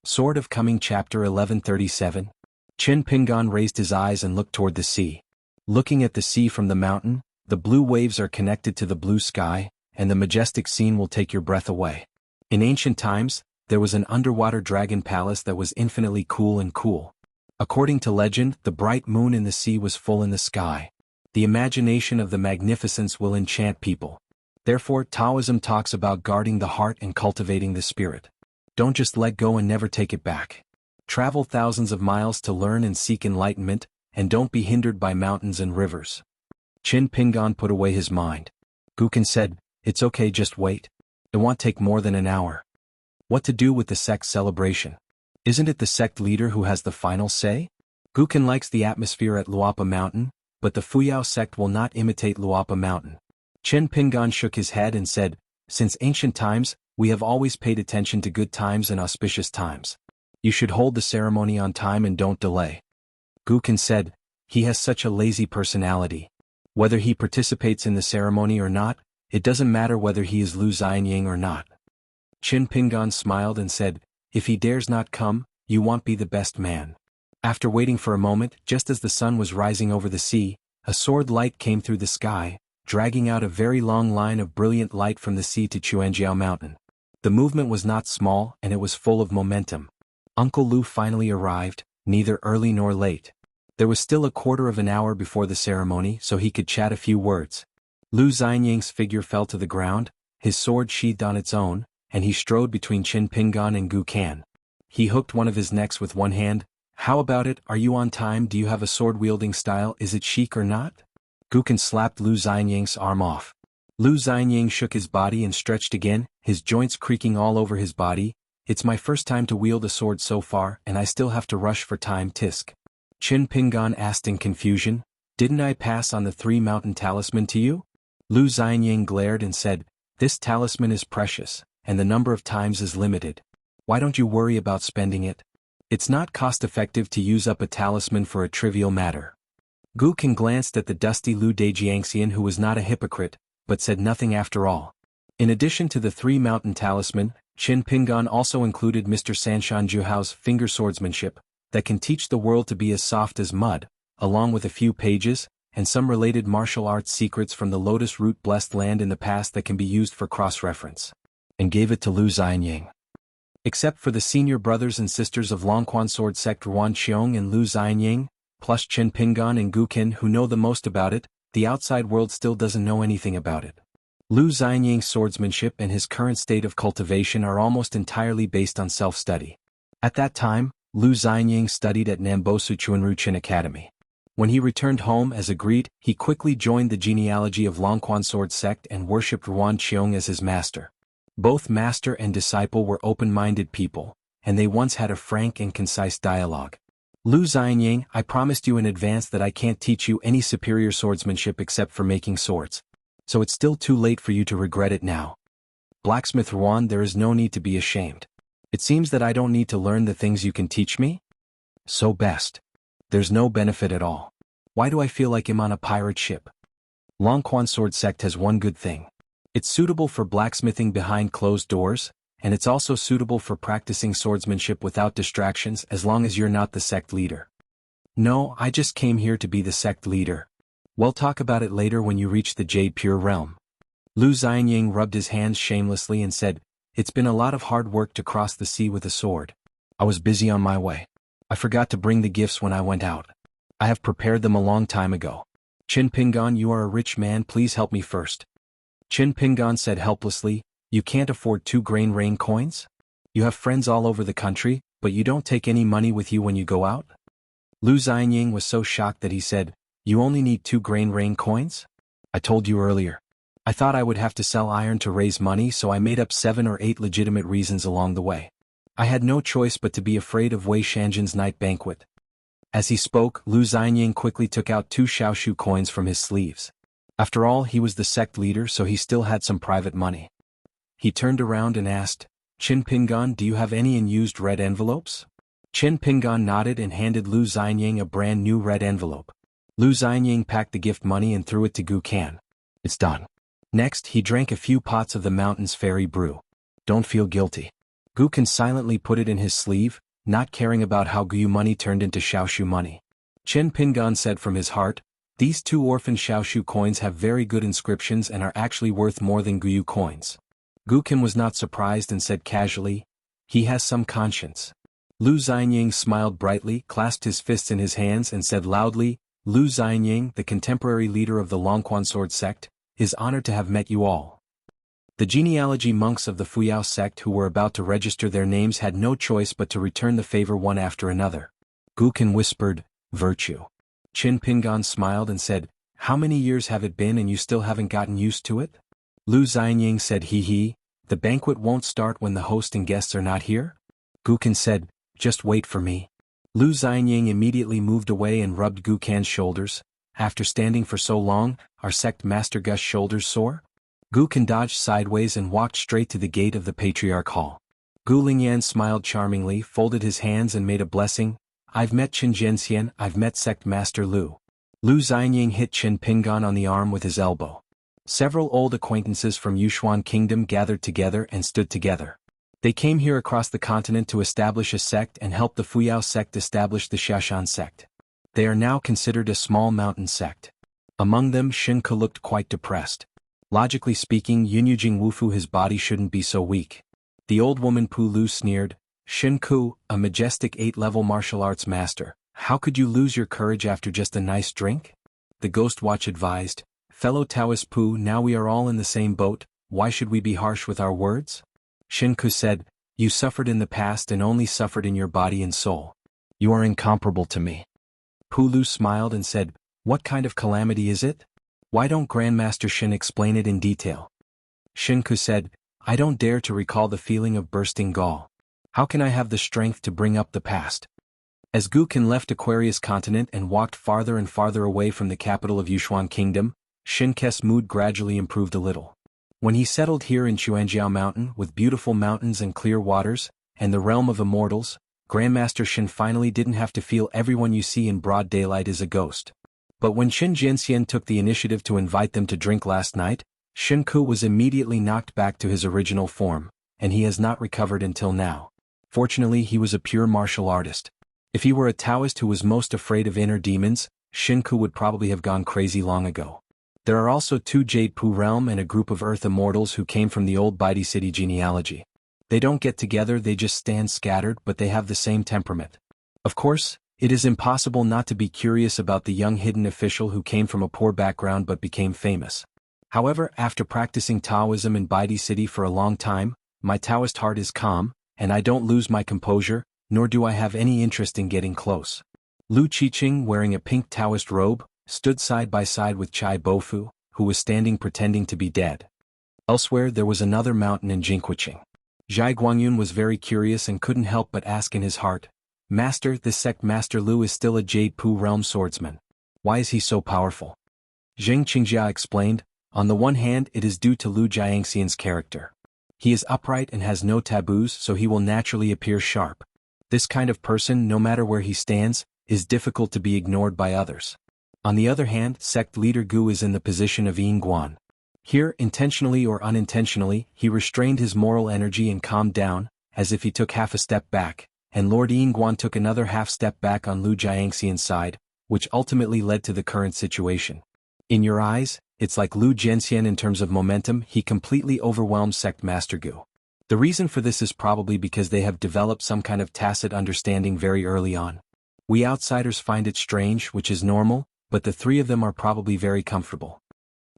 Sword of Coming Chapter 1137. Qin Pingan raised his eyes and looked toward the sea. Looking at the sea from the mountain, the blue waves are connected to the blue sky, and the majestic scene will take your breath away. In ancient times, there was an underwater dragon palace that was infinitely cool and cool. According to legend, the bright moon in the sea was full in the sky. The imagination of the magnificence will enchant people. Therefore, Taoism talks about guarding the heart and cultivating the spirit. Don't just let go and never take it back. Travel thousands of miles to learn and seek enlightenment, and don't be hindered by mountains and rivers. Qin Pingan put away his mind. Guken said, "It's okay, just wait. It won't take more than an hour." What to do with the sect celebration? Isn't it the sect leader who has the final say? Guken likes the atmosphere at Luapa Mountain, but the Fuyao sect will not imitate Luapa Mountain. Qin Pingan shook his head and said, "Since ancient times, we have always paid attention to good times and auspicious times. You should hold the ceremony on time and don't delay." Guken said, "He has such a lazy personality. Whether he participates in the ceremony or not, it doesn't matter whether he is Lu Xianying or not." Qin Pingan smiled and said, "If he dares not come, you won't be the best man." After waiting for a moment, just as the sun was rising over the sea, a sword light came through the sky, dragging out a very long line of brilliant light from the sea to Xuanjiao Mountain. The movement was not small, and it was full of momentum. Uncle Lu finally arrived, neither early nor late. There was still a quarter of an hour before the ceremony, so he could chat a few words. Lu Xianying's figure fell to the ground, his sword sheathed on its own, and he strode between Qin Pingan and Guken. He hooked one of his necks with one hand. "How about it, are you on time? Do you have a sword-wielding style? Is it chic or not?" Guken slapped Lu Xianying's arm off. Lu Xianying shook his body and stretched again, his joints creaking all over his body. "It's my first time to wield a sword so far, and I still have to rush for time, tisk." Qin Pingan asked in confusion, "Didn't I pass on the 3-mountain talisman to you?" Lu Xianying glared and said, "This talisman is precious, and the number of times is limited. Why don't you worry about spending it? It's not cost-effective to use up a talisman for a trivial matter." Guken glanced at the dusty Lu Dejiangxian, who was not a hypocrite, but said nothing after all. In addition to the 3-mountain talisman, Qin Pingan also included Mr. Sanshan Juhao's finger swordsmanship, that can teach the world to be as soft as mud, along with a few pages, and some related martial arts secrets from the Lotus Root blessed land in the past that can be used for cross-reference. And gave it to Lu Xianying. Except for the senior brothers and sisters of Longquan Sword Sect Ruan Qiong and Lu Xianying, plus Qin Pingan and Guken who know the most about it, the outside world still doesn't know anything about it. Lu Xianying's swordsmanship and his current state of cultivation are almost entirely based on self-study. At that time, Lu Xianying studied at Nambosu Chuanru Academy. When he returned home as agreed, he quickly joined the genealogy of Longquan Sword Sect and worshipped Ruan Qiong as his master. Both master and disciple were open-minded people, and they once had a frank and concise dialogue. "Lu Xianying, I promised you in advance that I can't teach you any superior swordsmanship except for making swords. So it's still too late for you to regret it now. Blacksmith Ruan, there is no need to be ashamed. It seems that I don't need to learn the things you can teach me? So best. There's no benefit at all. Why do I feel like I'm on a pirate ship?" Longquan Sword Sect has one good thing. It's suitable for blacksmithing behind closed doors, and it's also suitable for practicing swordsmanship without distractions as long as you're not the sect leader. "No, I just came here to be the sect leader. We'll talk about it later when you reach the Jade Pure Realm." Lu Xianying rubbed his hands shamelessly and said, "It's been a lot of hard work to cross the sea with a sword. I was busy on my way. I forgot to bring the gifts when I went out. I have prepared them a long time ago. Qin Pingan, you are a rich man, please help me first." Qin Pingan said helplessly, "You can't afford 2 grain rain coins? You have friends all over the country, but you don't take any money with you when you go out?" Lu Xianying was so shocked that he said, "You only need 2 grain rain coins? I told you earlier. I thought I would have to sell iron to raise money, so I made up 7 or 8 legitimate reasons along the way. I had no choice but to be afraid of Wei Shanjin's night banquet." As he spoke, Lu Xianying quickly took out 2 xiaoshu coins from his sleeves. After all, he was the sect leader, so he still had some private money. He turned around and asked, "Qin Pingan, do you have any unused red envelopes?" Qin Pingan nodded and handed Lu Xianying a brand new red envelope. Lu Xianying packed the gift money and threw it to Guken. "It's done." Next, he drank a few pots of the mountain's fairy brew. "Don't feel guilty." Gu silently put it in his sleeve, not caring about how Guyu money turned into Xiaoshu money. Chen Pingan said from his heart, "These 2 orphan Xiaoshu coins have very good inscriptions and are actually worth more than Guyu coins." Gu was not surprised and said casually, "He has some conscience." Lu Xianying smiled brightly, clasped his fists in his hands and said loudly, "Lu Xianying, the contemporary leader of the Longquan sword sect, is honored to have met you all." The genealogy monks of the Fuyao sect who were about to register their names had no choice but to return the favor one after another. Gu whispered, "Virtue." Qin Pingan smiled and said, "How many years have it been and you still haven't gotten used to it?" Lu Xianying said, "He, the banquet won't start when the host and guests are not here?" Gu said, "Just wait for me." Lu Xianying immediately moved away and rubbed Gu shoulders. "After standing for so long, our sect master Gu's shoulders sore?" Gu dodged sideways and walked straight to the gate of the Patriarch Hall. Gu Lingyan smiled charmingly, folded his hands and made a blessing. "I've met Qin Jianxian, I've met sect master Lu." Lu Xianying hit Qin Pingan on the arm with his elbow. Several old acquaintances from Yuxuan Kingdom gathered together and stood together. They came here across the continent to establish a sect and help the Fuyao sect establish the Xiaoshan sect. They are now considered a small mountain sect. Among them Xinke looked quite depressed. Logically speaking, Yunyujing Wufu his body shouldn't be so weak. The old woman Pu Lu sneered, "Xinku, a majestic 8-level martial arts master, how could you lose your courage after just a nice drink?" The Ghost Watch advised, "Fellow Taoist Pu, now we are all in the same boat, why should we be harsh with our words?" Xinku said, "You suffered in the past and only suffered in your body and soul. You are incomparable to me." Pu Lu smiled and said, "What kind of calamity is it? Why don't Grandmaster Xin explain it in detail?" Xinku said, "I don't dare to recall the feeling of bursting gall. How can I have the strength to bring up the past?" As Gu left Aquarius continent and walked farther and farther away from the capital of Yuxuan Kingdom, Xinke's mood gradually improved a little. When he settled here in Xuanjiao Mountain with beautiful mountains and clear waters, and the realm of immortals, Grandmaster Xin finally didn't have to feel everyone you see in broad daylight is a ghost. But when Qin Jianxian took the initiative to invite them to drink last night, Xinku was immediately knocked back to his original form, and he has not recovered until now. Fortunately, he was a pure martial artist. If he were a Taoist who was most afraid of inner demons, Xinku would probably have gone crazy long ago. There are also 2 Jade Pu realm and a group of earth immortals who came from the old Baidi City genealogy. They don't get together, they just stand scattered, but they have the same temperament. Of course, it is impossible not to be curious about the young hidden official who came from a poor background but became famous. However, after practicing Taoism in Baidi City for a long time, my Taoist heart is calm, and I don't lose my composure, nor do I have any interest in getting close. Lu Qiqing, wearing a pink Taoist robe, stood side by side with Chai Bofu, who was standing pretending to be dead. Elsewhere there was another mountain in Jingqiqing. Zhai Guangyun was very curious and couldn't help but ask in his heart, "Master, this sect Master Lu is still a Jade Pu realm swordsman. Why is he so powerful?" Zheng Qingjia explained, "On the one hand it is due to Lu Jiangxian's character. He is upright and has no taboos, so he will naturally appear sharp. This kind of person, no matter where he stands, is difficult to be ignored by others. On the other hand, sect leader Gu is in the position of Yingguan. Here, intentionally or unintentionally, he restrained his moral energy and calmed down, as if he took half a step back, and Lord Yingguan took another half step back on Lu Jiangxian's side, which ultimately led to the current situation. In your eyes, it's like Lu Jianxian in terms of momentum, he completely overwhelmed sect Master Gu. The reason for this is probably because they have developed some kind of tacit understanding very early on. We outsiders find it strange, which is normal, but the 3 of them are probably very comfortable."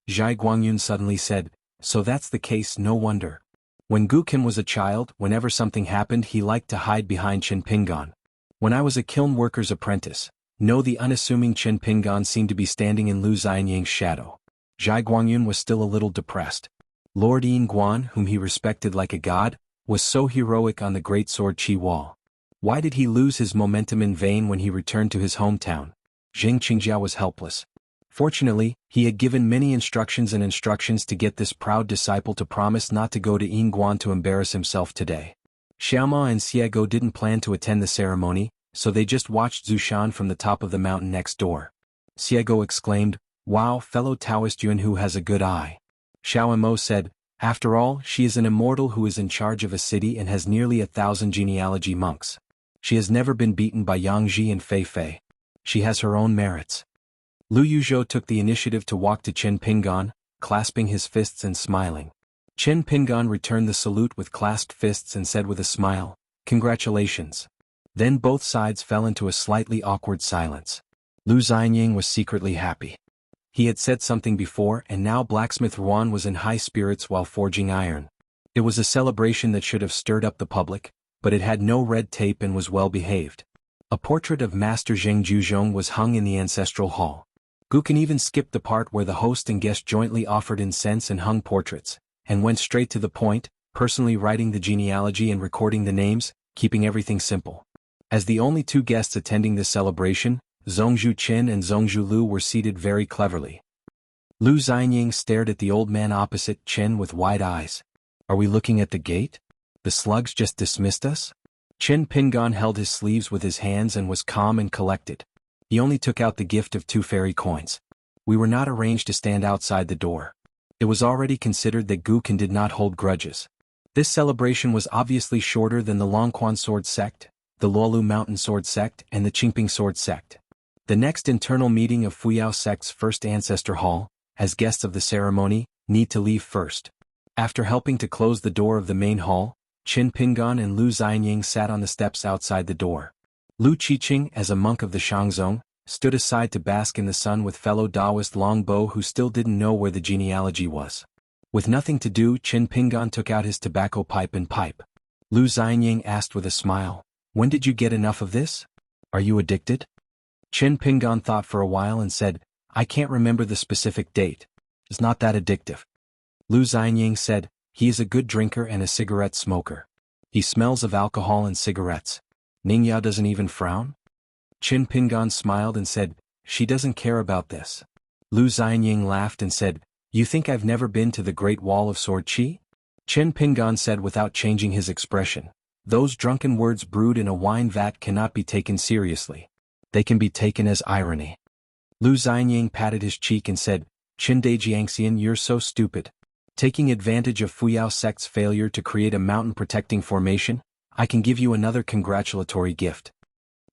Zhai Guangyun suddenly said, "So that's the case, no wonder. When Gu was a child, whenever something happened he liked to hide behind Qin Pingan. When I was a kiln worker's apprentice, the unassuming Qin Pingan seemed to be standing in Lu Xianying's shadow." Zhai Guangyun was still a little depressed. Lord Yingguan, whom he respected like a god, was so heroic on the Great Sword Qi Wall. Why did he lose his momentum in vain when he returned to his hometown? Zheng Qingjia was helpless. Fortunately, he had given many instructions to get this proud disciple to promise not to go to Yingguan to embarrass himself today. Xiaoma and Xiego didn't plan to attend the ceremony, so they just watched Zushan from the top of the mountain next door. Xiego exclaimed, "Wow, fellow Taoist Xuanhu has a good eye." Xiao Mo said, After all, she is an immortal who is in charge of a city and has nearly 1,000 genealogy monks. She has never been beaten by Yangji and Fei Fei. She has her own merits. Lu Yuzhou took the initiative to walk to Chen Pingan, clasping his fists and smiling. Chen Pingan returned the salute with clasped fists and said with a smile, "Congratulations." Then both sides fell into a slightly awkward silence. Lu Xianying was secretly happy. He had said something before and now blacksmith Yuan was in high spirits while forging iron. It was a celebration that should have stirred up the public, but it had no red tape and was well behaved. A portrait of Master Zheng Juzhong was hung in the ancestral hall. Gukan even skipped the part where the host and guest jointly offered incense and hung portraits, and went straight to the point, personally writing the genealogy and recording the names, keeping everything simple. As the only two guests attending this celebration, Zhongzhu Qin and Zhongzhu Lu were seated very cleverly. Lu Xianying stared at the old man opposite Qin with wide eyes. "Are we looking at the gate? The slugs just dismissed us?" Qin Pingan held his sleeves with his hands and was calm and collected. He only took out the gift of 2 fairy coins. "We were not arranged to stand outside the door." It was already considered that Gukan did not hold grudges. This celebration was obviously shorter than the Longquan sword sect, the Luolu mountain sword sect and the Qingping sword sect. The next internal meeting of Fuyao sect's first ancestor hall, as guests of the ceremony, need to leave first. After helping to close the door of the main hall, Qin Pingan and Lu Xianying sat on the steps outside the door. Lu Qiqing, as a monk of the Shangzong, stood aside to bask in the sun with fellow Taoist Longbo who still didn't know where the genealogy was. With nothing to do, Qin Pingan took out his tobacco pipe and pipe. Lu Xianying asked with a smile, "When did you get enough of this? Are you addicted?" Qin Pingan thought for a while and said, "I can't remember the specific date. It's not that addictive." Lu Xianying said, "He is a good drinker and a cigarette smoker. He smells of alcohol and cigarettes. Ningyao doesn't even frown?" Qin Pingan smiled and said, "She doesn't care about this." Lu Xianying laughed and said, "You think I've never been to the Great Wall of Sword Qi?" Qin Pingan said without changing his expression, "Those drunken words brewed in a wine vat cannot be taken seriously. They can be taken as irony." Lu Xianying patted his cheek and said, "Qin Jiangxian, you're so stupid. Taking advantage of Fuyao sect's failure to create a mountain-protecting formation, I can give you another congratulatory gift."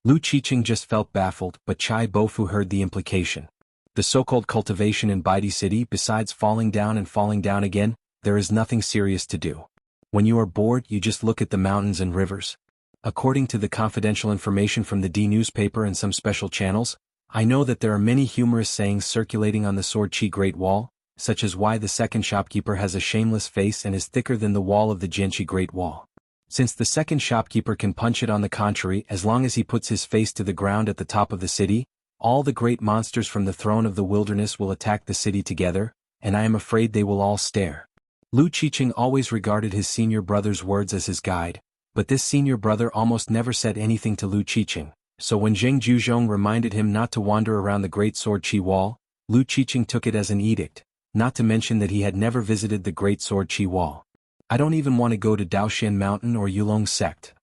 Lu Qiqing just felt baffled, but Chai Bofu heard the implication. The so-called cultivation in Baidi City, besides falling down and falling down again, there is nothing serious to do. When you are bored, you just look at the mountains and rivers. According to the confidential information from the D newspaper and some special channels, I know that there are many humorous sayings circulating on the Sword Qi Great Wall, such as why the second shopkeeper has a shameless face and is thicker than the wall of the Jianqi Great Wall. Since the second shopkeeper can punch it on the contrary as long as he puts his face to the ground at the top of the city, all the great monsters from the throne of the wilderness will attack the city together, and I am afraid they will all stare. Lu Qiqing always regarded his senior brother's words as his guide, but this senior brother almost never said anything to Lu Qiqing, so when Zheng Juzhong reminded him not to wander around the Great Sword Qi Wall, Lu Qiqing took it as an edict, not to mention that he had never visited the Great Sword Qi Wall. "I don't even want to go to Daoxian Mountain or Yulong sect."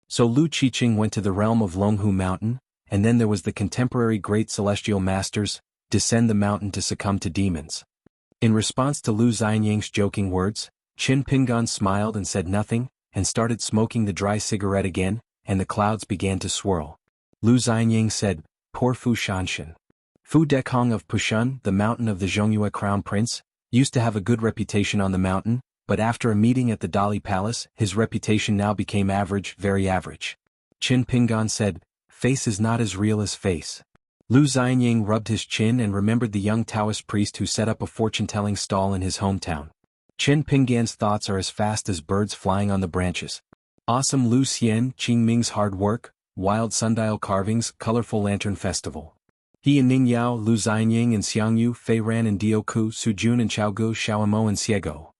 So Lu Qiqing went to the realm of Longhu Mountain, and then there was the contemporary great celestial masters, descend the mountain to succumb to demons. In response to Lu Xianying's joking words, Qin Pingan smiled and said nothing, and started smoking the dry cigarette again, and the clouds began to swirl. Lu Xianying said, "Poor Fu Shanshan. Fu Dekong of Pushun, the mountain of the Zhongyue crown prince, used to have a good reputation on the mountain, but after a meeting at the Dali Palace, his reputation now became average, very average." Qin Pingan said, "Face is not as real as face." Lu Xianying rubbed his chin and remembered the young Taoist priest who set up a fortune-telling stall in his hometown. Qin Pingan's thoughts are as fast as birds flying on the branches. Awesome Lu Xian, Qingming's hard work, wild sundial carvings, colorful lantern festival. He and Ning Yao, Lu Xianying and Xiangyu, Fei Ran and Dioku, Su Jun and Chaogu, Xiaomo and Xiego.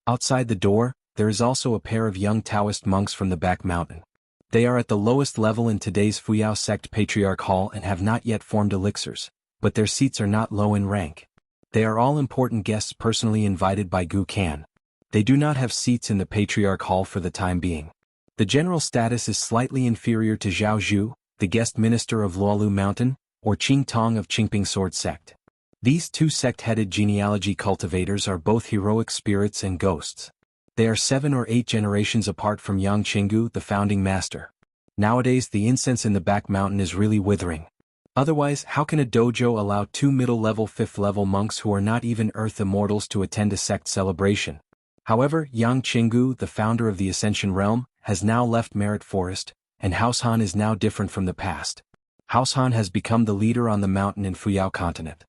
Outside the door, there is also a pair of young Taoist monks from the back mountain. They are at the lowest level in today's Fuyao sect Patriarch Hall and have not yet formed elixirs, but their seats are not low in rank. They are all important guests personally invited by Gu Kan. They do not have seats in the Patriarch Hall for the time being. The general status is slightly inferior to Zhao Zhu, the guest minister of Luolu Mountain, or Qing Tong of Qingping Sword Sect. These two sect-headed genealogy cultivators are both heroic spirits and ghosts. They are 7 or 8 generations apart from Yang Qinggu, the founding master. Nowadays the incense in the back mountain is really withering. Otherwise, how can a dojo allow 2 middle-level 5th-level monks who are not even earth immortals to attend a sect celebration? However, Yang Qinggu, the founder of the Ascension Realm, has now left Merit Forest, and xuanhuan is now different from the past. Xuanhuan has become the leader on the mountain in Fuyao continent.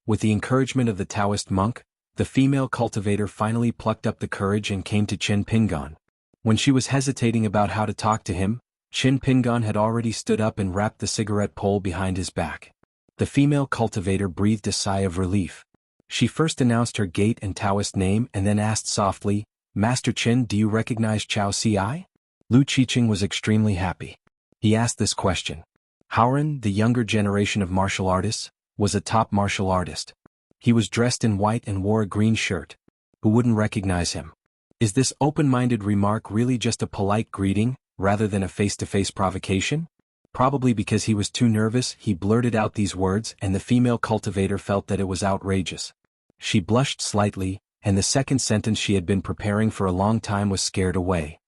With the encouragement of the Taoist monk, the female cultivator finally plucked up the courage and came to Qin Pingan. When she was hesitating about how to talk to him, Qin Pingan had already stood up and wrapped the cigarette pole behind his back. The female cultivator breathed a sigh of relief. She first announced her gait and Taoist name and then asked softly, "Master Qin, do you recognize Chao Ci?" Lu Qiqing was extremely happy. He asked this question. Howren, the younger generation of martial artists, was a top martial artist. He was dressed in white and wore a green shirt. Who wouldn't recognize him? Is this open-minded remark really just a polite greeting, rather than a face-to-face provocation? Probably because he was too nervous, he blurted out these words and the female cultivator felt that it was outrageous. She blushed slightly, and the second sentence she had been preparing for a long time was scared away.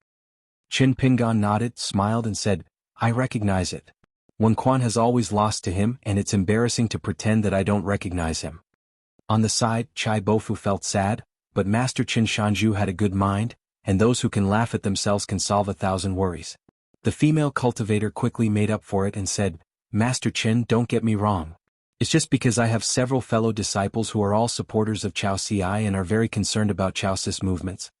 Qin Pingan nodded, smiled and said, "I recognize it. Wen Quan has always lost to him and it's embarrassing to pretend that I don't recognize him." On the side, Chai Bofu felt sad, but Master Qin Shanju had a good mind, and those who can laugh at themselves can solve 1,000 worries. The female cultivator quickly made up for it and said, "Master Qin, don't get me wrong. It's just because I have several fellow disciples who are all supporters of Chao Ci and are very concerned about Chao Ci's movements."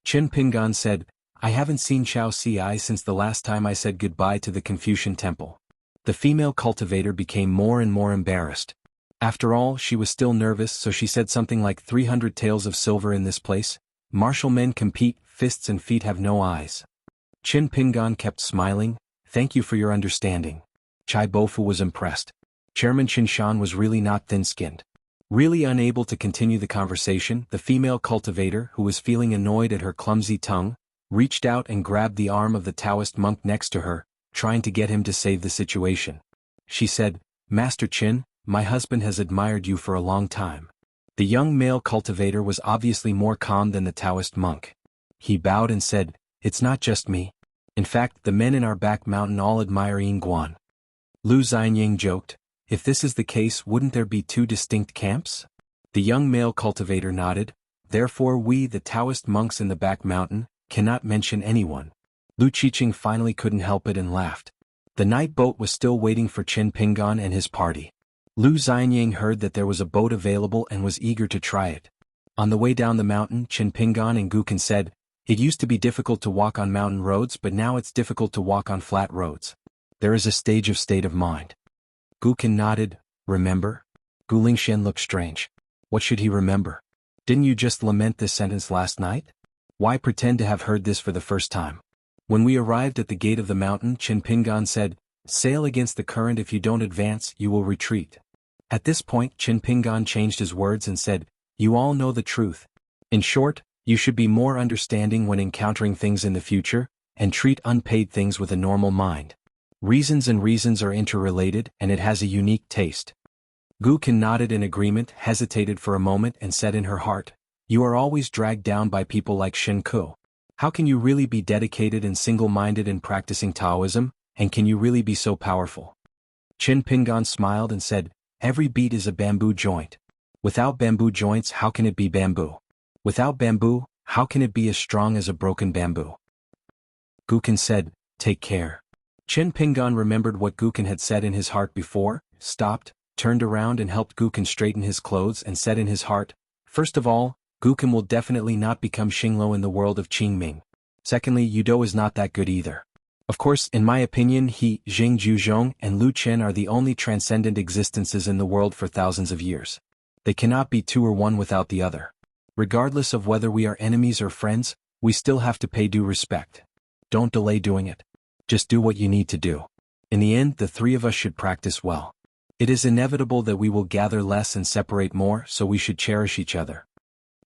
Qin Pingan said, "I haven't seen Chao Ci since the last time I said goodbye to the Confucian temple." The female cultivator became more and more embarrassed. After all, she was still nervous, so she said something like 300 taels of silver in this place. Martial men compete, fists and feet have no eyes. Qin Pingan kept smiling, "Thank you for your understanding." Chai Bofu was impressed. Chairman Qin Shan was really not thin-skinned. Really unable to continue the conversation, the female cultivator, who was feeling annoyed at her clumsy tongue, reached out and grabbed the arm of the Taoist monk next to her, trying to get him to save the situation. She said, "Master Qin, my husband has admired you for a long time." The young male cultivator was obviously more calm than the Taoist monk. He bowed and said, "It's not just me. In fact, the men in our back mountain all admire Yingguan." Lu Xianying joked, "If this is the case, wouldn't there be 2 distinct camps?" The young male cultivator nodded, "Therefore we, the Taoist monks in the back mountain, cannot mention anyone." Lu Qiqing finally couldn't help it and laughed. The night boat was still waiting for Qin Pingan and his party. Lu Xianying heard that there was a boat available and was eager to try it. On the way down the mountain, Qin Pingan and Guken said, "It used to be difficult to walk on mountain roads, but now it's difficult to walk on flat roads. There is a stage of state of mind." Guken nodded, "Remember?" Gu Lingxian looked strange. What should he remember? Didn't you just lament this sentence last night? Why pretend to have heard this for the first time? When we arrived at the gate of the mountain, Qin Pingan said, "Sail against the current. If you don't advance, you will retreat." At this point, Qin Pingan changed his words and said, "You all know the truth. In short, you should be more understanding when encountering things in the future, and treat unpaid things with a normal mind. Reasons and reasons are interrelated, and it has a unique taste." Guken nodded in agreement, hesitated for a moment and said in her heart, "You are always dragged down by people like Shen Ku. How can you really be dedicated and single-minded in practicing Taoism, and can you really be so powerful?" Qin Pingan smiled and said, "Every beat is a bamboo joint. Without bamboo joints, how can it be bamboo? Without bamboo, how can it be as strong as a broken bamboo?" Guken said, "Take care." Qin Pingan remembered what Guken had said in his heart before, stopped, turned around and helped Guken straighten his clothes and said in his heart, "First of all, Guken will definitely not become Xinglo in the world of Qingming. Secondly, Yudo is not that good either. Of course, in my opinion, he, Jing Juzhong, and Lu Chen are the only transcendent existences in the world for thousands of years. They cannot be two or one without the other. Regardless of whether we are enemies or friends, we still have to pay due respect. Don't delay doing it. Just do what you need to do. In the end, the 3 of us should practice well. It is inevitable that we will gather less and separate more, so we should cherish each other."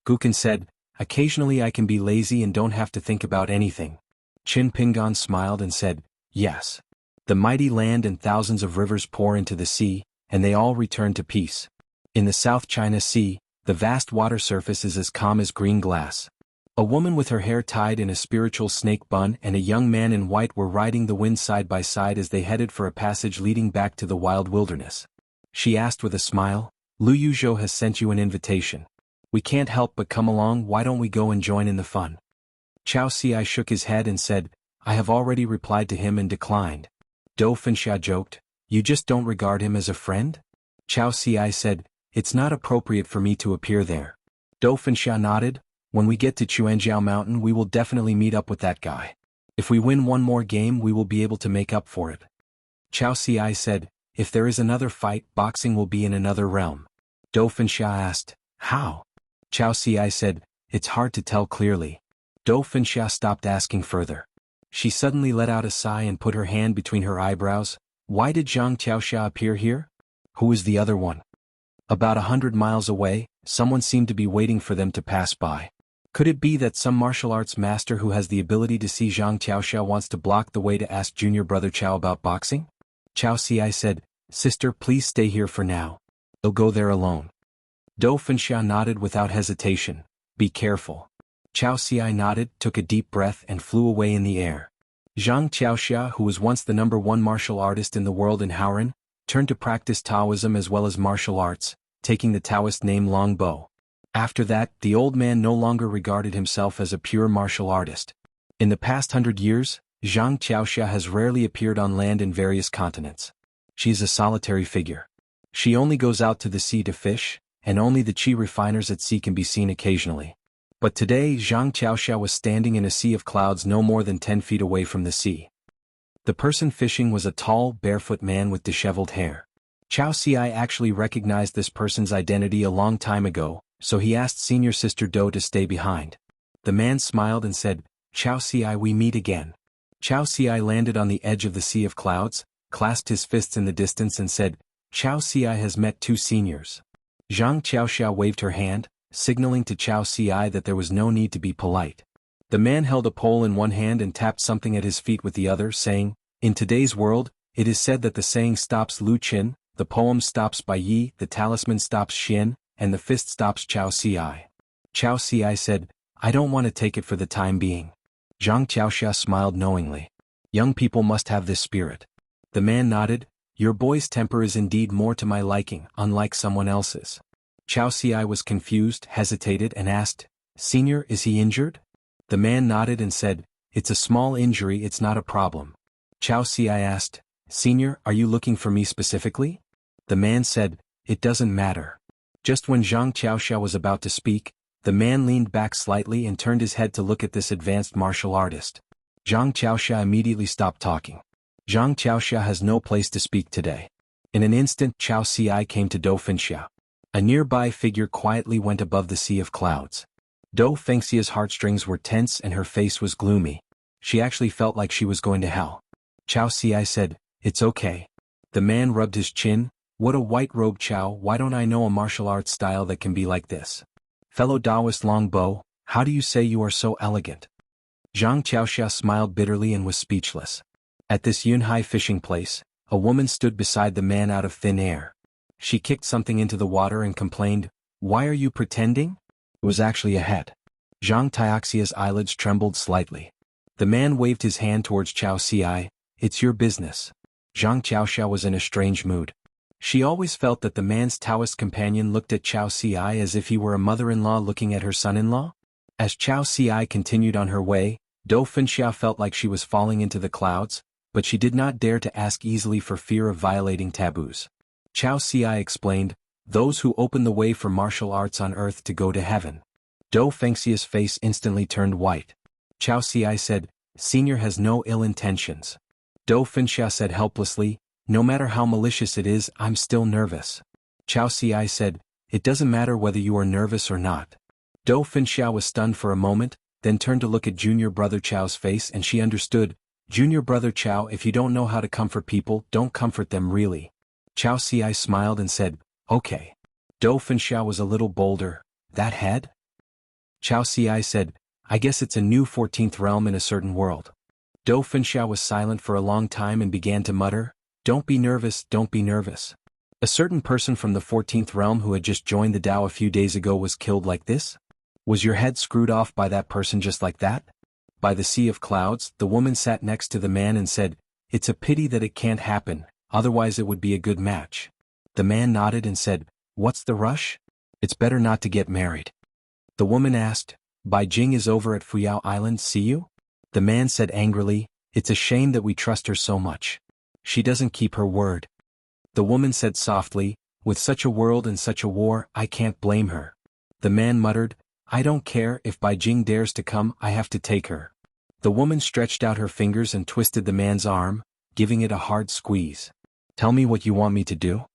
Guken said, "Occasionally I can be lazy and don't have to think about anything." Qin Pingan smiled and said, "Yes. The mighty land and thousands of rivers pour into the sea, and they all return to peace. In the South China Sea, the vast water surface is as calm as green glass. A woman with her hair tied in a spiritual snake bun and a young man in white were riding the wind side by side as they headed for a passage leading back to the wild wilderness. She asked with a smile, "Lu Yuzhou has sent you an invitation. We can't help but come along, why don't we go and join in the fun?" Chao Xi shook his head and said, "I have already replied to him and declined." Dou Fenxia joked, "You just don't regard him as a friend?" Chao Xi said, "It's not appropriate for me to appear there." Dou Fenxia nodded, "When we get to Xuanjiao Mountain we will definitely meet up with that guy. If we win one more game we will be able to make up for it." Chao Xi said, "If there is another fight, boxing will be in another realm." Dou Fenxia asked, "How?" Chao Xi said, "It's hard to tell clearly." Dou Fenxia stopped asking further. She suddenly let out a sigh and put her hand between her eyebrows. "Why did Zhang Qiaoxia appear here? Who is the other one?" About 100 miles away, someone seemed to be waiting for them to pass by. Could it be that some martial arts master who has the ability to see Zhang Qiaoxia wants to block the way to ask junior brother Chao about boxing? Chao Xi said, "Sister, please stay here for now. They'll go there alone." Dou Fenxia nodded without hesitation. "Be careful." Chao Xi nodded, took a deep breath and flew away in the air. Zhang Qiaoxia, who was once the #1 martial artist in the world in Haoran, turned to practice Taoism as well as martial arts, taking the Taoist name Long Bo. After that, the old man no longer regarded himself as a pure martial artist. In the past 100 years, Zhang Qiaoxia has rarely appeared on land in various continents. She is a solitary figure. She only goes out to the sea to fish, and only the chi refiners at sea can be seen occasionally. But today Zhang Qiaoxia was standing in a sea of clouds no more than 10 feet away from the sea. The person fishing was a tall, barefoot man with disheveled hair. Chao Xi actually recognized this person's identity a long time ago, so he asked senior sister Dou to stay behind. The man smiled and said, "Chao Xi, we meet again." Chao Xi landed on the edge of the sea of clouds, clasped his fists in the distance and said, "Chao Xi has met 2 seniors." Zhang Qiaoxia waved her hand, signaling to Chao Xi that there was no need to be polite. The man held a pole in one hand and tapped something at his feet with the other, saying, "In today's world, it is said that the saying stops Lu Qin, the poem stops Bai Yi, the talisman stops Xian, and the fist stops Chao Xi." Chao Xi said, "I don't want to take it for the time being." Zhang Qiaoxia smiled knowingly. "Young people must have this spirit." The man nodded, "Your boy's temper is indeed more to my liking, unlike someone else's." Chao Xi was confused, hesitated and asked, "Senior, is he injured?" The man nodded and said, "It's a small injury, it's not a problem." Chao Xi asked, "Senior, are you looking for me specifically?" The man said, "It doesn't matter." Just when Zhang Qiaoxia was about to speak, the man leaned back slightly and turned his head to look at this advanced martial artist. Zhang Qiaoxia immediately stopped talking. Zhang Qiaoxia has no place to speak today. In an instant Chao Xi came to Dou Fenxia. A nearby figure quietly went above the sea of clouds. Dou Fengxia's heartstrings were tense and her face was gloomy. She actually felt like she was going to hell. Chao Xi said, "It's okay." The man rubbed his chin. "What a white robe, Chao, why don't I know a martial arts style that can be like this?" "Fellow Taoist Long Bo, how do you say you are so elegant?" Zhang Qiaoxia smiled bitterly and was speechless. At this Yunhai fishing place, a woman stood beside the man out of thin air. She kicked something into the water and complained, "Why are you pretending?" It was actually a head. Zhang Qiaoxia's eyelids trembled slightly. The man waved his hand towards Chao Xi. "It's your business." Zhang Qiaoxia was in a strange mood. She always felt that the man's Taoist companion looked at Chao Xi as if he were a mother-in-law looking at her son-in-law. As Chao Xi continued on her way, Dou Fenxia felt like she was falling into the clouds, but she did not dare to ask easily for fear of violating taboos. Chao Xi explained, "Those who open the way for martial arts on earth to go to heaven." Dou Fengxia's face instantly turned white. Chao Xi said, "Senior has no ill intentions." Dou Fenxia said helplessly, "No matter how malicious it is, I'm still nervous." Chao Xi said, "It doesn't matter whether you are nervous or not." Dou Fenxia was stunned for a moment, then turned to look at junior brother Chao's face and she understood, "Junior brother Chao, if you don't know how to comfort people, don't comfort them really." Chao Xi smiled and said, "Okay." Dou Fenxia was a little bolder, "That head?" Chao Xi said, "I guess it's a new 14th realm in a certain world." Dou Fenxia was silent for a long time and began to mutter, "Don't be nervous, don't be nervous." A certain person from the 14th realm who had just joined the Tao a few days ago was killed like this? Was your head screwed off by that person just like that? By the sea of clouds, the woman sat next to the man and said, "It's a pity that it can't happen, otherwise it would be a good match." The man nodded and said, "What's the rush? It's better not to get married." The woman asked, "Bai Jing is over at Fuyao Island, see you?" The man said angrily, "It's a shame that we trust her so much. She doesn't keep her word." The woman said softly, "With such a world and such a war, I can't blame her." The man muttered, "I don't care, if Bai Jing dares to come, I have to take her." The woman stretched out her fingers and twisted the man's arm, giving it a hard squeeze. "Tell me what you want me to do?"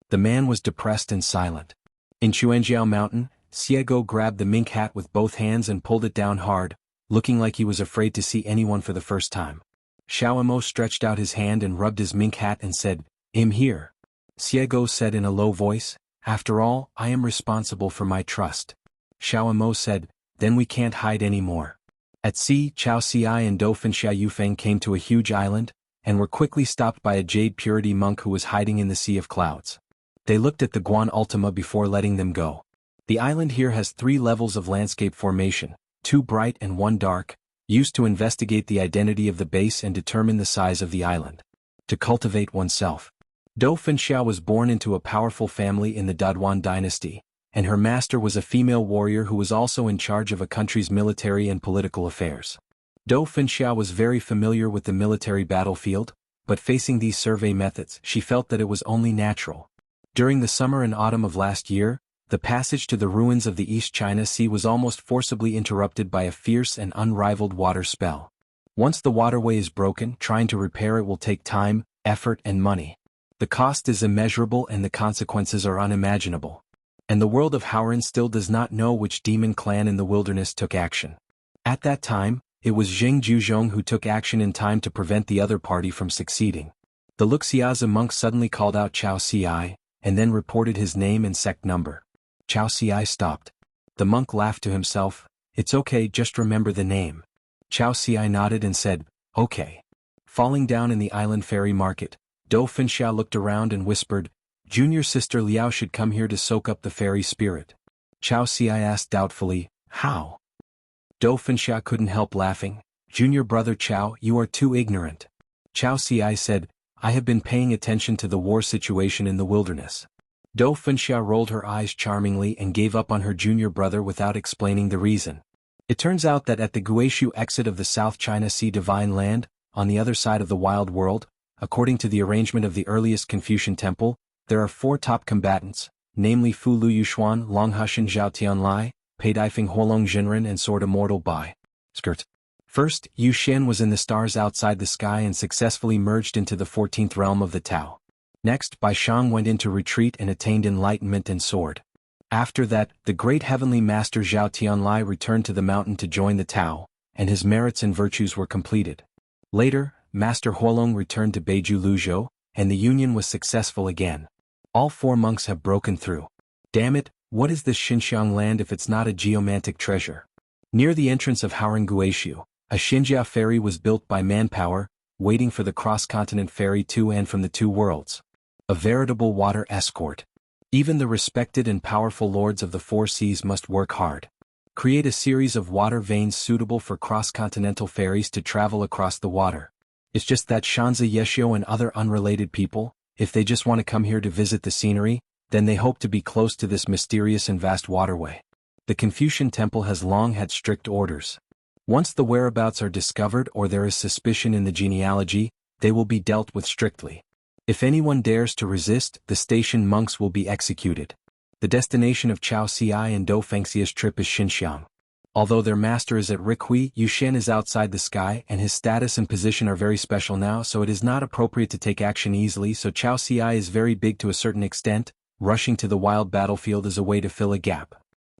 The man was depressed and silent. In Xuanjiao Mountain, Xiego grabbed the mink hat with both hands and pulled it down hard, looking like he was afraid to see anyone for the first time. Xiaomo stretched out his hand and rubbed his mink hat and said, "I'm here." Xiego said in a low voice, "After all, I am responsible for my trust." Xiaomo said, "Then we can't hide anymore." At sea, Chao Xiai and Dauphin Xia Yufeng came to a huge island, and were quickly stopped by a jade purity monk who was hiding in the sea of clouds. They looked at the Guan Ultima before letting them go. The island here has 3 levels of landscape formation, 2 bright and 1 dark, used to investigate the identity of the base and determine the size of the island. To cultivate oneself. Dauphin Xia was born into a powerful family in the Daduan dynasty, and her master was a female warrior who was also in charge of a country's military and political affairs. Dauphin Xia was very familiar with the military battlefield, but facing these survey methods, she felt that it was only natural. During the summer and autumn of last year, the passage to the ruins of the East China Sea was almost forcibly interrupted by a fierce and unrivaled water spell. Once the waterway is broken, trying to repair it will take time, effort and money. The cost is immeasurable and the consequences are unimaginable. And the world of Howren still does not know which demon clan in the wilderness took action. At that time, it was Zheng Juzhong who took action in time to prevent the other party from succeeding. The Luxiaza monk suddenly called out Chao Xiai, and then reported his name and sect number. Chao Xiai stopped. The monk laughed to himself, "It's okay, just remember the name." Chao Xiai nodded and said, "Okay." Falling down in the island ferry market, Dauphin Xia looked around and whispered, "Junior sister Liao should come here to soak up the fairy spirit." Chao Xiai asked doubtfully, "How?" Dauphin Xia couldn't help laughing, "Junior brother Chao, you are too ignorant." Chao Xiai said, "I have been paying attention to the war situation in the wilderness." Dauphin Xia rolled her eyes charmingly and gave up on her junior brother without explaining the reason. It turns out that at the Guishu exit of the South China Sea Divine Land, on the other side of the wild world, according to the arrangement of the earliest Confucian temple, there are 4 top combatants, namely Fu Lu Yuxuan, Long Hushan Zhao Tianlai, Pei Daifeng Huolong Jinren and Sword Immortal Bai. First, Yu Xian was in the stars outside the sky and successfully merged into the 14th realm of the Tao. Next, Bai Shang went into retreat and attained enlightenment and sword. After that, the great heavenly master Zhao Tianlai returned to the mountain to join the Tao, and his merits and virtues were completed. Later, Master Huolong returned to Beiju Luzhou, and the union was successful again. All 4 monks have broken through. Damn it, what is this Xinjiang land if it's not a geomantic treasure? Near the entrance of Howren Guishu, a Xinjia ferry was built by manpower, waiting for the cross-continent ferry to and from the 2 worlds. A veritable water escort. Even the respected and powerful lords of the 4 seas must work hard. Create a series of water veins suitable for cross-continental ferries to travel across the water. It's just that Shanzi Yeshio and other unrelated people, if they just want to come here to visit the scenery, then they hope to be close to this mysterious and vast waterway. The Confucian temple has long had strict orders. Once the whereabouts are discovered or there is suspicion in the genealogy, they will be dealt with strictly. If anyone dares to resist, the station monks will be executed. The destination of Chao Xiai and Dou Fengxia's trip is Xinjiang. Although their master is at Riqui, Yu Xian is outside the sky and his status and position are very special now, so it is not appropriate to take action easily, so Chao Xiai is very big to a certain extent. Rushing to the wild battlefield is a way to fill a gap.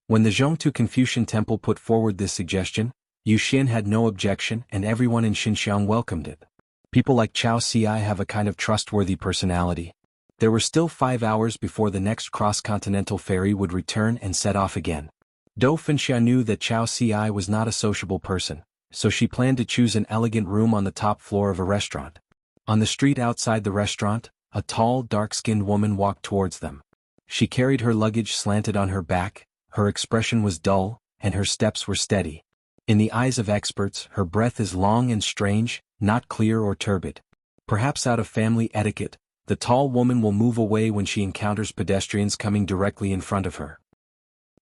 When the Zhongtu Confucian temple put forward this suggestion, Yu Xian had no objection and everyone in Xinjiang welcomed it. People like Chao Xiai have a kind of trustworthy personality. There were still 5 hours before the next cross-continental ferry would return and set off again. Dauphin Xia knew that Chao Xiai was not a sociable person, so she planned to choose an elegant room on the top floor of a restaurant. On the street outside the restaurant, a tall, dark-skinned woman walked towards them. She carried her luggage slanted on her back, her expression was dull, and her steps were steady. In the eyes of experts, her breath is long and strange, not clear or turbid. Perhaps out of family etiquette, the tall woman will move away when she encounters pedestrians coming directly in front of her.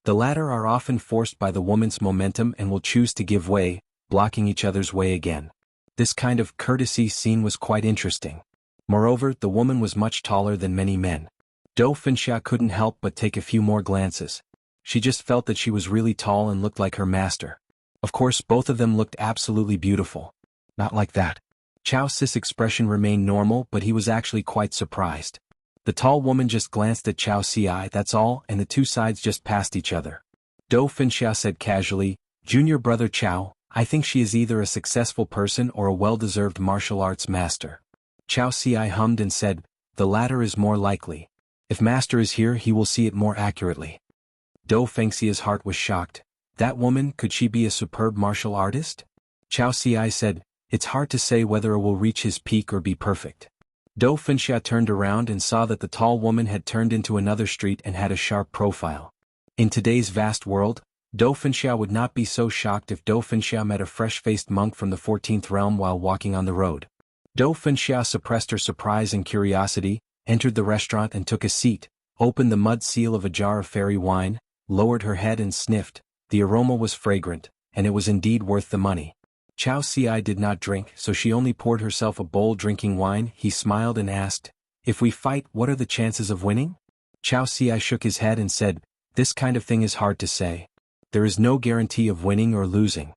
The latter are often forced by the woman's momentum and will choose to give way, blocking each other's way again. This kind of courtesy scene was quite interesting. Moreover, the woman was much taller than many men. Xianxia couldn't help but take a few more glances. She just felt that she was really tall and looked like her master. Of course, both of them looked absolutely beautiful. Not like that. Chao Si's expression remained normal, but he was actually quite surprised. The tall woman just glanced at Chao Si, that's all, and the two sides just passed each other. Xianxia said casually, "Junior brother Chao, I think she is either a successful person or a well-deserved martial arts master." Chao Si hummed and said, "The latter is more likely. If master is here, he will see it more accurately." Xianxia's heart was shocked. That woman, could she be a superb martial artist? Chao Si said, "It's hard to say whether it will reach his peak or be perfect." Xianxia turned around and saw that the tall woman had turned into another street and had a sharp profile. In today's vast world, Xianxia would not be so shocked if Xianxia met a fresh-faced monk from the 14th realm while walking on the road. Xianxia suppressed her surprise and curiosity, entered the restaurant and took a seat, opened the mud seal of a jar of fairy wine, lowered her head and sniffed. The aroma was fragrant, and it was indeed worth the money. Chao Si did not drink, so she only poured herself a bowl drinking wine. He smiled and asked, "If we fight, what are the chances of winning?" Chao Si shook his head and said, "This kind of thing is hard to say. There is no guarantee of winning or losing."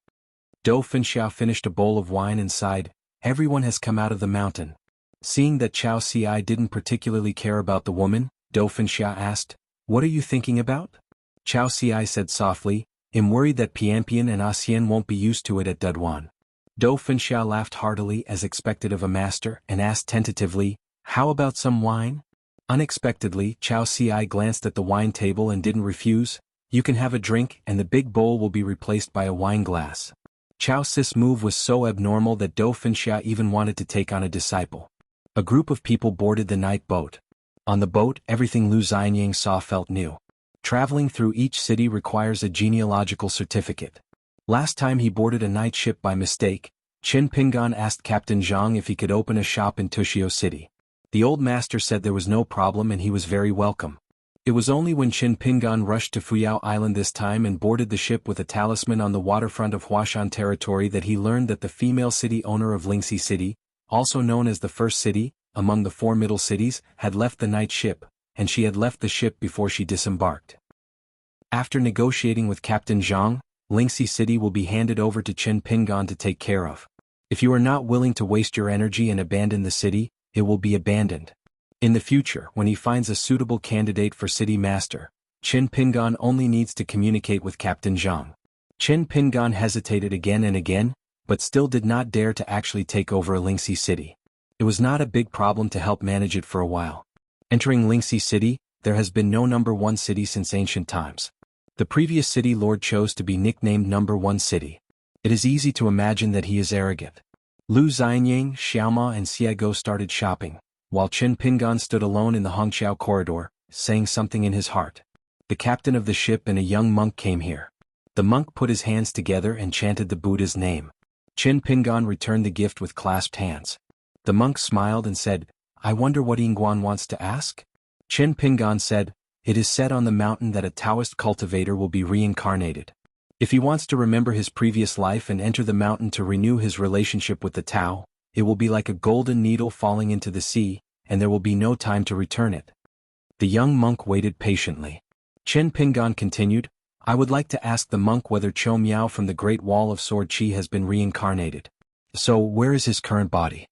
Xianxia finished a bowl of wine and sighed, "Everyone has come out of the mountain." Seeing that Chao Si didn't particularly care about the woman, Xianxia asked, "What are you thinking about?" Chao Si said softly, "I'm worried that Pianpian and Xian won't be used to it at Duduan." Xianxia laughed heartily as expected of a master and asked tentatively, "How about some wine?" Unexpectedly, Chao Si glanced at the wine table and didn't refuse. "You can have a drink and the big bowl will be replaced by a wine glass." Chao Si's move was so abnormal that Xianxia even wanted to take on a disciple. A group of people boarded the night boat. On the boat, everything Lu Xianyang saw felt new. Traveling through each city requires a genealogical certificate. Last time he boarded a night ship by mistake, Qin Pingan asked Captain Zhang if he could open a shop in Tushio City. The old master said there was no problem and he was very welcome. It was only when Qin Pingan rushed to Fuyao Island this time and boarded the ship with a talisman on the waterfront of Huashan territory that he learned that the female city owner of Lingxi City, also known as the first city, among the four middle cities, had left the night ship, and she had left the ship before she disembarked. After negotiating with Captain Zhang, Lingxi City will be handed over to Qin Pingan to take care of. If you are not willing to waste your energy and abandon the city, it will be abandoned. In the future, when he finds a suitable candidate for city master, Qin Pingan only needs to communicate with Captain Zhang. Qin Pingan hesitated again and again, but still did not dare to actually take over Lingxi City. It was not a big problem to help manage it for a while. Entering Lingxi City, there has been no number one city since ancient times. The previous city lord chose to be nicknamed number one city. It is easy to imagine that he is arrogant. Lu Xianyang, Xiaoma and Xiago started shopping, while Qin Pingan stood alone in the Hongqiao corridor, saying something in his heart. The captain of the ship and a young monk came here. The monk put his hands together and chanted the Buddha's name. Qin Pingan returned the gift with clasped hands. The monk smiled and said, "I wonder what Yingguan wants to ask?" Qin Pingan said, "It is said on the mountain that a Taoist cultivator will be reincarnated. If he wants to remember his previous life and enter the mountain to renew his relationship with the Tao, it will be like a golden needle falling into the sea, and there will be no time to return it." The young monk waited patiently. Qin Pingan continued, "I would like to ask the monk whether Chou Miao from the Great Wall of Sword Qi has been reincarnated. So, where is his current body?"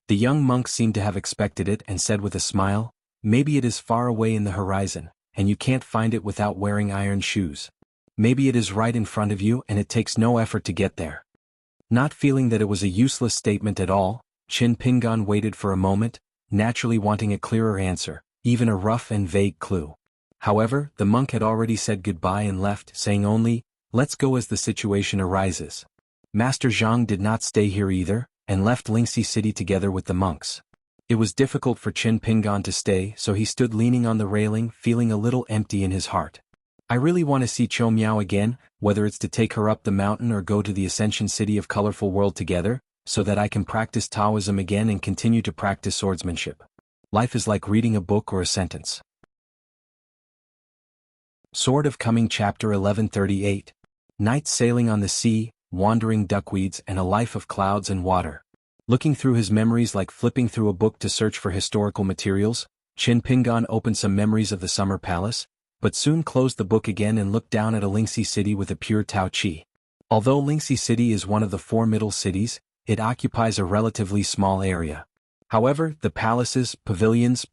The young monk seemed to have expected it and said with a smile, "Maybe it is far away in the horizon, and you can't find it without wearing iron shoes. Maybe it is right in front of you and it takes no effort to get there." Not feeling that it was a useless statement at all, Qin Pingan waited for a moment, naturally wanting a clearer answer, even a rough and vague clue. However, the monk had already said goodbye and left, saying only, "Let's go as the situation arises." Master Zhang did not stay here either, and left Lingxi City together with the monks. It was difficult for Qin Pingan to stay, so he stood leaning on the railing, feeling a little empty in his heart. I really want to see Chou Miao again, whether it's to take her up the mountain or go to the Ascension City of Colorful World together, so that I can practice Taoism again and continue to practice swordsmanship. Life is like reading a book or a sentence. Sword of Coming Chapter 1138. Nights sailing on the sea, wandering duckweeds and a life of clouds and water. Looking through his memories like flipping through a book to search for historical materials, Qin Pingan opened some memories of the Summer Palace, but soon closed the book again and looked down at a Lingxi city with a pure Tao Qi. Although Lingxi City is one of the 4 middle cities, it occupies a relatively small area. However, the palaces, pavilions,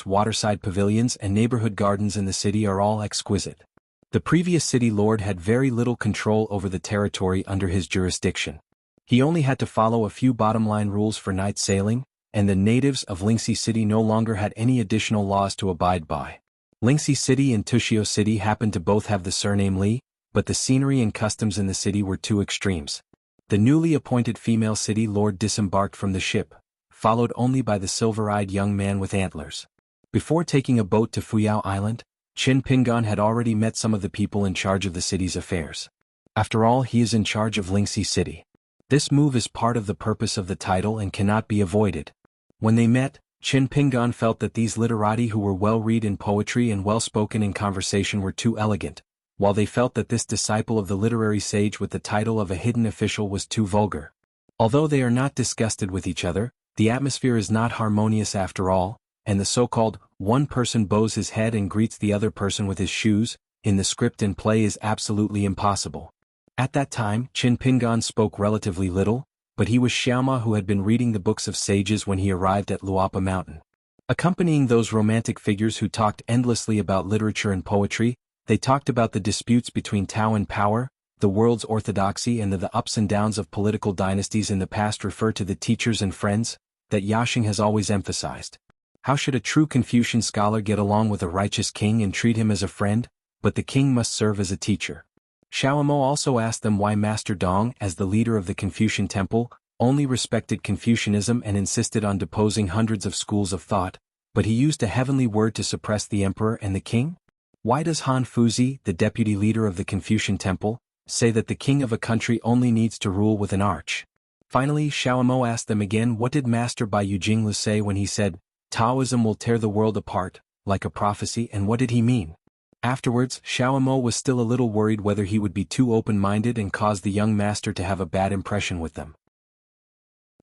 waterside pavilions and neighborhood gardens in the city are all exquisite. The previous city lord had very little control over the territory under his jurisdiction. He only had to follow a few bottom-line rules for night sailing, and the natives of Lingxi City no longer had any additional laws to abide by. Lingxi City and Tushio City happened to both have the surname Li, but the scenery and customs in the city were 2 extremes. The newly appointed female city lord disembarked from the ship, followed only by the silver-eyed young man with antlers. Before taking a boat to Fuyao Island, Qin Pingan had already met some of the people in charge of the city's affairs. After all, he is in charge of Lingxi City. This move is part of the purpose of the title and cannot be avoided. When they met, Qin Pingan felt that these literati who were well-read in poetry and well-spoken in conversation were too elegant, while they felt that this disciple of the literary sage with the title of a hidden official was too vulgar. Although they are not disgusted with each other, the atmosphere is not harmonious after all, and the so-called one person bows his head and greets the other person with his shoes in the script and play is absolutely impossible. At that time, Qin Pingan spoke relatively little, but he was Xiaoma who had been reading the books of sages when he arrived at Luapa Mountain. Accompanying those romantic figures who talked endlessly about literature and poetry, they talked about the disputes between Tao and power, the world's orthodoxy and the ups and downs of political dynasties in the past refer to the teachers and friends that Yaxing has always emphasized. How should a true Confucian scholar get along with a righteous king and treat him as a friend, but the king must serve as a teacher? Xiaomo also asked them why Master Dong, as the leader of the Confucian temple, only respected Confucianism and insisted on deposing hundreds of schools of thought, but he used a heavenly word to suppress the emperor and the king? Why does Han Fuzi, the deputy leader of the Confucian temple, say that the king of a country only needs to rule with an arch? Finally, Xiaomo asked them again what did Master Bai Yujinglu say when he said, Taoism will tear the world apart, like a prophecy, and what did he mean? Afterwards, Xiaomo was still a little worried whether he would be too open-minded and cause the young master to have a bad impression with them.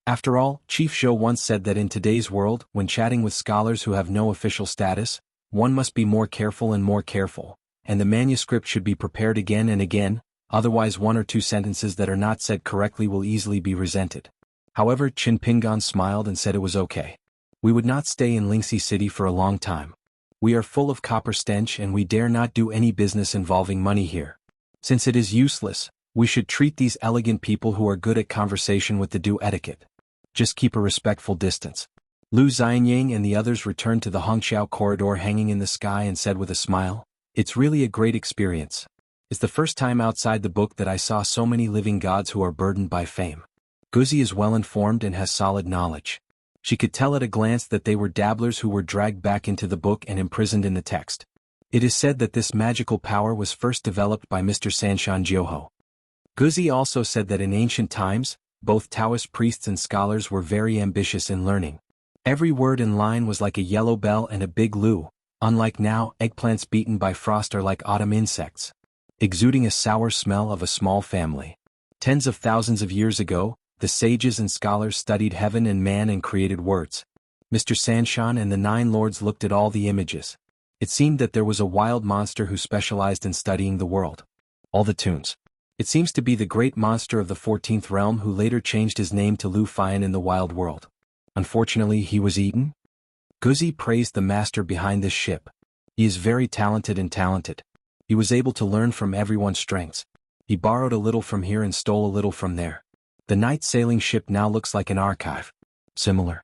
After all, Chief Zhou once said that in today's world, when chatting with scholars who have no official status, one must be more careful, and the manuscript should be prepared again and again, otherwise 1 or 2 sentences that are not said correctly will easily be resented. However, Qin Pingan smiled and said it was okay. We would not stay in Lingxi City for a long time. We are full of copper stench and we dare not do any business involving money here. Since it is useless, we should treat these elegant people who are good at conversation with the due etiquette. Just keep a respectful distance. Lu Xianying and the others returned to the Hongqiao corridor hanging in the sky and said with a smile, It's really a great experience. It's the first time outside the book that I saw so many living gods who are burdened by fame. Guzi is well informed and has solid knowledge. She could tell at a glance that they were dabblers who were dragged back into the book and imprisoned in the text. It is said that this magical power was first developed by Mr. Sanshan Jiuho. Guzi also said that in ancient times, both Taoist priests and scholars were very ambitious in learning. Every word and line was like a yellow bell and a big lu. Unlike now, eggplants beaten by frost are like autumn insects, exuding a sour smell of a small family. Tens of thousands of years ago, the sages and scholars studied heaven and man and created words. Mr. Sanshan and the 9 lords looked at all the images. It seemed that there was a wild monster who specialized in studying the world. All the tunes. It seems to be the great monster of the 14th realm who later changed his name to Lu Fian in the wild world. Unfortunately, he was eaten. Guzi praised the master behind this ship. He is very talented. He was able to learn from everyone's strengths. He borrowed a little from here and stole a little from there. The night sailing ship now looks like an archive. Similar.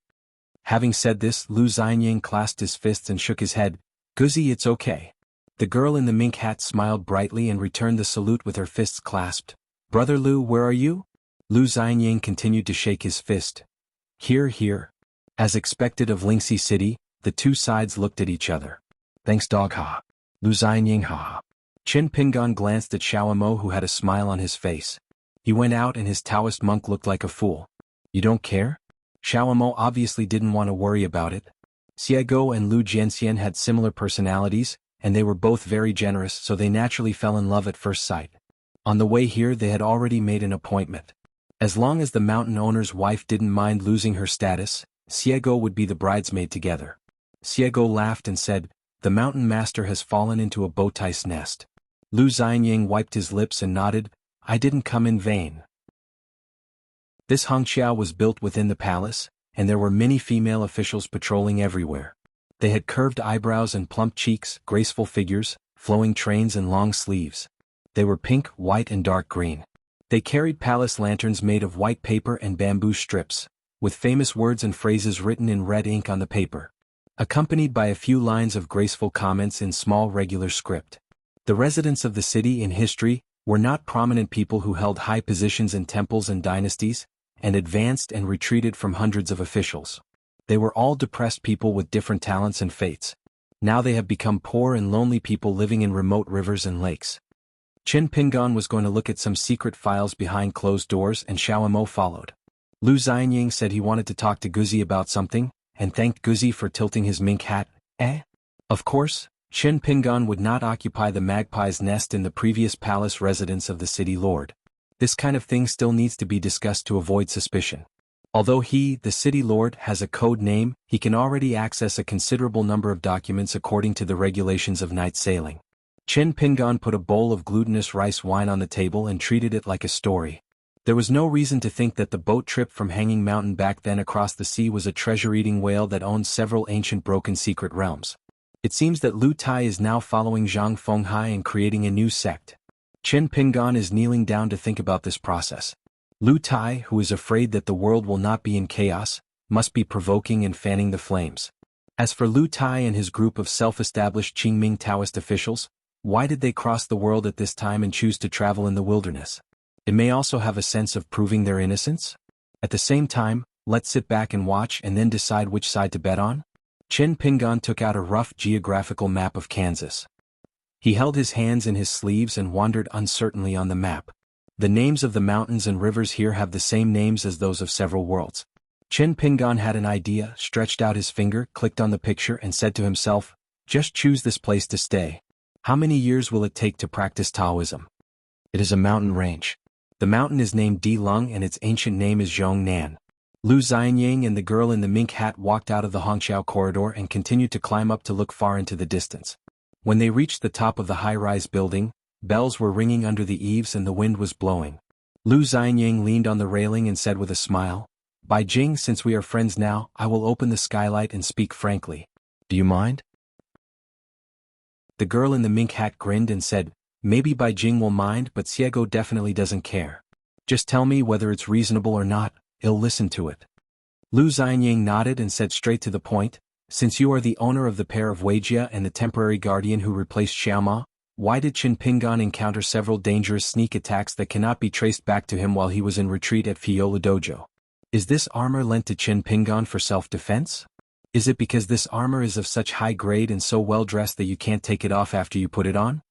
Having said this, Lu Xianying clasped his fists and shook his head. Guzi, it's okay. The girl in the mink hat smiled brightly and returned the salute with her fists clasped. Brother Lu, where are you? Lu Xianying continued to shake his fist. Here. As expected of Lingxi City, the two sides looked at each other. Thanks dog ha. Lu Xianying ha. Qin Pingan glanced at Xiaomo who had a smile on his face. He went out and his Taoist monk looked like a fool. You don't care? Xiaomo obviously didn't want to worry about it. Xiego and Lu Jianxian had similar personalities, and they were both very generous, so they naturally fell in love at first sight. On the way here they had already made an appointment. As long as the mountain owner's wife didn't mind losing her status, Xiego would be the bridesmaid together. Xiego laughed and said, "The mountain master has fallen into a bowtie's nest." Lu Xianying wiped his lips and nodded, "I didn't come in vain." This xianxia was built within the palace, and there were many female officials patrolling everywhere. They had curved eyebrows and plump cheeks, graceful figures, flowing trains and long sleeves. They were pink, white and dark green. They carried palace lanterns made of white paper and bamboo strips, with famous words and phrases written in red ink on the paper, accompanied by a few lines of graceful comments in small regular script. The residents of the city in history were not prominent people who held high positions in temples and dynasties, and advanced and retreated from hundreds of officials. They were all depressed people with different talents and fates. Now they have become poor and lonely people living in remote rivers and lakes. Qin Pingan was going to look at some secret files behind closed doors and Xiaomo followed. Lu Xianying said he wanted to talk to Guzi about something, and thanked Guzi for tilting his mink hat. Of course, Qin Pingan would not occupy the magpie's nest in the previous palace residence of the city lord. This kind of thing still needs to be discussed to avoid suspicion. Although he, the city lord, has a code name, he can already access a considerable number of documents according to the regulations of night sailing. Qin Pingan put a bowl of glutinous rice wine on the table and treated it like a story. There was no reason to think that the boat trip from Hanging Mountain back then across the sea was a treasure-eating whale that owned several ancient broken secret realms. It seems that Lu Tai is now following Zhang Fenghai and creating a new sect. Qin Pingan is kneeling down to think about this process. Lu Tai, who is afraid that the world will not be in chaos, must be provoking and fanning the flames. As for Lu Tai and his group of self-established Qingming Taoist officials, why did they cross the world at this time and choose to travel in the wilderness? It may also have a sense of proving their innocence? At the same time, let's sit back and watch and then decide which side to bet on? Qin Pingan took out a rough geographical map of Kansas. He held his hands in his sleeves and wandered uncertainly on the map. The names of the mountains and rivers here have the same names as those of several worlds. Qin Pingan had an idea, stretched out his finger, clicked on the picture and said to himself, "Just choose this place to stay. How many years will it take to practice Taoism?" It is a mountain range. The mountain is named Dilung and its ancient name is Zhongnan. Lu Xianying and the girl in the mink hat walked out of the Hongqiao corridor and continued to climb up to look far into the distance. When they reached the top of the high-rise building, bells were ringing under the eaves and the wind was blowing. Lu Xianying leaned on the railing and said with a smile, "Bai Jing, since we are friends now, I will open the skylight and speak frankly. Do you mind?" The girl in the mink hat grinned and said, "Maybe Bai Jing will mind, but Xiego definitely doesn't care. Just tell me whether it's reasonable or not, he'll listen to it." Lu Xianying nodded and said straight to the point, "Since you are the owner of the pair of wuxia and the temporary guardian who replaced Xiaoma, why did Qin Pingan encounter several dangerous sneak attacks that cannot be traced back to him while he was in retreat at Fiola Dojo? Is this armor lent to Qin Pingan for self-defense? Is it because this armor is of such high grade and so well dressed that you can't take it off after you put it on?"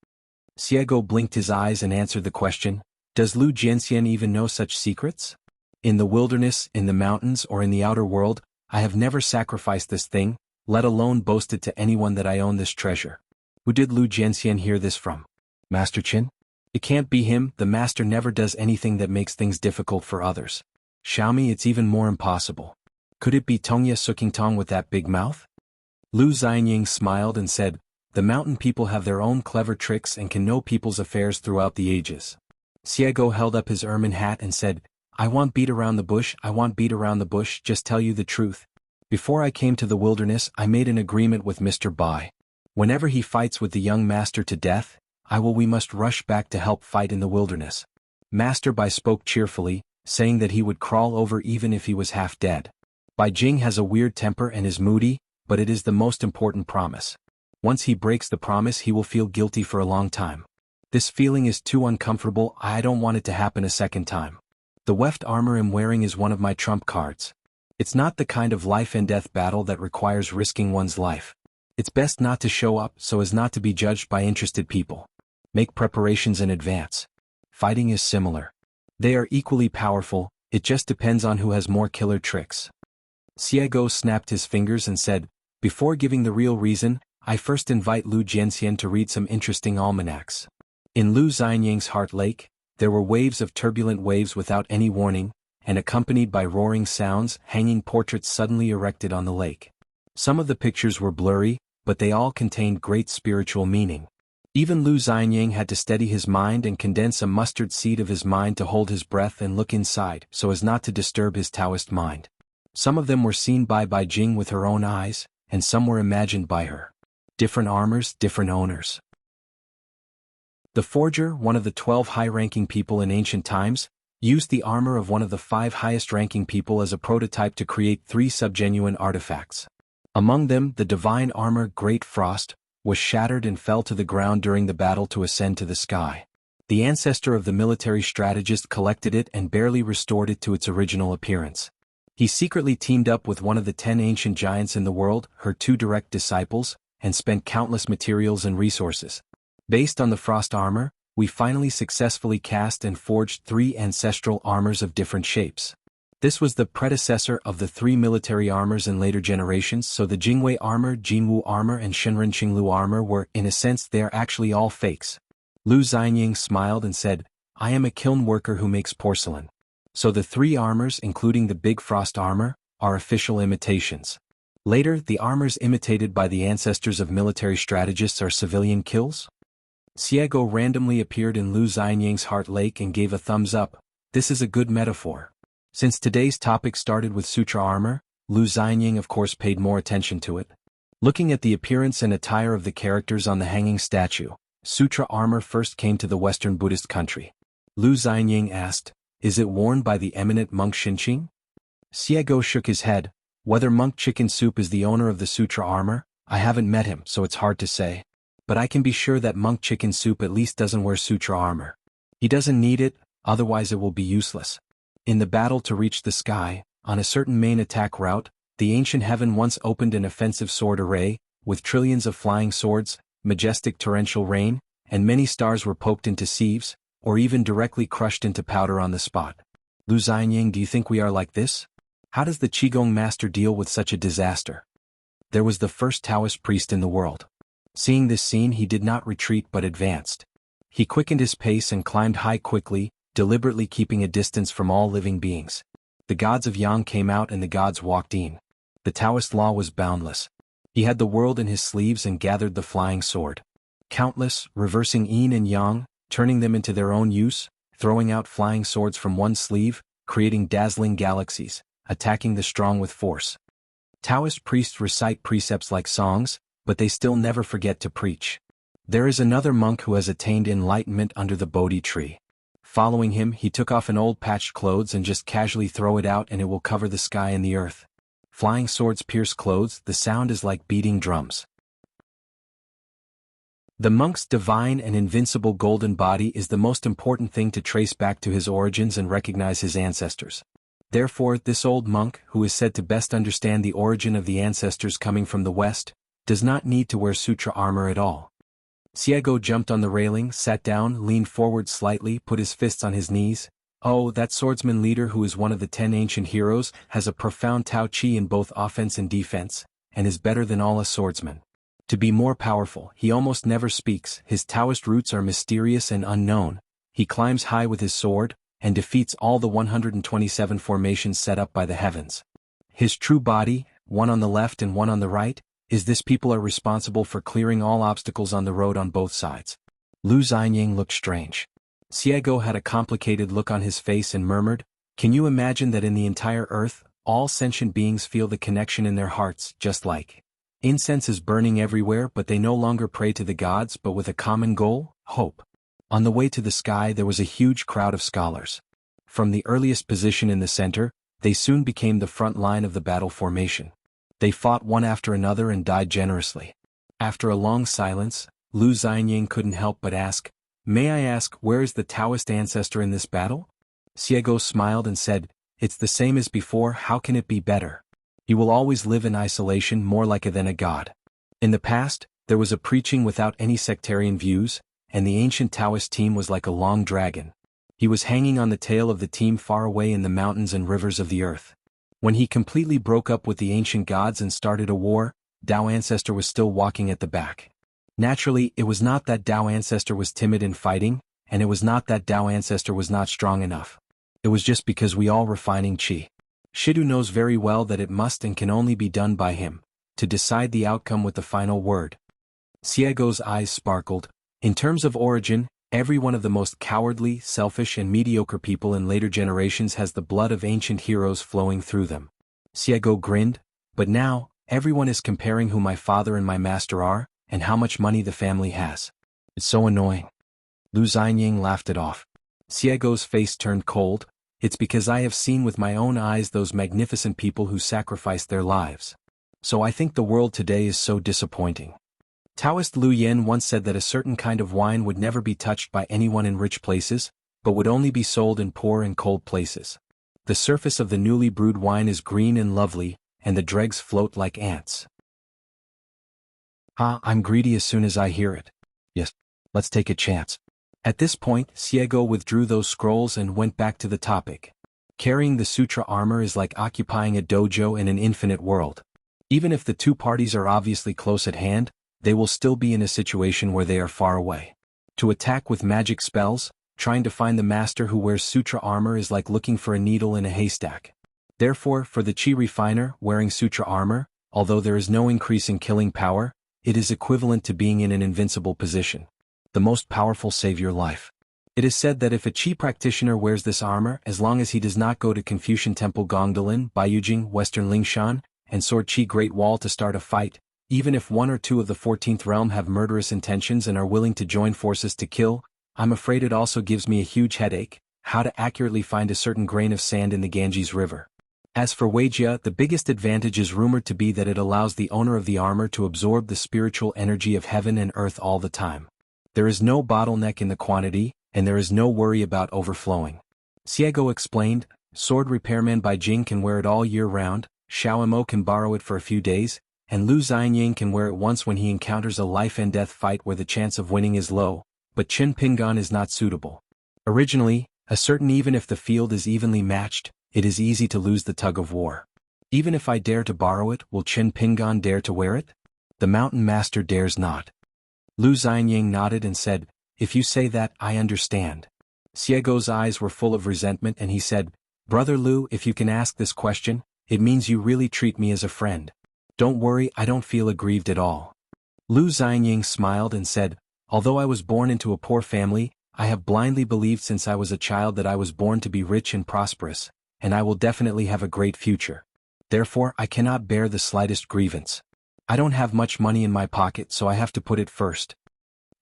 Xiego blinked his eyes and answered the question, "Does Lu Jianxian even know such secrets? In the wilderness, in the mountains, or in the outer world, I have never sacrificed this thing, let alone boasted to anyone that I own this treasure. Who did Lu Jianxian hear this from? Master Qin? It can't be him, the master never does anything that makes things difficult for others. Xiaomi, it's even more impossible. Could it be Tongya Sukingtong with that big mouth?" Lu Xianying smiled and said, "The mountain people have their own clever tricks and can know people's affairs throughout the ages." Xiego held up his ermine hat and said, I won't beat around the bush, just tell you the truth. Before I came to the wilderness I made an agreement with Mr. Bai. Whenever he fights with the young master to death, we must rush back to help fight in the wilderness. Master Bai spoke cheerfully, saying that he would crawl over even if he was half dead. Bai Jing has a weird temper and is moody, but it is the most important promise. Once he breaks the promise he will feel guilty for a long time. This feeling is too uncomfortable, I don't want it to happen a second time. The weft armor I'm wearing is one of my trump cards. It's not the kind of life-and-death battle that requires risking one's life. It's best not to show up so as not to be judged by interested people. Make preparations in advance. Fighting is similar. They are equally powerful, it just depends on who has more killer tricks. Xiego snapped his fingers and said, "Before giving the real reason, I first invite Lu Jianxian to read some interesting almanacs." In Lu Xianyang's Heart Lake, there were waves of turbulent waves without any warning, and accompanied by roaring sounds, hanging portraits suddenly erected on the lake. Some of the pictures were blurry, but they all contained great spiritual meaning. Even Lu Xianyang had to steady his mind and condense a mustard seed of his mind to hold his breath and look inside so as not to disturb his Taoist mind. Some of them were seen by Bai Jing with her own eyes, and some were imagined by her. Different armors, different owners. The forger, one of the 12 high-ranking people in ancient times, used the armor of one of the 5 highest-ranking people as a prototype to create 3 subgenuine artifacts. Among them, the divine armor Great Frost was shattered and fell to the ground during the battle to ascend to the sky. The ancestor of the military strategist collected it and barely restored it to its original appearance. He secretly teamed up with one of the 10 ancient giants in the world, her 2 direct disciples, and spent countless materials and resources. Based on the frost armor, we finally successfully cast and forged 3 ancestral armors of different shapes. This was the predecessor of the 3 military armors in later generations, so the Jingwei armor, Jinwu armor and Shenren Qinglu armor were, in a sense, they are actually all fakes. Lu Xianying smiled and said, "I am a kiln worker who makes porcelain. So the 3 armors, including the big frost armor, are official imitations. Later, the armors imitated by the ancestors of military strategists are civilian kills?" Xiego randomly appeared in Lu Xianyang's Heart Lake and gave a thumbs up. "This is a good metaphor." Since today's topic started with sutra armor, Lu Xianying of course paid more attention to it. Looking at the appearance and attire of the characters on the hanging statue, sutra armor first came to the Western Buddhist country. Lu Xianying asked, "Is it worn by the eminent monk Xinqing?" Xiego shook his head. "Whether Monk Chicken Soup is the owner of the sutra armor, I haven't met him, so it's hard to say. But I can be sure that Monk Chicken Soup at least doesn't wear sutra armor. He doesn't need it, otherwise it will be useless." In the battle to reach the sky, on a certain main attack route, the ancient heaven once opened an offensive sword array, with trillions of flying swords, majestic torrential rain, and many stars were poked into sieves, or even directly crushed into powder on the spot. Lu Xianying, do you think we are like this? How does the Qigong master deal with such a disaster? There was the first Taoist priest in the world. Seeing this scene, he did not retreat but advanced. He quickened his pace and climbed high quickly, deliberately keeping a distance from all living beings. The gods of Yang came out and the gods walked in. The Taoist law was boundless. He had the world in his sleeves and gathered the flying sword. Countless, reversing yin and yang, turning them into their own use, throwing out flying swords from one sleeve, creating dazzling galaxies, attacking the strong with force. Taoist priests recite precepts like songs, but they still never forget to preach. There is another monk who has attained enlightenment under the Bodhi tree. Following him, he took off an old patched clothes and just casually throw it out and it will cover the sky and the earth. Flying swords pierce clothes, the sound is like beating drums. The monk's divine and invincible golden body is the most important thing to trace back to his origins and recognize his ancestors. Therefore, this old monk, who is said to best understand the origin of the ancestors coming from the West, does not need to wear sutra armor at all. Xiego jumped on the railing, sat down, leaned forward slightly, put his fists on his knees. "Oh, that swordsman leader who is one of the 10 ancient heroes has a profound Tao Chi in both offense and defense, and is better than all a swordsman. To be more powerful, he almost never speaks, his Taoist roots are mysterious and unknown. He climbs high with his sword, and defeats all the 127 formations set up by the heavens. His true body, one on the left and one on the right, is this people are responsible for clearing all obstacles on the road on both sides." Lu Xianying looked strange. Xiego had a complicated look on his face and murmured, "Can you imagine that in the entire earth, all sentient beings feel the connection in their hearts, just like incense is burning everywhere, but they no longer pray to the gods but with a common goal, hope?" On the way to the sky there was a huge crowd of scholars. From the earliest position in the center, they soon became the front line of the battle formation. They fought one after another and died generously. After a long silence, Lu Xianying couldn't help but ask, "May I ask, where is the Taoist ancestor in this battle?" Xiego smiled and said, It's the same as before, how can it be better? He will always live in isolation, more like than a god. In the past, there was a preaching without any sectarian views, and the ancient Taoist team was like a long dragon. He was hanging on the tail of the team far away in the mountains and rivers of the earth. When he completely broke up with the ancient gods and started a war, Tao Ancestor was still walking at the back. Naturally, it was not that Tao Ancestor was timid in fighting, and it was not that Tao Ancestor was not strong enough. It was just because we all refining Qi. Shidu knows very well that it must and can only be done by him, to decide the outcome with the final word. Xiaogo's eyes sparkled. In terms of origin, every one of the most cowardly, selfish and mediocre people in later generations has the blood of ancient heroes flowing through them. Xiaogo grinned, but now, everyone is comparing who my father and my master are, and how much money the family has. It's so annoying. Lu Xianying laughed it off. Xiaogo's face turned cold. It's because I have seen with my own eyes those magnificent people who sacrificed their lives. So I think the world today is so disappointing. Taoist Lu Yen once said that a certain kind of wine would never be touched by anyone in rich places, but would only be sold in poor and cold places. The surface of the newly brewed wine is green and lovely, and the dregs float like ants. I'm greedy as soon as I hear it. Yes, let's take a chance. At this point, Xiaogo withdrew those scrolls and went back to the topic. Carrying the sutra armor is like occupying a dojo in an infinite world. Even if the two parties are obviously close at hand, they will still be in a situation where they are far away. To attack with magic spells, trying to find the master who wears sutra armor is like looking for a needle in a haystack. Therefore, for the Qi refiner wearing sutra armor, although there is no increase in killing power, it is equivalent to being in an invincible position. The most powerful save your life. It is said that if a Qi practitioner wears this armor, as long as he does not go to Confucian Temple Gongdalin, Baiyujing, Western Lingshan, and Sword Qi Great Wall to start a fight, even if one or two of the 14th realm have murderous intentions and are willing to join forces to kill, I'm afraid it also gives me a huge headache, how to accurately find a certain grain of sand in the Ganges River. As for wuxia, the biggest advantage is rumored to be that it allows the owner of the armor to absorb the spiritual energy of heaven and earth all the time. There is no bottleneck in the quantity, and there is no worry about overflowing. Xiaogo explained, sword repairman Bai Jing can wear it all year round, Xiao Mo can borrow it for a few days, and Lu Xianying can wear it once when he encounters a life-and-death fight where the chance of winning is low, but Qin Pingan is not suitable. Originally, even if the field is evenly matched, it is easy to lose the tug-of-war. Even if I dare to borrow it, will Qin Pingan dare to wear it? The mountain master dares not. Lu Xianying nodded and said, if you say that, I understand. Xiaogo's eyes were full of resentment and he said, Brother Lu, if you can ask this question, it means you really treat me as a friend. Don't worry, I don't feel aggrieved at all. Lu Xianying smiled and said, although I was born into a poor family, I have blindly believed since I was a child that I was born to be rich and prosperous, and I will definitely have a great future. Therefore, I cannot bear the slightest grievance. I don't have much money in my pocket, so I have to put it first.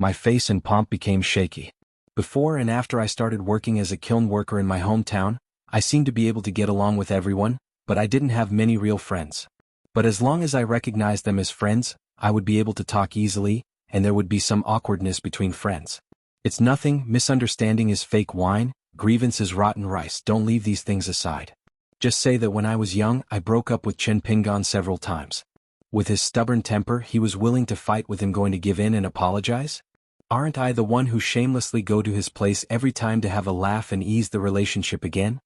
My face and palm became shaky. Before and after I started working as a kiln worker in my hometown, I seemed to be able to get along with everyone, but I didn't have many real friends. But as long as I recognized them as friends, I would be able to talk easily, and there would be some awkwardness between friends. It's nothing, misunderstanding is fake wine, grievance is rotten rice, don't leave these things aside. Just say that when I was young, I broke up with Qin Pingan several times. With his stubborn temper, he was willing to fight with him going to give in and apologize? Aren't I the one who shamelessly go to his place every time to have a laugh and ease the relationship again?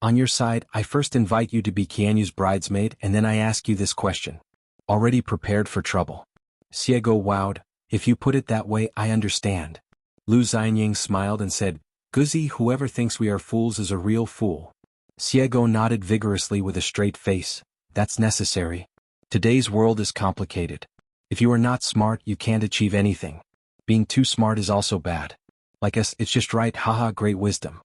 On your side, I first invite you to be Qianyu's bridesmaid and then I ask you this question. Already prepared for trouble. Xiaogo wowed, if you put it that way, I understand. Lu Xianying smiled and said, Guzi, whoever thinks we are fools is a real fool. Xiaogo nodded vigorously with a straight face. That's necessary. Today's world is complicated. If you are not smart, you can't achieve anything. Being too smart is also bad. Like us, it's just right, haha, great wisdom.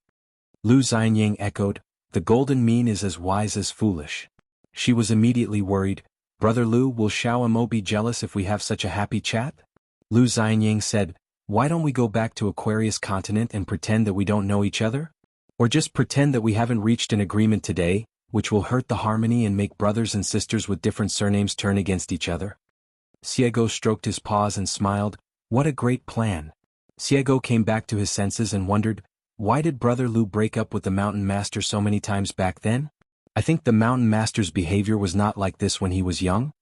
Lu Xianying echoed, the golden mean is as wise as foolish. She was immediately worried. Brother Lu, will Xiao Mo be jealous if we have such a happy chat? Lu Xianying said, why don't we go back to Aquarius continent and pretend that we don't know each other? Or just pretend that we haven't reached an agreement today, which will hurt the harmony and make brothers and sisters with different surnames turn against each other? Xiaogo stroked his paws and smiled, what a great plan. Xiaogo came back to his senses and wondered, Why did Brother Lu break up with the mountain master so many times back then? I think the mountain master's behavior was not like this when he was young.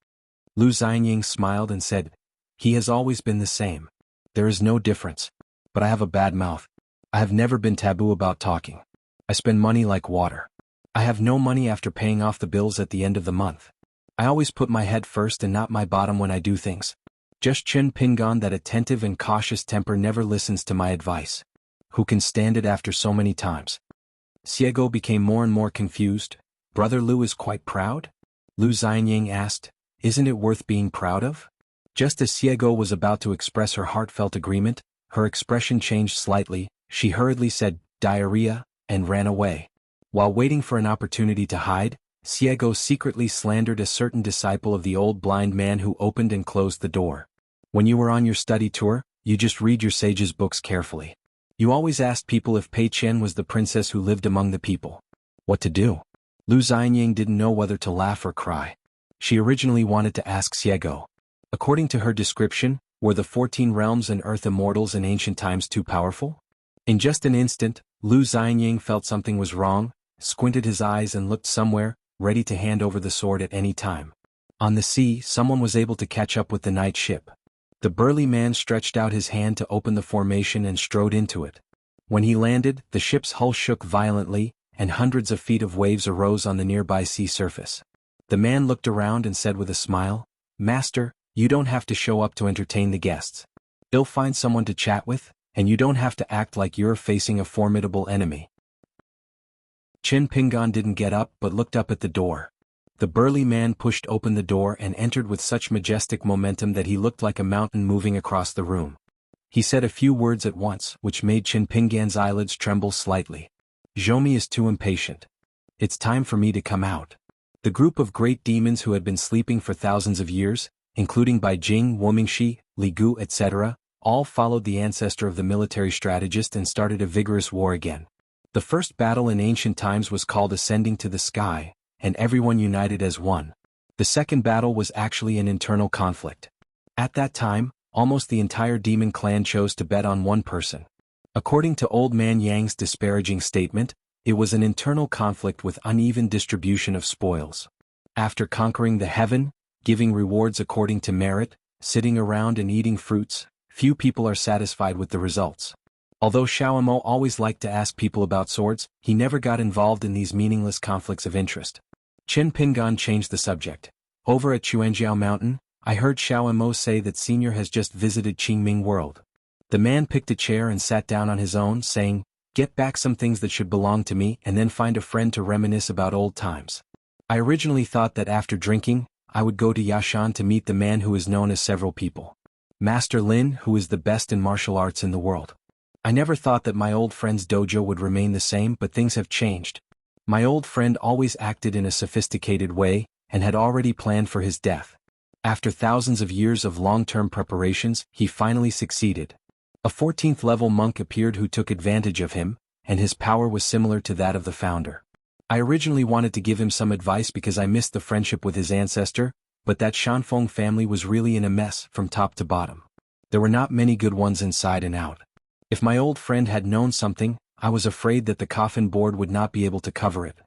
Lu Xianying smiled and said, he has always been the same. There is no difference. But I have a bad mouth. I have never been taboo about talking. I spend money like water. I have no money after paying off the bills at the end of the month. I always put my head first and not my bottom when I do things. Just Chen Pingan, that attentive and cautious temper, never listens to my advice. Who can stand it after so many times? Xiego became more and more confused. Brother Lu is quite proud? Lu Xianying asked, isn't it worth being proud of? Just as Xiego was about to express her heartfelt agreement, her expression changed slightly. She hurriedly said, diarrhea, and ran away. While waiting for an opportunity to hide, Xiego secretly slandered a certain disciple of the old blind man who opened and closed the door. When you were on your study tour, you just read your sage's books carefully. You always asked people if Pei Qian was the princess who lived among the people. What to do? Lu Xianying didn't know whether to laugh or cry. She originally wanted to ask Xiego. According to her description, were the 14 realms and earth immortals in ancient times too powerful? In just an instant, Lu Xianying felt something was wrong, squinted his eyes and looked somewhere, ready to hand over the sword at any time. On the sea, someone was able to catch up with the night ship. The burly man stretched out his hand to open the formation and strode into it. When he landed, the ship's hull shook violently, and hundreds of feet of waves arose on the nearby sea surface. The man looked around and said with a smile, Master, you don't have to show up to entertain the guests. You'll find someone to chat with, and you don't have to act like you're facing a formidable enemy. Chen Pingan didn't get up but looked up at the door. The burly man pushed open the door and entered with such majestic momentum that he looked like a mountain moving across the room. He said a few words at once, which made Chen Pingan's eyelids tremble slightly. Zhomi is too impatient. It's time for me to come out. The group of great demons who had been sleeping for thousands of years, including Bai Jing, Womingxi, Li Gu, etc., all followed the ancestor of the military strategist and started a vigorous war again. The first battle in ancient times was called Ascending to the Sky, and everyone united as one. The second battle was actually an internal conflict. At that time, almost the entire demon clan chose to bet on one person. According to Old Man Yang's disparaging statement, it was an internal conflict with uneven distribution of spoils. After conquering the heaven, giving rewards according to merit, sitting around and eating fruits, few people are satisfied with the results. Although Xiaomo always liked to ask people about swords, he never got involved in these meaningless conflicts of interest. Chen Pingan changed the subject. Over at Xuanjiao Mountain, I heard Xiaomo say that Senior has just visited Qingming World. The man picked a chair and sat down on his own, saying, get back some things that should belong to me and then find a friend to reminisce about old times. I originally thought that after drinking, I would go to Yashan to meet the man who is known as several people. Master Lin, who is the best in martial arts in the world. I never thought that my old friend's dojo would remain the same, but things have changed. My old friend always acted in a sophisticated way, and had already planned for his death. After thousands of years of long-term preparations, he finally succeeded. A 14th level monk appeared who took advantage of him, and his power was similar to that of the founder. I originally wanted to give him some advice because I missed the friendship with his ancestor, but that Xuanfeng family was really in a mess from top to bottom. There were not many good ones inside and out. If my old friend had known something, I was afraid that the coffin board would not be able to cover it.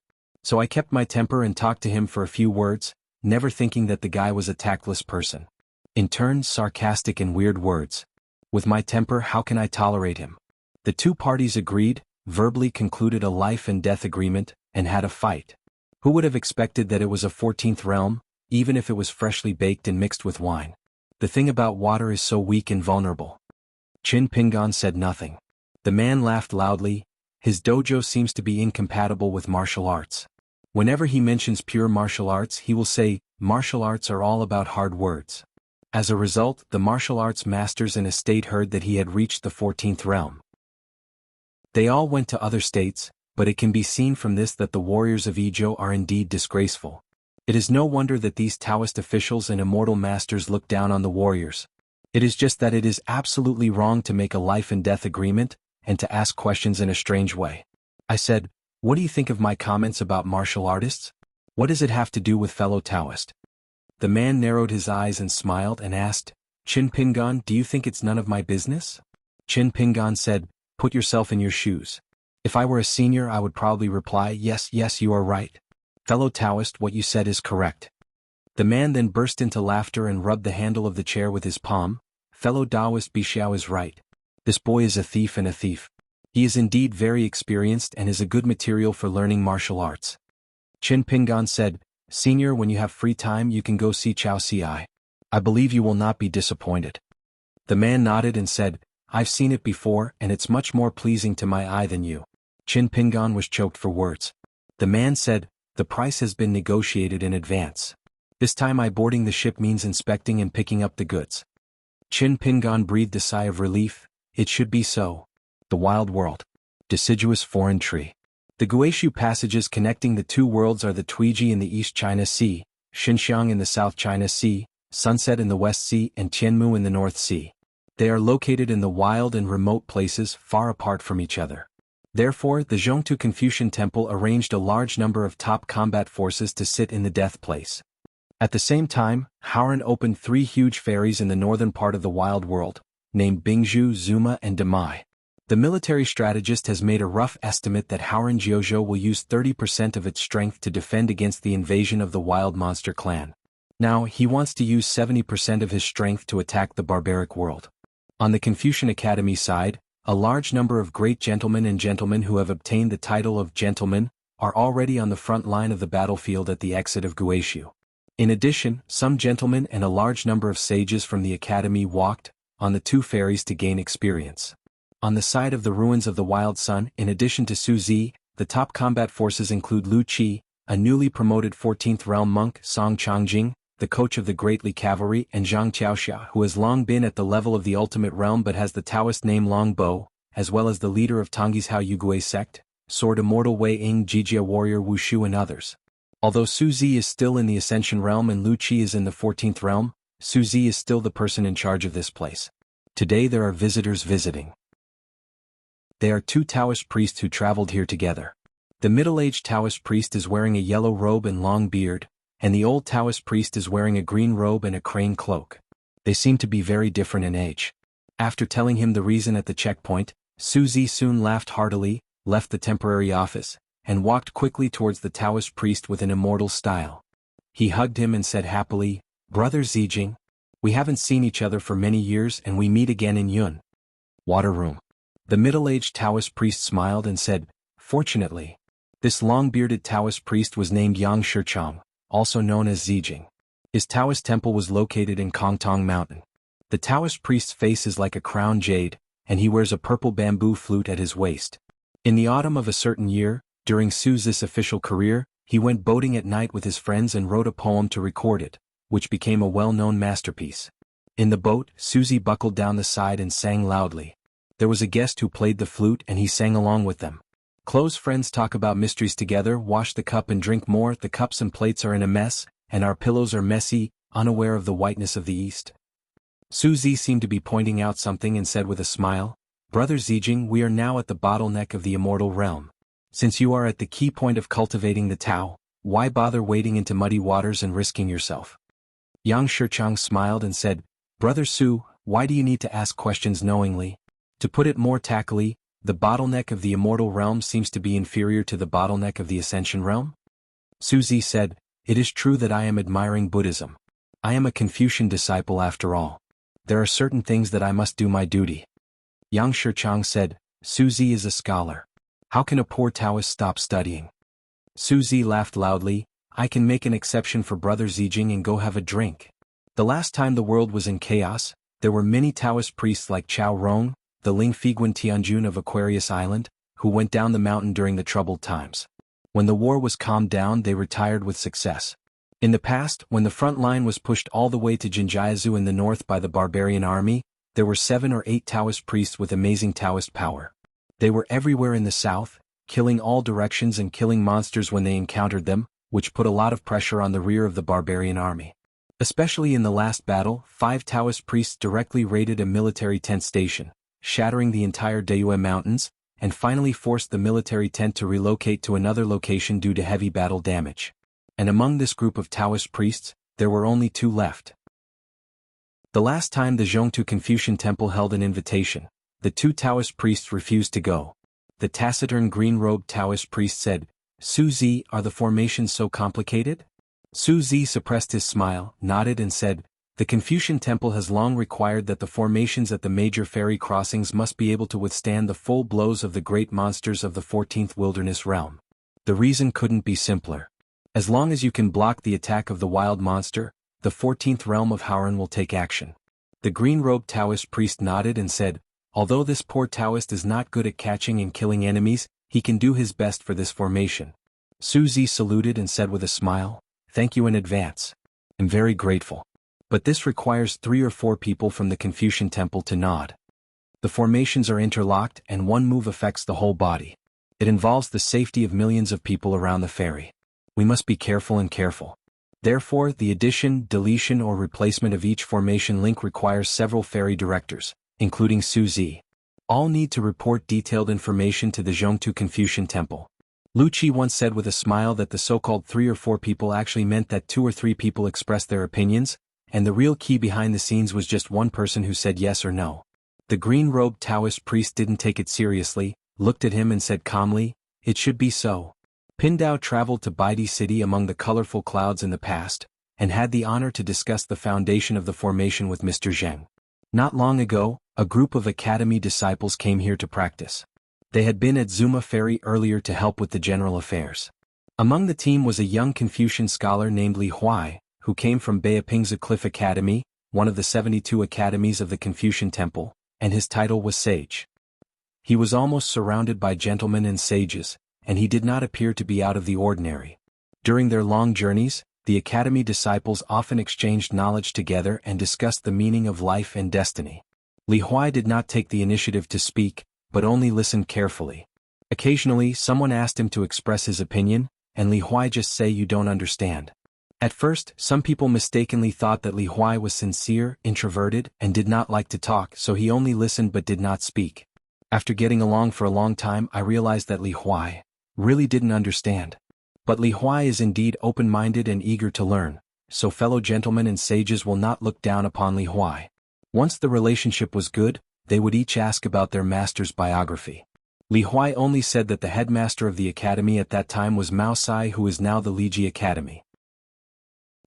So I kept my temper and talked to him for a few words, never thinking that the guy was a tactless person. In turn, sarcastic and weird words. With my temper, how can I tolerate him? The two parties agreed, verbally concluded a life and death agreement, and had a fight. Who would have expected that it was a 14th realm, even if it was freshly baked and mixed with wine? The thing about water is so weak and vulnerable. Chen Pingan said nothing. The man laughed loudly. His dojo seems to be incompatible with martial arts. Whenever he mentions pure martial arts, he will say, martial arts are all about hard words. As a result, the martial arts masters in a state heard that he had reached the 14th realm. They all went to other states, but it can be seen from this that the warriors of Ijo are indeed disgraceful. It is no wonder that these Taoist officials and immortal masters look down on the warriors. It is just that it is absolutely wrong to make a life and death agreement, and to ask questions in a strange way. I said, what do you think of my comments about martial artists? What does it have to do with fellow Taoist? The man narrowed his eyes and smiled and asked, Chen Pingan, do you think it's none of my business? Chen Pingan said, put yourself in your shoes. If I were a senior, I would probably reply, yes, yes, you are right. Fellow Taoist, what you said is correct. The man then burst into laughter and rubbed the handle of the chair with his palm. Fellow Taoist, Bixiao is right. This boy is a thief and a thief. He is indeed very experienced and is a good material for learning martial arts. Qin Pingan said, Senior, when you have free time you can go see Chao Ci. I believe you will not be disappointed. The man nodded and said, I've seen it before and it's much more pleasing to my eye than you. Qin Pingan was choked for words. The man said, the price has been negotiated in advance. This time boarding the ship means inspecting and picking up the goods. Qin Pingan breathed a sigh of relief. It should be so. The wild world. Deciduous foreign tree. The Guishu passages connecting the two worlds are the Tuiji in the East China Sea, Xinjiang in the South China Sea, Sunset in the West Sea and Tianmu in the North Sea. They are located in the wild and remote places far apart from each other. Therefore, the Zhongtu Confucian Temple arranged a large number of top combat forces to sit in the death place. At the same time, Hauran opened 3 huge ferries in the northern part of the wild world, named Bingzhu, Zuma and Damai. The military strategist has made a rough estimate that Hauran Jiuzhou will use 30% of its strength to defend against the invasion of the wild monster clan. Now, he wants to use 70% of his strength to attack the barbaric world. On the Confucian Academy side, a large number of great gentlemen and gentlemen who have obtained the title of gentleman are already on the front line of the battlefield at the exit of Guishu. In addition, some gentlemen and a large number of sages from the academy walked on the 2 ferries to gain experience. On the side of the ruins of the Wild Sun, in addition to Su Zi, the top combat forces include Lu Qi, a newly promoted 14th realm monk, Song Changjing, the coach of the Great Li Cavalry, and Zhang Qiaoxia, who has long been at the level of the ultimate realm but has the Taoist name Long Bo, as well as the leader of Tongyi's Hao Yugui sect, Sword Immortal Wei Ying Jijia warrior Wu Shu and others. Although Su Zi is still in the Ascension realm and Lu Qi is in the 14th realm, Su Zi is still the person in charge of this place. Today there are visitors visiting. They are 2 Taoist priests who traveled here together. The middle-aged Taoist priest is wearing a yellow robe and long beard, and the old Taoist priest is wearing a green robe and a crane cloak. They seem to be very different in age. After telling him the reason at the checkpoint, Su Zi soon laughed heartily, left the temporary office, and walked quickly towards the Taoist priest with an immortal style. He hugged him and said happily, Brother Zijing, we haven't seen each other for many years and we meet again in Yun. Water room. The middle-aged Taoist priest smiled and said, Fortunately. This long-bearded Taoist priest was named Yang Shichang, also known as Zijing. His Taoist temple was located in Kongtong Mountain. The Taoist priest's face is like a crown jade, and he wears a purple bamboo flute at his waist. In the autumn of a certain year, during Su's official career, he went boating at night with his friends and wrote a poem to record it, which became a well-known masterpiece. In the boat, Suzy buckled down the side and sang loudly. There was a guest who played the flute and he sang along with them. Close friends talk about mysteries together, wash the cup and drink more, the cups and plates are in a mess, and our pillows are messy, unaware of the whiteness of the east. Suzy seemed to be pointing out something and said with a smile, Brother Zijing, we are now at the bottleneck of the immortal realm. Since you are at the key point of cultivating the Tao, why bother wading into muddy waters and risking yourself? Yang Shichang smiled and said, Brother Su, why do you need to ask questions knowingly? To put it more tackily, the bottleneck of the immortal realm seems to be inferior to the bottleneck of the ascension realm? Suzy said, It is true that I am admiring Buddhism. I am a Confucian disciple after all. There are certain things that I must do my duty. Yang Shichang said, Suzy is a scholar. How can a poor Taoist stop studying? Suzy laughed loudly, I can make an exception for Brother Zijing and go have a drink. The last time the world was in chaos, there were many Taoist priests like Chao Rong, the Ling Figuan Tianjun of Aquarius Island, who went down the mountain during the troubled times. When the war was calmed down they retired with success. In the past, when the front line was pushed all the way to Jinjiazu in the north by the barbarian army, there were 7 or 8 Taoist priests with amazing Taoist power. They were everywhere in the south, killing all directions and killing monsters when they encountered them, which put a lot of pressure on the rear of the barbarian army. Especially in the last battle, 5 Taoist priests directly raided a military tent station, shattering the entire Deyue Mountains, and finally forced the military tent to relocate to another location due to heavy battle damage. And among this group of Taoist priests, there were only 2 left. The last time the Zhongtu Confucian Temple held an invitation, the 2 Taoist priests refused to go. the taciturn green-robed Taoist priest said, "Su Zi, are the formations so complicated?" Su Zi suppressed his smile, nodded and said, "The Confucian temple has long required that the formations at the major ferry crossings must be able to withstand the full blows of the great monsters of the 14th wilderness realm. The reason couldn't be simpler. As long as you can block the attack of the wild monster, the 14th realm of Howren will take action." The green-robed Taoist priest nodded and said, "Although this poor Taoist is not good at catching and killing enemies, he can do his best for this formation." Su Zi saluted and said with a smile, "Thank you in advance. I'm very grateful. But this requires 3 or 4 people from the Confucian temple to nod. The formations are interlocked and one move affects the whole body. It involves the safety of millions of people around the ferry. We must be careful and careful. Therefore, the addition, deletion or replacement of each formation link requires several ferry directors, including Su Zi. All need to report detailed information to the Xianxia Confucian temple." Lu Qi once said with a smile that the so-called 3 or 4 people actually meant that 2 or 3 people expressed their opinions, and the real key behind the scenes was just one person who said yes or no. The green-robed Taoist priest didn't take it seriously, looked at him and said calmly, "It should be so." Pindao traveled to Baidi City among the colorful clouds in the past, and had the honor to discuss the foundation of the formation with Mr. Zheng. Not long ago, a group of academy disciples came here to practice. They had been at Zuma Ferry earlier to help with the general affairs. Among the team was a young Confucian scholar named Li Huai, who came from Beipingzi Cliff Academy, one of the 72 academies of the Confucian temple, and his title was sage. He was almost surrounded by gentlemen and sages, and he did not appear to be out of the ordinary. During their long journeys, the academy disciples often exchanged knowledge together and discussed the meaning of life and destiny. Li Huai did not take the initiative to speak, but only listened carefully. Occasionally, someone asked him to express his opinion, and Li Huai just say, "You don't understand." At first, some people mistakenly thought that Li Huai was sincere, introverted, and did not like to talk, so he only listened but did not speak. After getting along for a long time, I realized that Li Huai really didn't understand. But Li Huai is indeed open-minded and eager to learn, so fellow gentlemen and sages will not look down upon Li Huai. Once the relationship was good, they would each ask about their master's biography. Li Huai only said that the headmaster of the academy at that time was Mao Sai, who is now the Liji Academy.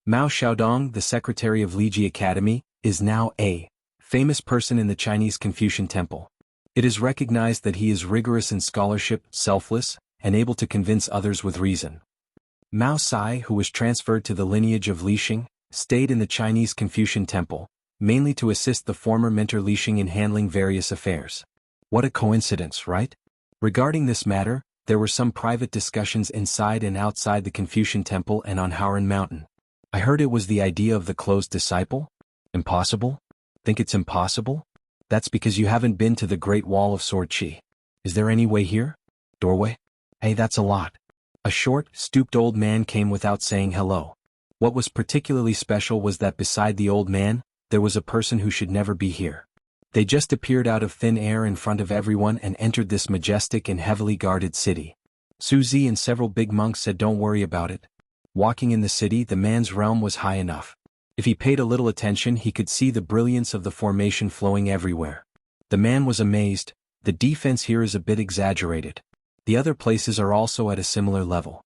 Mao Xiaodong, the secretary of Liji Academy, is now a famous person in the Chinese Confucian temple. It is recognized that he is rigorous in scholarship, selfless, and able to convince others with reason. Mao Sai, who was transferred to the lineage of Lixing, stayed in the Chinese Confucian temple, mainly to assist the former mentor Lixing in handling various affairs. What a coincidence, right? Regarding this matter, there were some private discussions inside and outside the Confucian temple and on Howren Mountain. I heard it was the idea of the closed disciple? Impossible? Think it's impossible? That's because you haven't been to the Great Wall of Sword Qi. Is there any way here? Doorway? Hey, that's a lot. A short, stooped old man came without saying hello. What was particularly special was that beside the old man, there was a person who should never be here. They just appeared out of thin air in front of everyone and entered this majestic and heavily guarded city. Su Zi and several big monks said don't worry about it. Walking in the city, the man's realm was high enough. If he paid a little attention, he could see the brilliance of the formation flowing everywhere. The man was amazed. The defense here is a bit exaggerated. The other places are also at a similar level.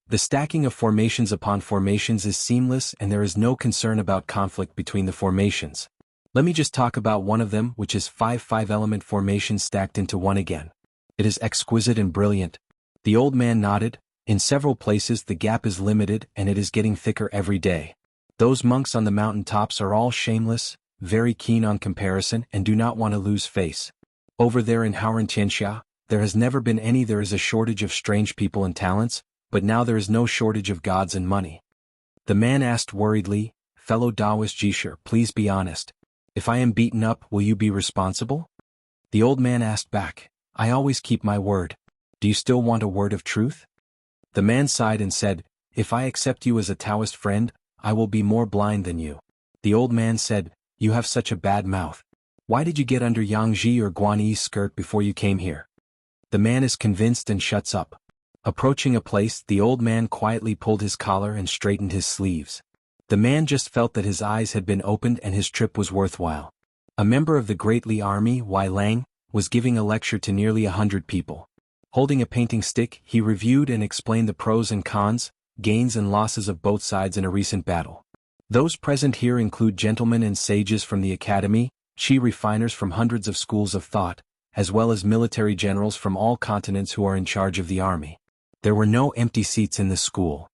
The stacking of formations upon formations is seamless and there is no concern about conflict between the formations. Let me just talk about one of them, which is 5 5-element formations stacked into one again. It is exquisite and brilliant. The old man nodded. In several places the gap is limited and it is getting thicker every day. Those monks on the mountain tops are all shameless, very keen on comparison and do not want to lose face. Over there in Howren Xianxia, there has never been any. There is a shortage of strange people and talents, but now there is no shortage of gods and money. The man asked worriedly, "Fellow Taoist Jisher, please be honest. If I am beaten up, will you be responsible?" The old man asked back, "I always keep my word. Do you still want a word of truth?" The man sighed and said, "If I accept you as a Taoist friend, I will be more blind than you." The old man said, "You have such a bad mouth. Why did you get under Yang Ji or Guan Yi's skirt before you came here?" The man is convinced and shuts up. Approaching a place, the old man quietly pulled his collar and straightened his sleeves. The man just felt that his eyes had been opened and his trip was worthwhile. A member of the Great Li Army, Wai Lang, was giving a lecture to nearly 100 people. Holding a painting stick, he reviewed and explained the pros and cons, gains and losses of both sides in a recent battle. Those present here include gentlemen and sages from the academy, chi refiners from hundreds of schools of thought, as well as military generals from all continents who are in charge of the army. There were no empty seats in the school.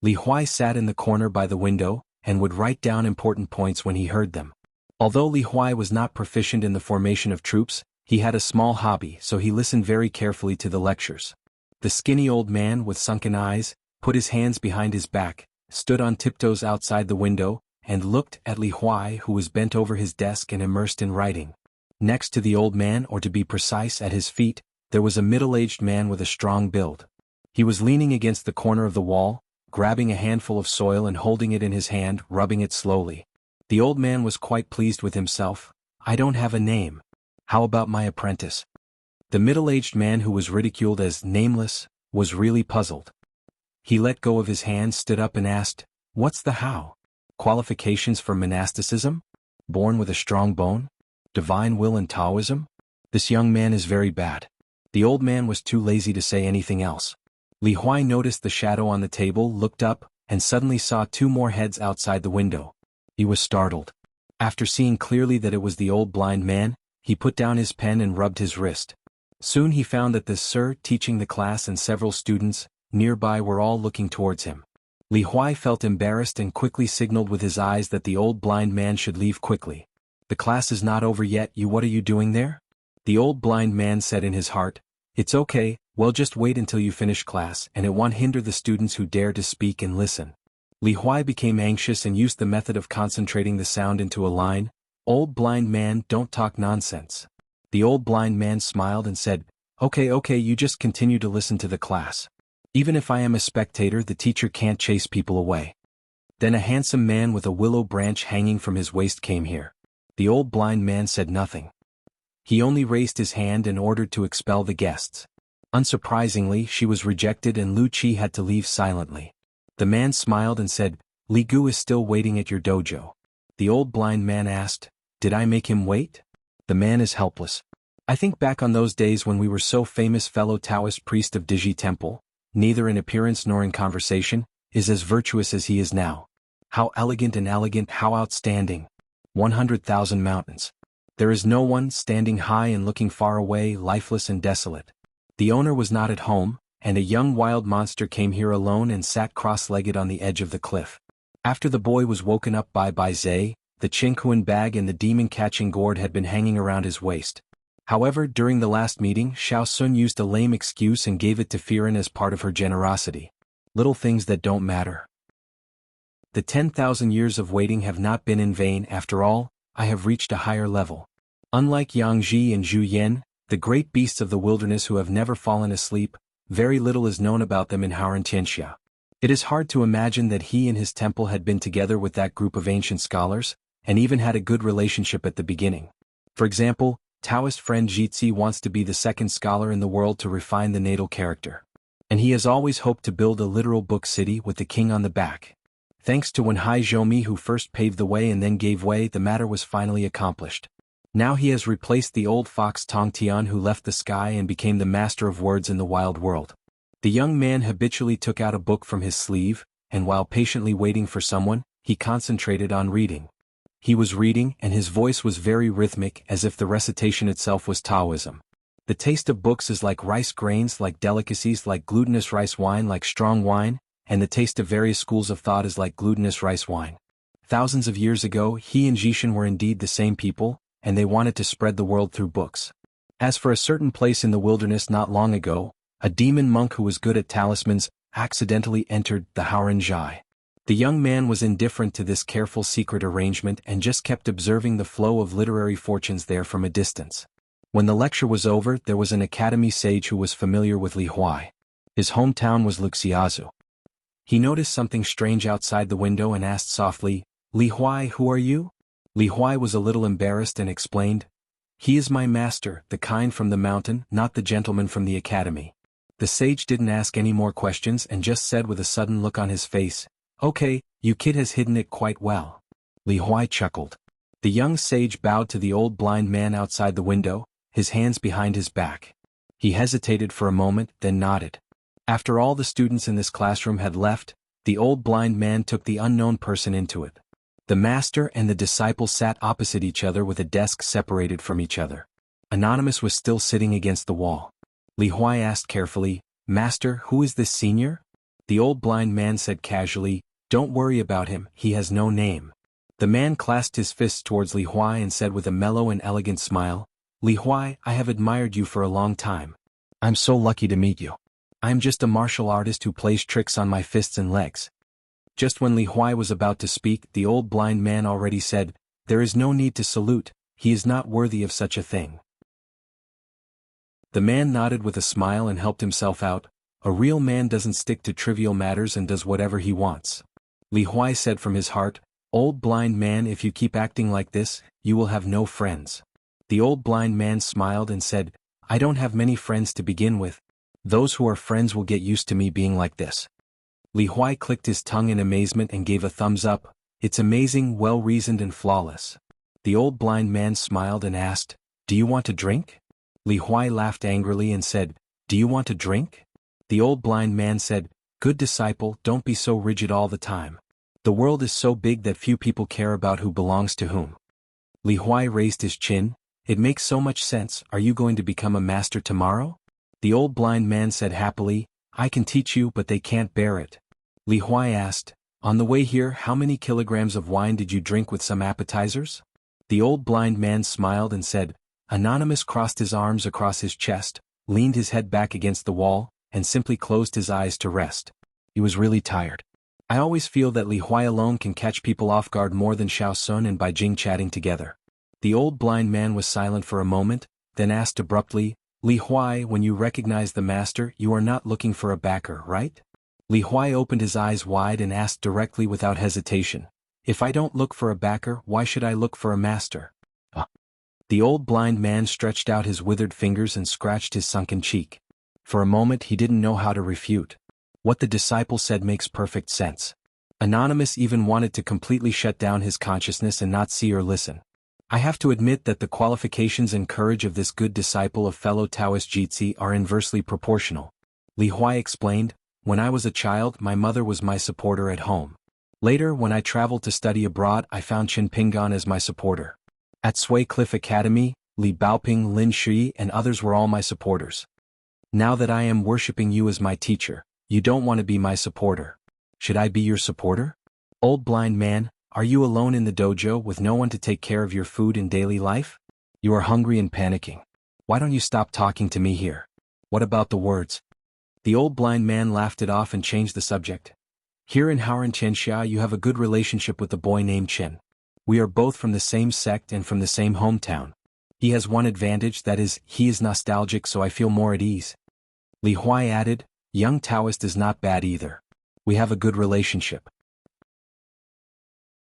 Li Huai sat in the corner by the window, and would write down important points when he heard them. Although Li Huai was not proficient in the formation of troops, he had a small hobby, so he listened very carefully to the lectures. The skinny old man with sunken eyes, put his hands behind his back, stood on tiptoes outside the window, and looked at Li Huai, who was bent over his desk and immersed in writing. Next to the old man, or to be precise at his feet, there was a middle-aged man with a strong build. He was leaning against the corner of the wall, grabbing a handful of soil and holding it in his hand, rubbing it slowly. The old man was quite pleased with himself. "I don't have a name. How about my apprentice?" The middle-aged man, who was ridiculed as nameless, was really puzzled. He let go of his hand, stood up and asked, "What's the how? Qualifications for monasticism? Born with a strong bone? Divine will and Taoism? This young man is very bad." The old man was too lazy to say anything else. Li Huai noticed the shadow on the table, looked up, and suddenly saw two more heads outside the window. He was startled. After seeing clearly that it was the old blind man, he put down his pen and rubbed his wrist. Soon he found that the sir teaching the class and several students nearby were all looking towards him. Li Huai felt embarrassed and quickly signaled with his eyes that the old blind man should leave quickly. "The class is not over yet. What are you doing there?" The old blind man said in his heart, "It's okay, well just wait until you finish class, and it won't hinder the students who dare to speak and listen." Li Huai became anxious and used the method of concentrating the sound into a line. "Old blind man, don't talk nonsense." The old blind man smiled and said, Okay, you just continue to listen to the class. Even if I am a spectator, the teacher can't chase people away." Then a handsome man with a willow branch hanging from his waist came here. The old blind man said nothing. He only raised his hand and ordered to expel the guests. Unsurprisingly, she was rejected and Lu Qi had to leave silently. The man smiled and said, "Li Gu is still waiting at your dojo." The old blind man asked, "Did I make him wait?" The man is helpless. "I think back on those days when we were so famous. Fellow Taoist priest of Diji Temple, neither in appearance nor in conversation, is as virtuous as he is now. How elegant, how outstanding. 100,000 mountains. There is no one, standing high and looking far away, lifeless and desolate. The owner was not at home, and a young wild monster came here alone and sat cross-legged on the edge of the cliff. After the boy was woken up by Zhe, the xianhuan bag and the demon-catching gourd had been hanging around his waist. However, during the last meeting, Xiao Sun used a lame excuse and gave it to Firen as part of her generosity. Little things that don't matter. The 10,000 years of waiting have not been in vain. After all, I have reached a higher level. Unlike Yangji and Zhu Yan, the great beasts of the wilderness who have never fallen asleep, very little is known about them in xianxia. It is hard to imagine that he and his temple had been together with that group of ancient scholars, and even had a good relationship at the beginning. For example, Taoist friend Jitsi wants to be the second scholar in the world to refine the natal character. And he has always hoped to build a literal book city with the king on the back. Thanks to Wenhai Zhoumi, who first paved the way and then gave way, the matter was finally accomplished. Now he has replaced the old fox Tong Tian, who left the sky and became the master of words in the wild world. The young man habitually took out a book from his sleeve, and while patiently waiting for someone, he concentrated on reading. He was reading, and his voice was very rhythmic, as if the recitation itself was Taoism. The taste of books is like rice grains, like delicacies, like glutinous rice wine, like strong wine, and the taste of various schools of thought is like glutinous rice wine. Thousands of years ago, he and Jishin were indeed the same people, and they wanted to spread the world through books. As for a certain place in the wilderness not long ago, a demon monk who was good at talismans accidentally entered the Haoranjai. The young man was indifferent to this careful secret arrangement and just kept observing the flow of literary fortunes there from a distance. When the lecture was over, there was an academy sage who was familiar with Li Huai. His hometown was Luxiazu. He noticed something strange outside the window and asked softly, "Li Huai, who are you?" Li Huai was a little embarrassed and explained, "He is my master, the kind from the mountain, not the gentleman from the academy." The sage didn't ask any more questions and just said with a sudden look on his face, "Okay, you kid has hidden it quite well." Li Huai chuckled. The young sage bowed to the old blind man outside the window, his hands behind his back. He hesitated for a moment, then nodded. After all the students in this classroom had left, the old blind man took the unknown person into it. The master and the disciple sat opposite each other with a desk separated from each other. Anonymous was still sitting against the wall. Li Huai asked carefully, "Master, who is this senior?" The old blind man said casually, "Don't worry about him, he has no name." The man clasped his fists towards Li Huai and said with a mellow and elegant smile, "Li Huai, I have admired you for a long time. I'm so lucky to meet you. I am just a martial artist who plays tricks on my fists and legs." Just when Li Huai was about to speak, the old blind man already said, "There is no need to salute, he is not worthy of such a thing." The man nodded with a smile and helped himself out. A real man doesn't stick to trivial matters and does whatever he wants. Li Huai said from his heart, "Old blind man, if you keep acting like this, you will have no friends." The old blind man smiled and said, "I don't have many friends to begin with. Those who are friends will get used to me being like this." Li Huai clicked his tongue in amazement and gave a thumbs up. "It's amazing, well-reasoned and flawless." The old blind man smiled and asked, "Do you want to drink?" Li Huai laughed angrily and said, "Do you want to drink?" The old blind man said, "Good disciple, don't be so rigid all the time. The world is so big that few people care about who belongs to whom." Li Huai raised his chin. "It makes so much sense. Are you going to become a master tomorrow?" The old blind man said happily, "I can teach you, but they can't bear it." Li Huai asked, "On the way here, how many kilograms of wine did you drink with some appetizers?" The old blind man smiled and said, Anonymous crossed his arms across his chest, leaned his head back against the wall, and simply closed his eyes to rest. He was really tired. I always feel that Li Huai alone can catch people off guard more than Xiao Sun and Bai Jing chatting together. The old blind man was silent for a moment, then asked abruptly, "Li Huai, when you recognize the master, you are not looking for a backer, right?" Li Huai opened his eyes wide and asked directly without hesitation, "If I don't look for a backer, why should I look for a master?" The old blind man stretched out his withered fingers and scratched his sunken cheek. For a moment he didn't know how to refute. What the disciple said makes perfect sense. Anonymous even wanted to completely shut down his consciousness and not see or listen. I have to admit that the qualifications and courage of this good disciple of fellow Taoist Jitsi are inversely proportional. Li Huai explained, "When I was a child, my mother was my supporter at home. Later, when I traveled to study abroad, I found Qin Pingan as my supporter. At Sui Cliff Academy, Li Baoping, Lin Shui and others were all my supporters. Now that I am worshipping you as my teacher, you don't want to be my supporter. Should I be your supporter? Old blind man, are you alone in the dojo with no one to take care of your food in daily life? You are hungry and panicking. Why don't you stop talking to me here? What about the words?" The old blind man laughed it off and changed the subject. "Here in Haoran Xianxia you have a good relationship with the boy named Chen. We are both from the same sect and from the same hometown. He has one advantage, that is, he is nostalgic, so I feel more at ease." Li Huai added, "Young Taoist is not bad either. We have a good relationship."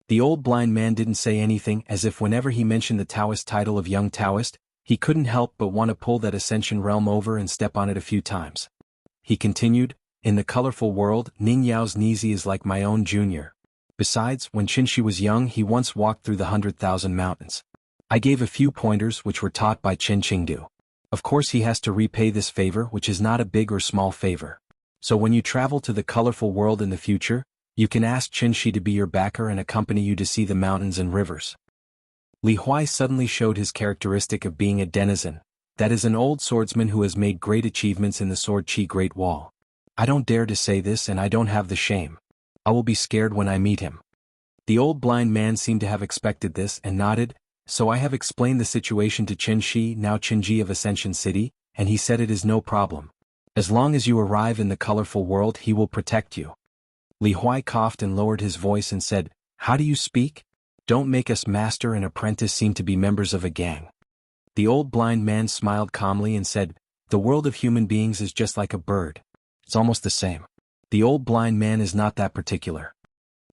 The old blind man didn't say anything, as if whenever he mentioned the Taoist title of Young Taoist, he couldn't help but want to pull that ascension realm over and step on it a few times. He continued, "In the colorful world, Ning Yao's Nizi is like my own junior. Besides, when Qinshi was young he once walked through the 100,000 mountains. I gave a few pointers which were taught by Qin Qingdu. Of course he has to repay this favor, which is not a big or small favor. So when you travel to the colorful world in the future, you can ask Qinshi to be your backer and accompany you to see the mountains and rivers." Li Huai suddenly showed his characteristic of being a denizen, that is, an old swordsman who has made great achievements in the Sword Qi Great Wall. I don't dare to say this and I don't have the shame. I will be scared when I meet him. The old blind man seemed to have expected this and nodded, "So I have explained the situation to Qin Shi, now Qinji of Ascension City, and he said it is no problem. As long as you arrive in the colorful world he will protect you." Li Huai coughed and lowered his voice and said, "How do you speak? Don't make us master and apprentice seem to be members of a gang." The old blind man smiled calmly and said, "The world of human beings is just like a bird. It's almost the same. The old blind man is not that particular."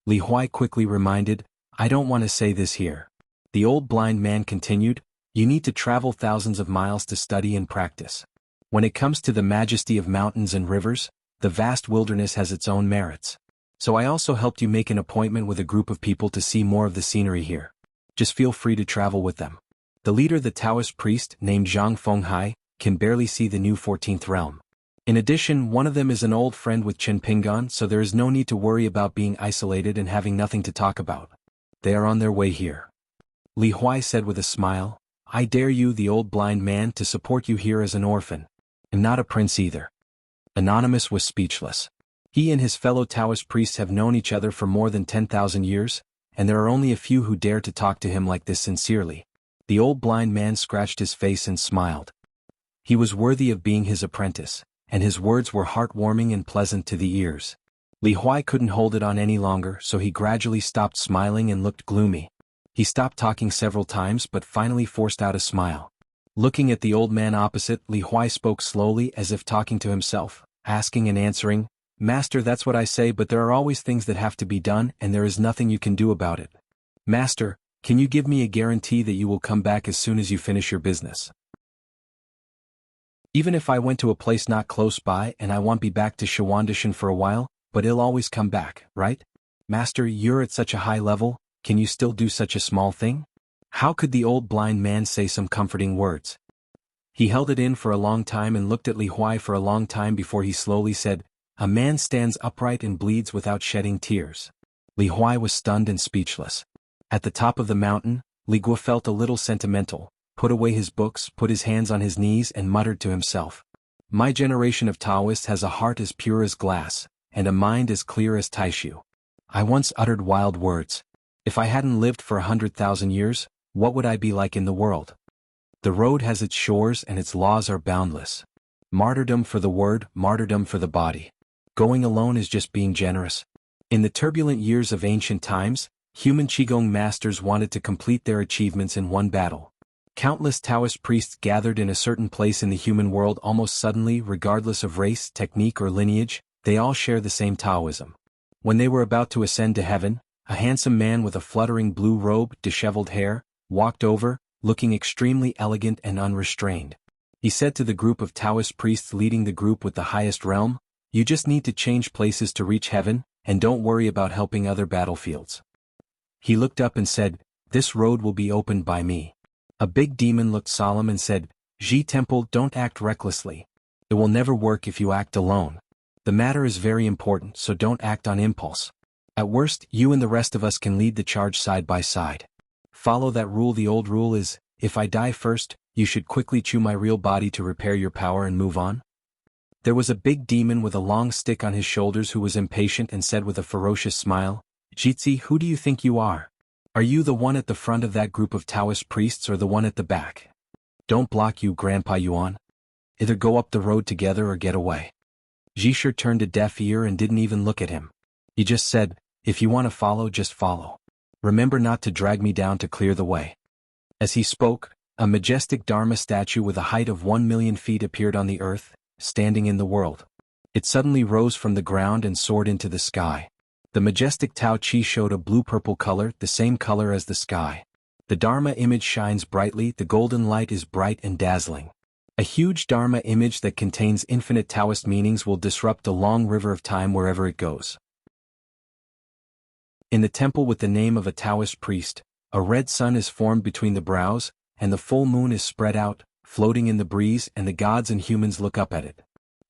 Li Huai quickly reminded, "I don't want to say this here." The old blind man continued, "You need to travel thousands of miles to study and practice. When it comes to the majesty of mountains and rivers, the vast wilderness has its own merits. So I also helped you make an appointment with a group of people to see more of the scenery here. Just feel free to travel with them. The leader, the Taoist priest named Zhang Fenghai, can barely see the new 14th realm. In addition, one of them is an old friend with Chen Pingan, so there is no need to worry about being isolated and having nothing to talk about. They are on their way here. Li Huai said with a smile, I dare you, the old blind man, to support you here as an orphan. And not a prince either. Anonymous was speechless. He and his fellow Taoist priests have known each other for more than 10,000 years, and there are only a few who dare to talk to him like this sincerely. The old blind man scratched his face and smiled. He was worthy of being his apprentice, and his words were heartwarming and pleasant to the ears. Li Huai couldn't hold it on any longer, so he gradually stopped smiling and looked gloomy. He stopped talking several times but finally forced out a smile. Looking at the old man opposite, Li Huai spoke slowly as if talking to himself, asking and answering, Master, that's what I say, but there are always things that have to be done and there is nothing you can do about it. Master, can you give me a guarantee that you will come back as soon as you finish your business? Even if I went to a place not close by and I won't be back to Xuanhuan for a while, but I'll always come back, right? Master, you're at such a high level, can you still do such a small thing? How could the old blind man say some comforting words? He held it in for a long time and looked at Li Huai for a long time before he slowly said, A man stands upright and bleeds without shedding tears. Li Huai was stunned and speechless. At the top of the mountain, Li Guo felt a little sentimental, put away his books, put his hands on his knees and muttered to himself. My generation of Taoists has a heart as pure as glass, and a mind as clear as Taishu. I once uttered wild words. If I hadn't lived for 100,000 years, what would I be like in the world? The road has its shores and its laws are boundless. Martyrdom for the word, martyrdom for the body. Going alone is just being generous. In the turbulent years of ancient times, human Qigong masters wanted to complete their achievements in one battle. Countless Taoist priests gathered in a certain place in the human world almost suddenly, regardless of race, technique or lineage, they all share the same Taoism. When they were about to ascend to heaven, a handsome man with a fluttering blue robe, disheveled hair, walked over, looking extremely elegant and unrestrained. He said to the group of Taoist priests leading the group with the highest realm, You just need to change places to reach heaven, and don't worry about helping other battlefields. He looked up and said, This road will be opened by me. A big demon looked solemn and said, Ji Temple, don't act recklessly. It will never work if you act alone. The matter is very important, so don't act on impulse. At worst, you and the rest of us can lead the charge side by side. Follow that rule. The old rule is, if I die first, you should quickly chew my real body to repair your power and move on. There was a big demon with a long stick on his shoulders who was impatient and said with a ferocious smile, Jitsi, who do you think you are? Are you the one at the front of that group of Taoist priests or the one at the back? Don't block you, Grandpa Yuan. Either go up the road together or get away. Jisher turned a deaf ear and didn't even look at him. He just said, If you want to follow, just follow. Remember not to drag me down to clear the way. As he spoke, a majestic Dharma statue with a height of 1,000,000 feet appeared on the earth, standing in the world. It suddenly rose from the ground and soared into the sky. The majestic Tao Chi showed a blue-purple color, the same color as the sky. The Dharma image shines brightly, the golden light is bright and dazzling. A huge Dharma image that contains infinite Taoist meanings will disrupt the long river of time wherever it goes. In the temple with the name of a Taoist priest, a red sun is formed between the brows, and the full moon is spread out, floating in the breeze, and the gods and humans look up at it.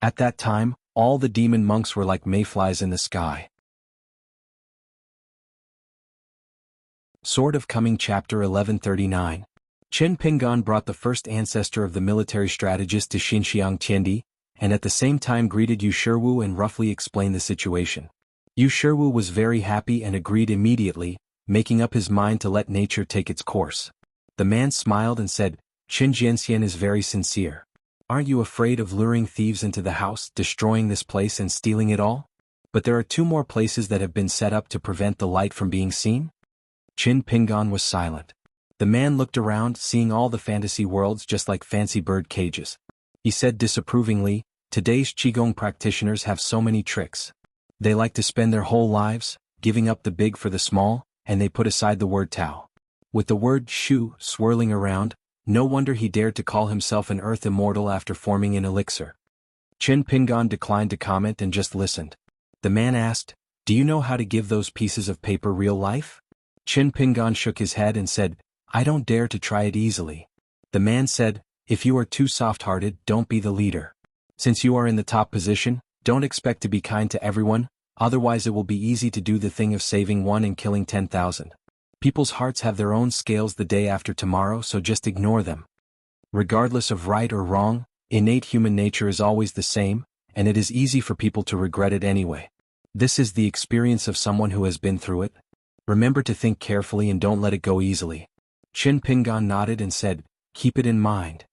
At that time, all the demon monks were like mayflies in the sky. Sword of Coming Chapter 1139. Chen Pingan brought the first ancestor of the military strategist to Xinxiang Tiendi, and at the same time greeted Yu Shiwu and roughly explained the situation. Yu Shiwu was very happy and agreed immediately, making up his mind to let nature take its course. The man smiled and said, Qin Jianxian is very sincere. Aren't you afraid of luring thieves into the house, destroying this place and stealing it all? But there are 2 more places that have been set up to prevent the light from being seen? Qin Pingan was silent. The man looked around, seeing all the fantasy worlds just like fancy bird cages. He said disapprovingly, Today's Qigong practitioners have so many tricks. They like to spend their whole lives, giving up the big for the small, and they put aside the word Tao. With the word Shu swirling around, no wonder he dared to call himself an earth immortal after forming an elixir. Qin Pingan declined to comment and just listened. The man asked, Do you know how to give those pieces of paper real life? Qin Pingan shook his head and said, I don't dare to try it easily. The man said, if you are too soft-hearted, don't be the leader. Since you are in the top position, don't expect to be kind to everyone, otherwise it will be easy to do the thing of saving one and killing 10,000. People's hearts have their own scales the day after tomorrow, so just ignore them. Regardless of right or wrong, innate human nature is always the same, and it is easy for people to regret it anyway. This is the experience of someone who has been through it. Remember to think carefully and don't let it go easily. Qin Pingan nodded and said, keep it in mind.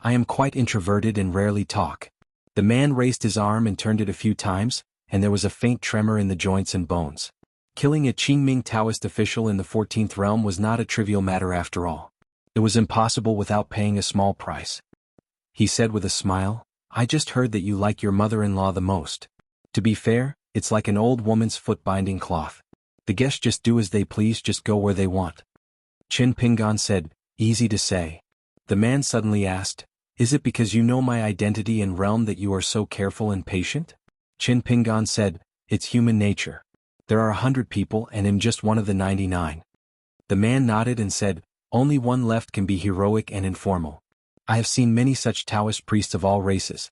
I am quite introverted and rarely talk. The man raised his arm and turned it a few times, and there was a faint tremor in the joints and bones. Killing a Qingming Taoist official in the 14th realm was not a trivial matter after all. It was impossible without paying a small price. He said with a smile, I just heard that you like your mother-in-law the most. To be fair, it's like an old woman's foot binding cloth. The guests just do as they please, just go where they want. Qin Pingan said, easy to say. The man suddenly asked, is it because you know my identity and realm that you are so careful and patient? Qin Pingan said, it's human nature. There are 100 people and I'm just one of the 99. The man nodded and said, only one left can be heroic and informal. I have seen many such Taoist priests of all races.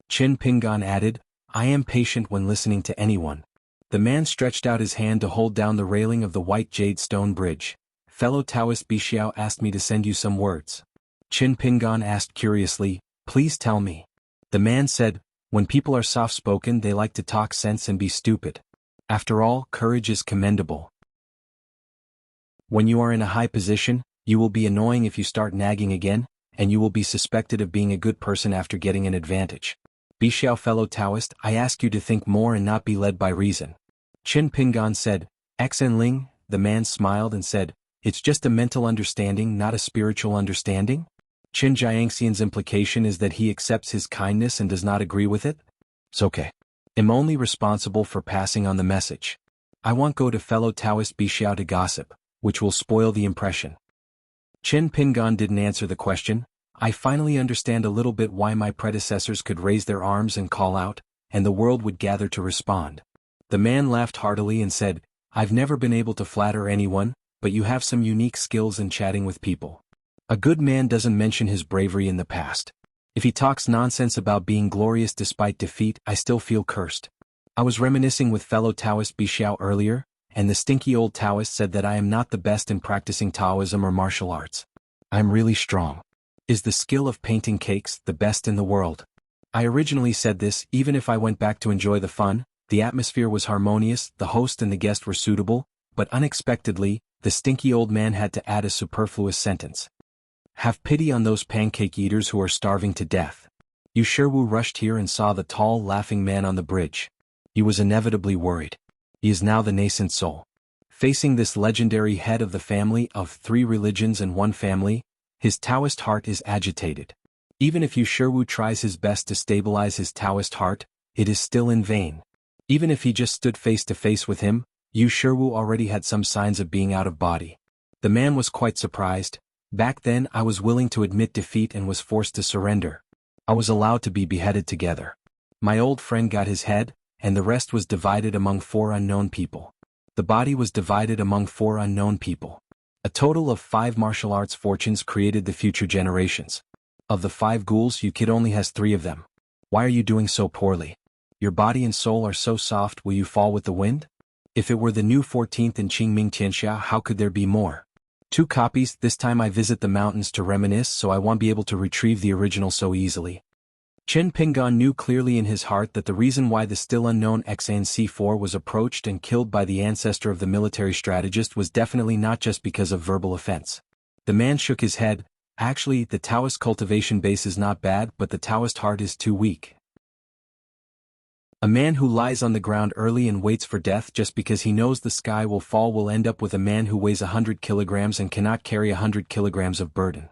Qin Pingan added, I am patient when listening to anyone. The man stretched out his hand to hold down the railing of the white jade stone bridge. Fellow Taoist Bixiao asked me to send you some words. Qin Pingan asked curiously, please tell me. The man said, when people are soft-spoken they like to talk sense and be stupid. After all, courage is commendable. When you are in a high position, you will be annoying if you start nagging again, and you will be suspected of being a good person after getting an advantage. Bixiao fellow Taoist, I ask you to think more and not be led by reason. Qin Pingan said, Xen Ling, the man smiled and said, it's just a mental understanding, not a spiritual understanding? Qin Jiangxian's implication is that he accepts his kindness and does not agree with it? It's okay. I'm only responsible for passing on the message. I won't go to fellow Taoist Bixiao to gossip, which will spoil the impression. Qin Pingan didn't answer the question. I finally understand a little bit why my predecessors could raise their arms and call out, and the world would gather to respond. The man laughed heartily and said, I've never been able to flatter anyone, but you have some unique skills in chatting with people. A good man doesn't mention his bravery in the past. If he talks nonsense about being glorious despite defeat, I still feel cursed. I was reminiscing with fellow Taoist Bixiao earlier, and the stinky old Taoist said that I am not the best in practicing Taoism or martial arts. I am really strong. Is the skill of painting cakes the best in the world? I originally said this, even if I went back to enjoy the fun, the atmosphere was harmonious, the host and the guest were suitable, but unexpectedly, the stinky old man had to add a superfluous sentence. Have pity on those pancake eaters who are starving to death. Xuanhuan rushed here and saw the tall, laughing man on the bridge. He was inevitably worried. He is now the nascent soul. Facing this legendary head of the family of 3 religions and 1 family, his Taoist heart is agitated. Even if Xuanhuan tries his best to stabilize his Taoist heart, it is still in vain. Even if he just stood face to face with him, Xuanhuan already had some signs of being out of body. The man was quite surprised. Back then I was willing to admit defeat and was forced to surrender. I was allowed to be beheaded together. My old friend got his head, and the rest was divided among 4 unknown people. The body was divided among 4 unknown people. A total of 5 martial arts fortunes created the future generations. Of the 5 ghouls, you kid only has 3 of them. Why are you doing so poorly? Your body and soul are so soft, will you fall with the wind? If it were the new 14th in Qingming Tianxia, how could there be more? 2 copies, this time I visit the mountains to reminisce, so I won't be able to retrieve the original so easily. Qin Pingan knew clearly in his heart that the reason why the still unknown xianxia was approached and killed by the ancestor of the military strategist was definitely not just because of verbal offense. The man shook his head. Actually, the Taoist cultivation base is not bad, but the Taoist heart is too weak. A man who lies on the ground early and waits for death just because he knows the sky will fall will end up with a man who weighs 100 kilograms and cannot carry 100 kilograms of burden.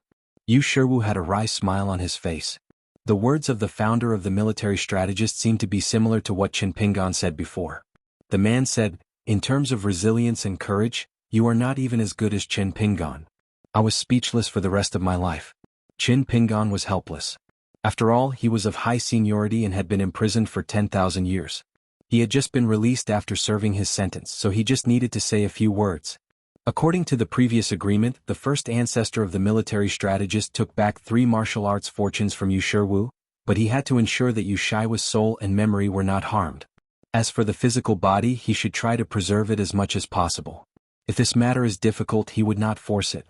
Xuanhuan had a wry smile on his face. The words of the founder of the military strategist seemed to be similar to what Qin Pingan said before. The man said, in terms of resilience and courage, you are not even as good as Qin Pingan. I was speechless for the rest of my life. Qin Pingan was helpless. After all, he was of high seniority and had been imprisoned for 10,000 years. He had just been released after serving his sentence, so he just needed to say a few words. According to the previous agreement, the first ancestor of the military strategist took back 3 martial arts fortunes from Wu, but he had to ensure that Wuxia's soul and memory were not harmed. As for the physical body, he should try to preserve it as much as possible. If this matter is difficult, he would not force it.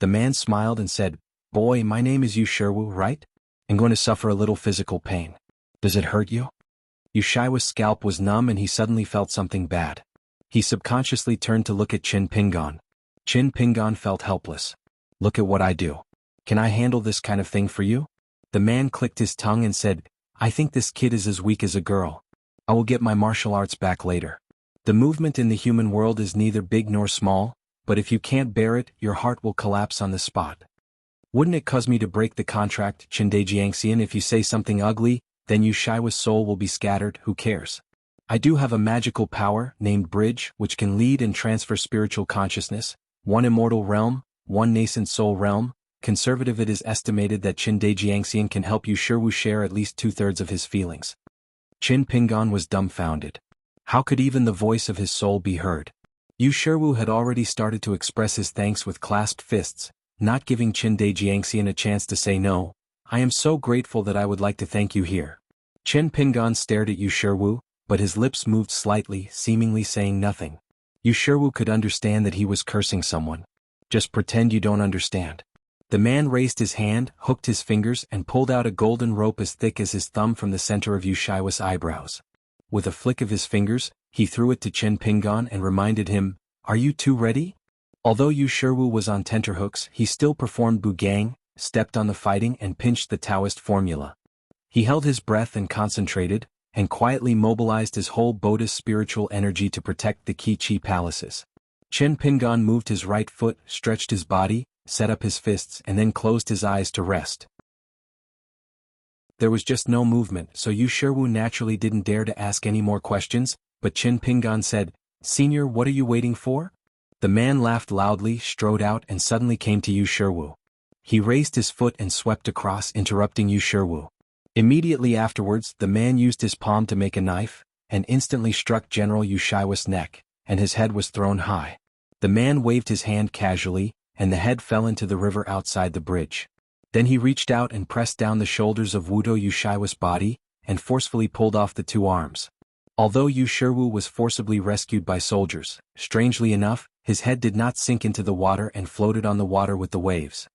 The man smiled and said, "Boy, my name is Wu, right? I'm going to suffer a little physical pain. Does it hurt you?" Wuxia's scalp was numb and he suddenly felt something bad. He subconsciously turned to look at Qin Pingan. Qin Pingan felt helpless. "Look at what I do. Can I handle this kind of thing for you?" The man clicked his tongue and said, "I think this kid is as weak as a girl. I will get my martial arts back later. The movement in the human world is neither big nor small, but if you can't bear it, your heart will collapse on the spot. Wouldn't it cause me to break the contract, Xianxian? If you say something ugly, then Wuxia's soul will be scattered, who cares? I do have a magical power, named Bridge, which can lead and transfer spiritual consciousness, 1 immortal realm, 1 nascent soul realm. Conservative, it is estimated that Xianxian can help Wu share at least 2/3 of his feelings." Qin Pingan was dumbfounded. How could even the voice of his soul be heard? Wu had already started to express his thanks with clasped fists, not giving Xianxian a chance to say no. "I am so grateful that I would like to thank you here." Qin Pingan stared at Wu, but his lips moved slightly, seemingly saying nothing. Wu could understand that he was cursing someone. "Just pretend you don't understand." The man raised his hand, hooked his fingers, and pulled out a golden rope as thick as his thumb from the center of Wuxia's eyebrows. With a flick of his fingers, he threw it to Qin Pingan and reminded him, "Are you two ready?" Although Wu was on tenterhooks, he still performed bugang, stepped on the fighting and pinched the Taoist formula. He held his breath and concentrated, and quietly mobilized his whole Buddhist spiritual energy to protect the Qi palaces. Qin Pingan moved his right foot, stretched his body, set up his fists and then closed his eyes to rest. There was just no movement, so Wu naturally didn't dare to ask any more questions, but Qin Pingan said, "Senior, what are you waiting for?" The man laughed loudly, strode out and suddenly came to Wu. He raised his foot and swept across, interrupting Wu. Immediately afterwards, the man used his palm to make a knife, and instantly struck General Wuxia's neck, and his head was thrown high. The man waved his hand casually, and the head fell into the river outside the bridge. Then he reached out and pressed down the shoulders of Wuxia's body, and forcefully pulled off the 2 arms. Although Wu was forcibly rescued by soldiers, strangely enough, his head did not sink into the water and floated on the water with the waves.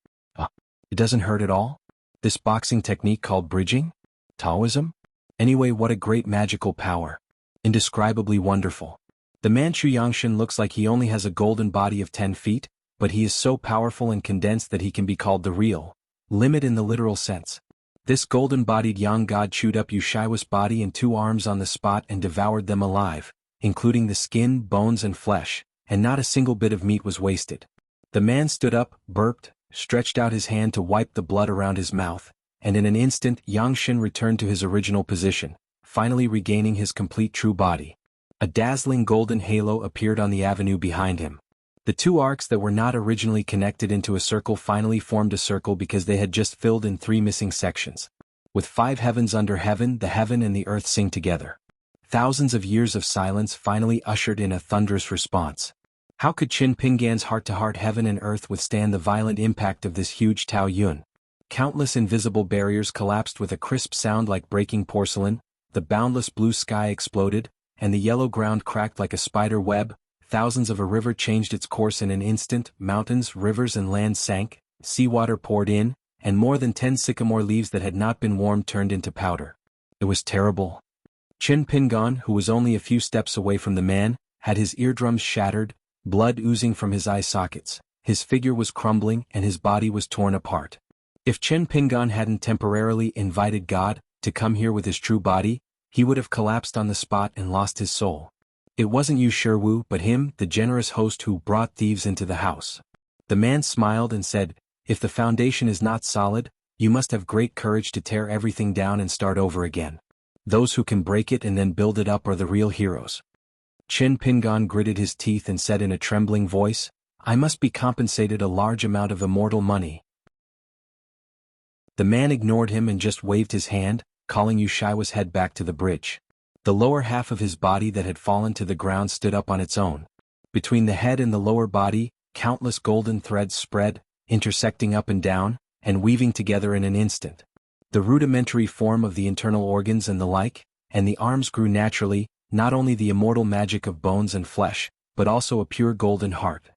It doesn't hurt at all? This boxing technique called bridging? Taoism? Anyway, what a great magical power. Indescribably wonderful. The man xianxia looks like he only has a golden body of 10 feet, but he is so powerful and condensed that he can be called the real limit in the literal sense. This golden-bodied young god chewed up Wuxia's body and 2 arms on the spot and devoured them alive, including the skin, bones and flesh, and not a single bit of meat was wasted. The man stood up, burped, stretched out his hand to wipe the blood around his mouth, and in an instant Yangshin returned to his original position, finally regaining his complete true body. A dazzling golden halo appeared on the avenue behind him. The 2 arcs that were not originally connected into a circle finally formed a circle because they had just filled in 3 missing sections. With 5 heavens under heaven, the heaven and the earth sing together. Thousands of years of silence finally ushered in a thunderous response. How could Qin Pingan's heart-to-heart heaven and earth withstand the violent impact of this huge Tao Yun? Countless invisible barriers collapsed with a crisp sound like breaking porcelain, the boundless blue sky exploded, and the yellow ground cracked like a spider web. Thousands of a river changed its course in an instant, mountains, rivers and land sank, seawater poured in, and more than 10 sycamore leaves that had not been warmed turned into powder. It was terrible. Qin Pingan, who was only a few steps away from the man, had his eardrums shattered, blood oozing from his eye sockets, his figure was crumbling and his body was torn apart. If Qin Pingan hadn't temporarily invited God to come here with his true body, he would have collapsed on the spot and lost his soul. It wasn't Wu but him, the generous host who brought thieves into the house. The man smiled and said, "If the foundation is not solid, you must have great courage to tear everything down and start over again. Those who can break it and then build it up are the real heroes." Qin Pingan gritted his teeth and said in a trembling voice, "I must be compensated a large amount of immortal money." The man ignored him and just waved his hand, calling Wuxia's head back to the bridge. The lower half of his body that had fallen to the ground stood up on its own. Between the head and the lower body, countless golden threads spread, intersecting up and down, and weaving together in an instant. The rudimentary form of the internal organs and the like, and the arms grew naturally, not only the immortal magic of bones and flesh, but also a pure golden heart.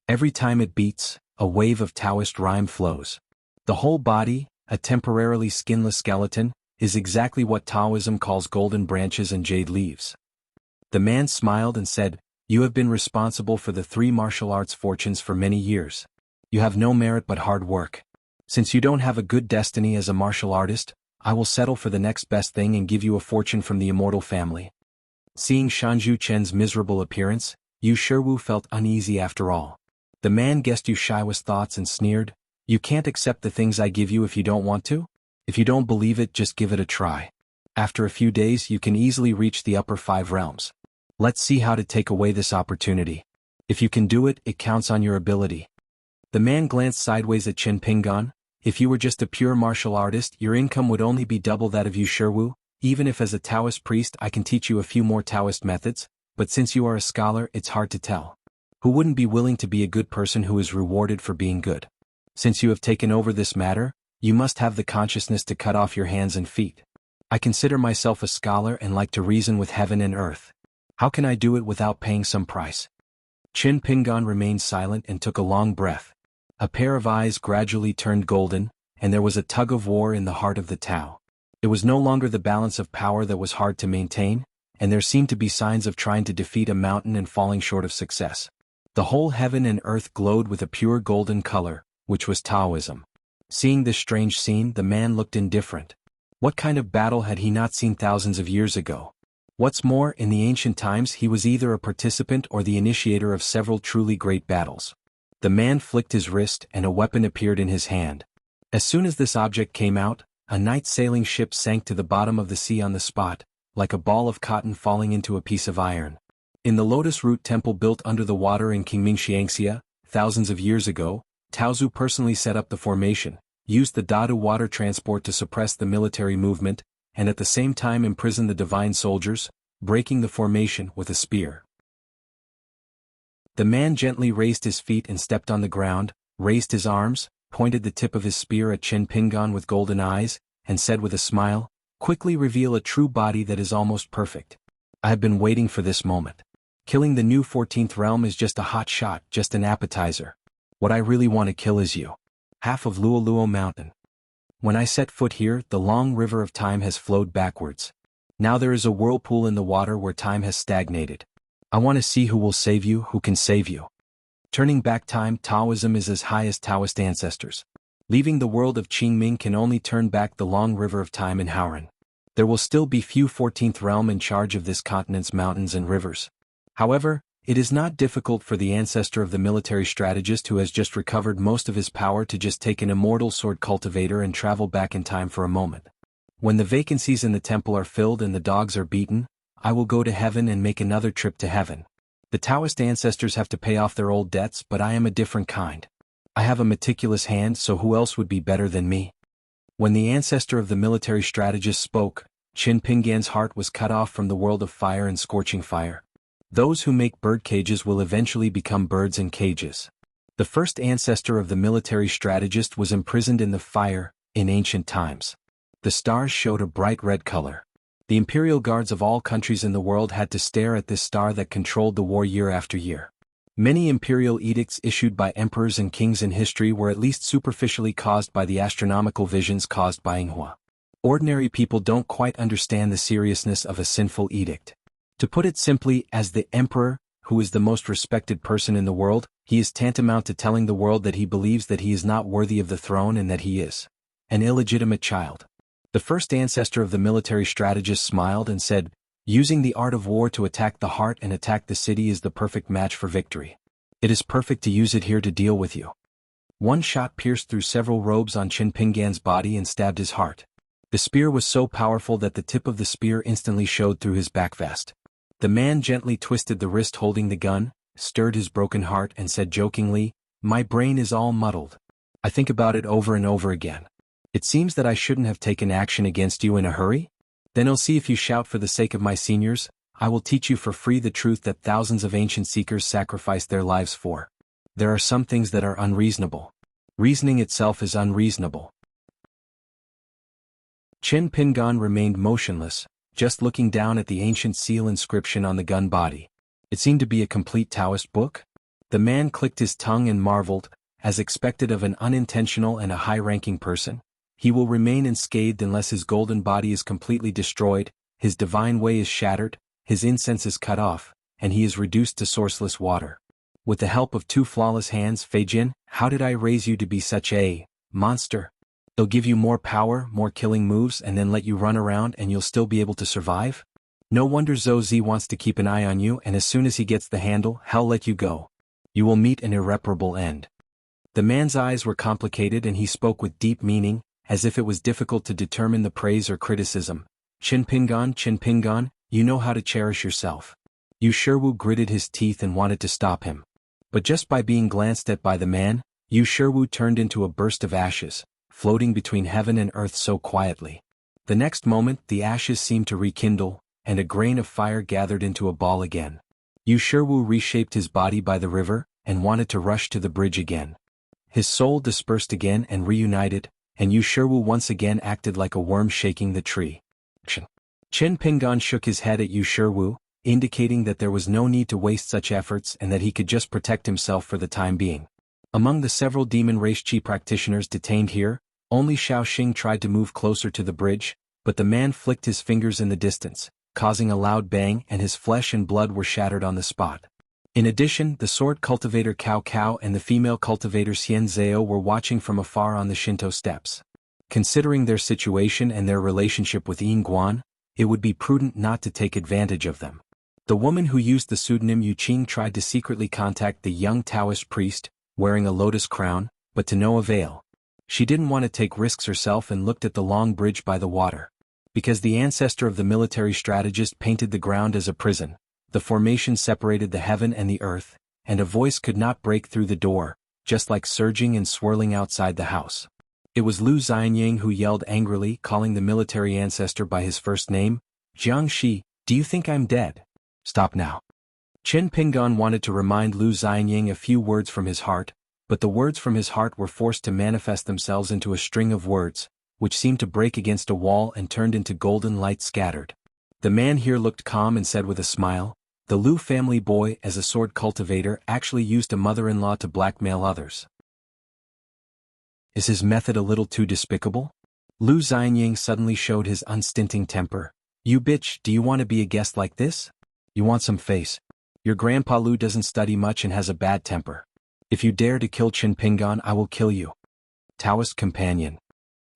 Every time it beats, a wave of Taoist rhyme flows. The whole body, a temporarily skinless skeleton, is exactly what Taoism calls golden branches and jade leaves. The man smiled and said, "You have been responsible for the 3 martial arts fortunes for many years. You have no merit but hard work. Since you don't have a good destiny as a martial artist, I will settle for the next best thing and give you a fortune from the immortal family." Seeing Shanzhu Chen's miserable appearance, Yu Shiwu felt uneasy after all. The man guessed Yu Shiwa's thoughts and sneered, "You can't accept the things I give you if you don't want to? If you don't believe it, just give it a try. After a few days you can easily reach the upper 5 realms. Let's see how to take away this opportunity. If you can do it, it counts on your ability." The man glanced sideways at Qin Pingan. "If you were just a pure martial artist, your income would only be double that of Yu Shiwu. Even if as a Taoist priest I can teach you a few more Taoist methods, but since you are a scholar it's hard to tell. Who wouldn't be willing to be a good person who is rewarded for being good? Since you have taken over this matter, you must have the consciousness to cut off your hands and feet. I consider myself a scholar and like to reason with heaven and earth. How can I do it without paying some price?" Qin Pingan remained silent and took a long breath. A pair of eyes gradually turned golden, and there was a tug of war in the heart of the Tao. It was no longer the balance of power that was hard to maintain, and there seemed to be signs of trying to defeat a mountain and falling short of success. The whole heaven and earth glowed with a pure golden color, which was Taoism. Seeing this strange scene, the man looked indifferent. What kind of battle had he not seen thousands of years ago? What's more, in the ancient times he was either a participant or the initiator of several truly great battles. The man flicked his wrist and a weapon appeared in his hand. As soon as this object came out, a night sailing ship sank to the bottom of the sea on the spot, like a ball of cotton falling into a piece of iron. In the lotus root temple built under the water in Qingming Xianxia, thousands of years ago, Taozu personally set up the formation, used the Dadu water transport to suppress the military movement, and at the same time imprison the divine soldiers, breaking the formation with a spear. The man gently raised his feet and stepped on the ground, raised his arms, pointed the tip of his spear at Qin Pingan with golden eyes, and said with a smile, "Quickly reveal a true body that is almost perfect. I have been waiting for this moment. Killing the new 14th realm is just a hot shot, just an appetizer. What I really want to kill is you. Half of Luoluo Mountain. When I set foot here, the long river of time has flowed backwards. Now there is a whirlpool in the water where time has stagnated. I want to see who will save you, who can save you." Turning back time, Taoism is as high as Taoist ancestors. Leaving the world of Qingming can only turn back the long river of time in Haoran. There will still be few 14th realm in charge of this continent's mountains and rivers. However, it is not difficult for the ancestor of the military strategist who has just recovered most of his power to just take an immortal sword cultivator and travel back in time for a moment. When the vacancies in the temple are filled and the dogs are beaten, I will go to heaven and make another trip to heaven. The Taoist ancestors have to pay off their old debts, but I am a different kind. I have a meticulous hand, so who else would be better than me? When the ancestor of the military strategist spoke, Qin Pingan's heart was cut off from the world of fire and scorching fire. Those who make bird cages will eventually become birds in cages. The first ancestor of the military strategist was imprisoned in the fire, in ancient times. The stars showed a bright red color. The imperial guards of all countries in the world had to stare at this star that controlled the war year after year. Many imperial edicts issued by emperors and kings in history were at least superficially caused by the astronomical visions caused by Xuanhuan. Ordinary people don't quite understand the seriousness of a sinful edict. To put it simply, as the emperor, who is the most respected person in the world, he is tantamount to telling the world that he believes that he is not worthy of the throne and that he is an illegitimate child. The first ancestor of the military strategist smiled and said, "Using the art of war to attack the heart and attack the city is the perfect match for victory. It is perfect to use it here to deal with you." One shot pierced through several robes on Qin Pingan's body and stabbed his heart. The spear was so powerful that the tip of the spear instantly showed through his back vest. The man gently twisted the wrist holding the gun, stirred his broken heart and said jokingly, "My brain is all muddled. I think about it over and over again. It seems that I shouldn't have taken action against you in a hurry? Then I'll see if you shout for the sake of my seniors, I will teach you for free the truth that thousands of ancient seekers sacrificed their lives for. There are some things that are unreasonable. Reasoning itself is unreasonable. Qin Pingan remained motionless, just looking down at the ancient seal inscription on the gun body. It seemed to be a complete Taoist book. The man clicked his tongue and marveled, as expected of an unintentional and a high-ranking person. He will remain unscathed unless his golden body is completely destroyed, his divine way is shattered, his incense is cut off, and he is reduced to sourceless water. With the help of 2 flawless hands, Feijin, how did I raise you to be such a monster? They'll give you more power, more killing moves, and then let you run around and you'll still be able to survive? No wonder Zhou Zi wants to keep an eye on you, and as soon as he gets the handle, he'll let you go. You will meet an irreparable end. The man's eyes were complicated and he spoke with deep meaning, as if it was difficult to determine the praise or criticism. Qin Pingan, you know how to cherish yourself. Yu Shiwu gritted his teeth and wanted to stop him. But just by being glanced at by the man, Yu Shiwu turned into a burst of ashes, floating between heaven and earth so quietly. The next moment the ashes seemed to rekindle, and a grain of fire gathered into a ball again. Yu Shiwu reshaped his body by the river, and wanted to rush to the bridge again. His soul dispersed again and reunited, and Yu Shiwu once again acted like a worm shaking the tree. Qin Pingan shook his head at Yu Shiwu, indicating that there was no need to waste such efforts and that he could just protect himself for the time being. Among the several demon race chi practitioners detained here, only Xiao Xing tried to move closer to the bridge, but the man flicked his fingers in the distance, causing a loud bang, and his flesh and blood were shattered on the spot. In addition, the sword cultivator Cao Cao and the female cultivator Xianxia were watching from afar on the Shinto steps. Considering their situation and their relationship with Yingguan, it would be prudent not to take advantage of them. The woman who used the pseudonym Yu Qing tried to secretly contact the young Taoist priest, wearing a lotus crown, but to no avail. She didn't want to take risks herself and looked at the long bridge by the water. Because the ancestor of the military strategist painted the ground as a prison, the formation separated the heaven and the earth, and a voice could not break through the door, just like surging and swirling outside the house. It was Lu Xianying who yelled angrily, calling the military ancestor by his first name, Jiangxi, do you think I'm dead? Stop now. Qin Pingan wanted to remind Lu Xianying a few words from his heart, but the words from his heart were forced to manifest themselves into a string of words, which seemed to break against a wall and turned into golden light scattered. The man here looked calm and said with a smile, the Lu family boy, as a sword cultivator, actually used a mother-in-law to blackmail others. Is his method a little too despicable? Lu Xianying suddenly showed his unstinting temper. You bitch, do you want to be a guest like this? You want some face? Your grandpa Lu doesn't study much and has a bad temper. If you dare to kill Qin Pingan, I will kill you. Taoist companion.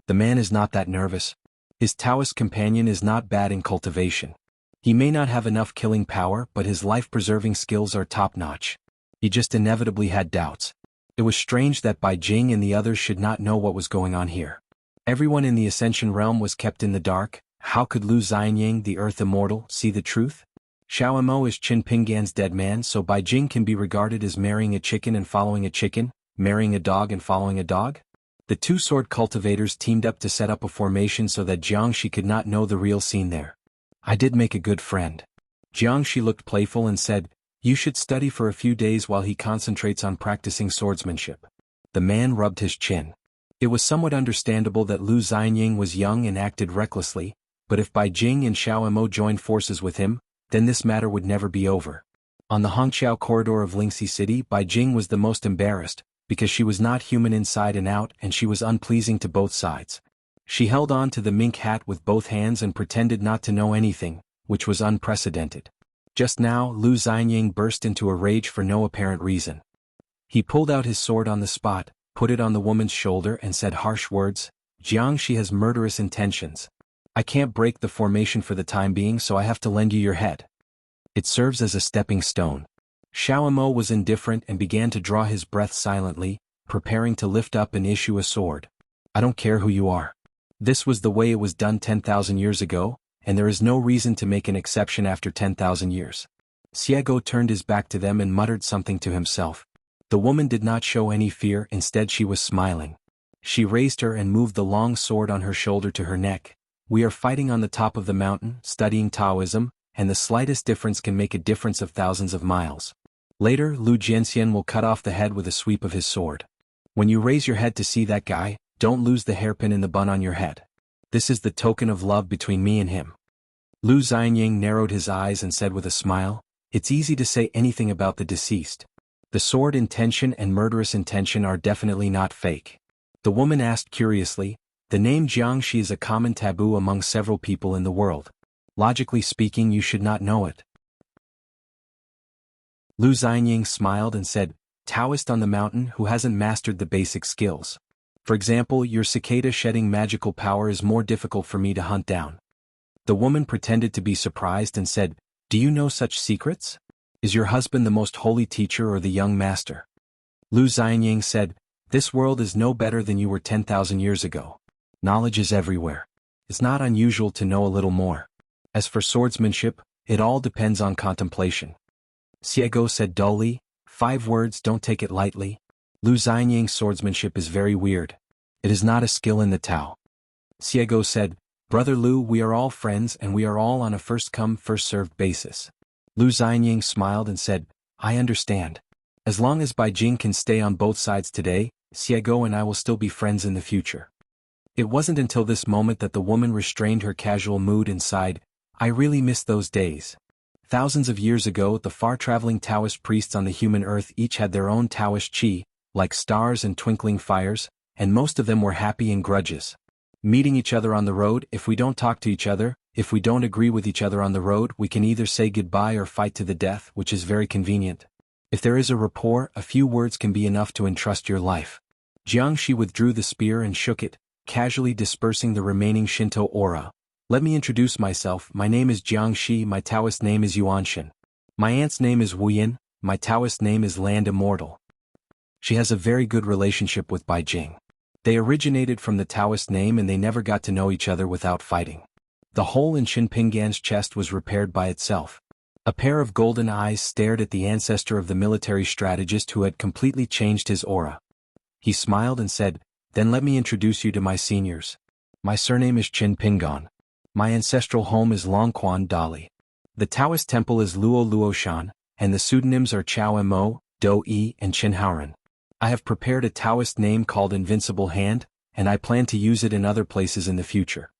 The man is not that nervous. His Taoist companion is not bad in cultivation. He may not have enough killing power, but his life-preserving skills are top-notch. He just inevitably had doubts. It was strange that Bai Jing and the others should not know what was going on here. Everyone in the Ascension realm was kept in the dark. How could Lu Xianying, the Earth Immortal, see the truth? Xiao Mo is Qin Pingan's dead man, so Bai Jing can be regarded as marrying a chicken and following a chicken, marrying a dog and following a dog? The 2 sword cultivators teamed up to set up a formation so that Jiangxi could not know the real scene there. I did make a good friend. Jiangxi looked playful and said, you should study for a few days while he concentrates on practicing swordsmanship. The man rubbed his chin. It was somewhat understandable that Lu Xianying was young and acted recklessly, but if Bai Jing and Xiao Mo joined forces with him, then this matter would never be over. On the Hongqiao corridor of Lingxi City, Bai Jing was the most embarrassed, because she was not human inside and out and she was unpleasing to both sides. She held on to the mink hat with both hands and pretended not to know anything, which was unprecedented. Just now, Lu Xianying burst into a rage for no apparent reason. He pulled out his sword on the spot, put it on the woman's shoulder and said harsh words, Jiangxi has murderous intentions. I can't break the formation for the time being, so I have to lend you your head. It serves as a stepping stone. Xiao Mo was indifferent and began to draw his breath silently, preparing to lift up and issue a sword. I don't care who you are. This was the way it was done 10,000 years ago, and there is no reason to make an exception after 10,000 years. Xiego turned his back to them and muttered something to himself. The woman did not show any fear, instead she was smiling. She raised her and moved the long sword on her shoulder to her neck. We are fighting on the top of the mountain, studying Taoism, and the slightest difference can make a difference of thousands of miles. Later, Lu Jianxian will cut off the head with a sweep of his sword. When you raise your head to see that guy, don't lose the hairpin in the bun on your head. This is the token of love between me and him. Lu Xianying narrowed his eyes and said with a smile, "It's easy to say anything about the deceased. The sword intention and murderous intention are definitely not fake." The woman asked curiously, "The name Jiangxi is a common taboo among several people in the world. Logically speaking, you should not know it." Lu Xianying smiled and said, "Taoist on the mountain who hasn't mastered the basic skills. For example, your cicada shedding magical power is more difficult for me to hunt down." The woman pretended to be surprised and said, "Do you know such secrets? Is your husband the most holy teacher or the young master?" Lu Xianying said, "This world is no better than you were 10,000 years ago. Knowledge is everywhere. It's not unusual to know a little more. As for swordsmanship, it all depends on contemplation." Xiego said dully, "5 words, don't take it lightly. Lu Xianying's swordsmanship is very weird. It is not a skill in the Tao." Xiego said, "Brother Lu, we are all friends and we are all on a first-come, first-served basis." Lu Xianying smiled and said, "I understand. As long as Beijing can stay on both sides today, Xiego and I will still be friends in the future." It wasn't until this moment that the woman restrained her casual mood and sighed, "I really miss those days. Thousands of years ago, the far-traveling Taoist priests on the human earth each had their own Taoist qi, like stars and twinkling fires, and most of them were happy in grudges. Meeting each other on the road, if we don't talk to each other, if we don't agree with each other on the road, we can either say goodbye or fight to the death, which is very convenient. If there is a rapport, a few words can be enough to entrust your life." Jiangxi withdrew the spear and shook it, casually dispersing the remaining Shinto aura. "Let me introduce myself. My name is Jiangxi, my Taoist name is Xuanhuan. My aunt's name is Wuyin, my Taoist name is Land Immortal." She has a very good relationship with Beijing. They originated from the Taoist name and they never got to know each other without fighting. The hole in Qinpinggan's chest was repaired by itself. A pair of golden eyes stared at the ancestor of the military strategist who had completely changed his aura. He smiled and said, "Then let me introduce you to my seniors. My surname is Qinpinggan. My ancestral home is Longquan Dali. The Taoist temple is Luo Luoshan, and the pseudonyms are Chao Mo, Do Yi, and Xuanhuan. I have prepared a Taoist name called Invincible Hand, and I plan to use it in other places in the future."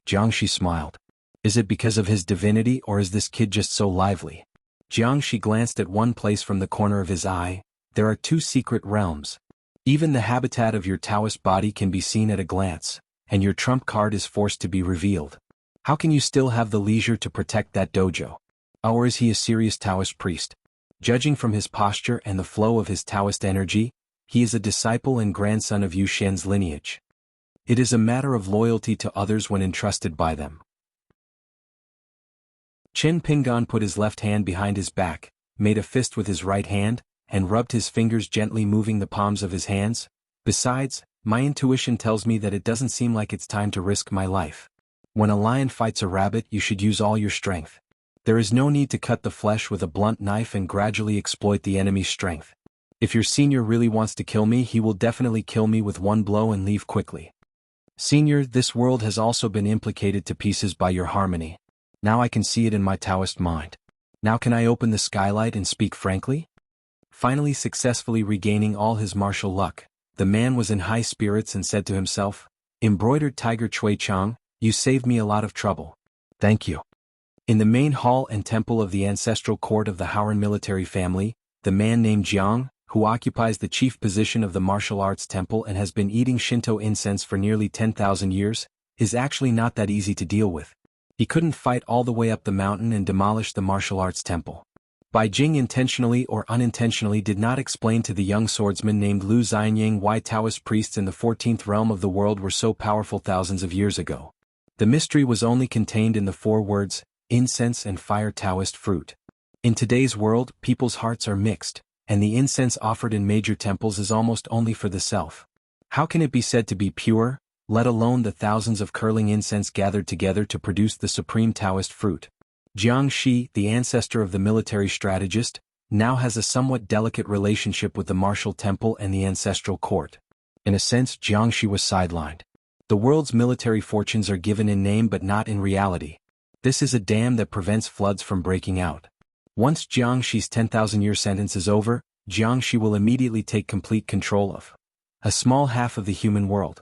Jiangxi smiled. Is it because of his divinity or is this kid just so lively? Jiangxi glanced at one place from the corner of his eye. There are 2 secret realms. Even the habitat of your Taoist body can be seen at a glance, and your trump card is forced to be revealed. How can you still have the leisure to protect that dojo? Or is he a serious Taoist priest? Judging from his posture and the flow of his Taoist energy, he is a disciple and grandson of Yu Xian's lineage. It is a matter of loyalty to others when entrusted by them. Qinpinggan put his left hand behind his back, made a fist with his right hand, and rubbed his fingers gently moving the palms of his hands. "Besides, my intuition tells me that it doesn't seem like it's time to risk my life. When a lion fights a rabbit, you should use all your strength. There is no need to cut the flesh with a blunt knife and gradually exploit the enemy's strength. If your senior really wants to kill me, he will definitely kill me with one blow and leave quickly. Senior, this world has also been implicated to pieces by your harmony. Now I can see it in my Taoist mind. Now can I open the skylight and speak frankly?" Finally successfully regaining all his martial luck, the man was in high spirits and said to himself, "Embroidered Tiger Chui Chang, you saved me a lot of trouble. Thank you." In the main hall and temple of the ancestral court of the Howran military family, the man named Jiang, who occupies the chief position of the martial arts temple and has been eating Shinto incense for nearly 10,000 years, is actually not that easy to deal with. He couldn't fight all the way up the mountain and demolish the martial arts temple. Beijing intentionally or unintentionally did not explain to the young swordsman named Lu Xianying why Taoist priests in the 14th realm of the world were so powerful thousands of years ago. The mystery was only contained in the 4 words, incense and fire Taoist fruit. In today's world, people's hearts are mixed, and the incense offered in major temples is almost only for the self. How can it be said to be pure, let alone the thousands of curling incense gathered together to produce the supreme Taoist fruit? Jiangxi, the ancestor of the military strategist, now has a somewhat delicate relationship with the martial temple and the ancestral court. In a sense, Jiangxi was sidelined. The world's military fortunes are given in name but not in reality. This is a dam that prevents floods from breaking out. Once Jiangxi's 10,000-year sentence is over, Jiangxi will immediately take complete control of a small half of the human world.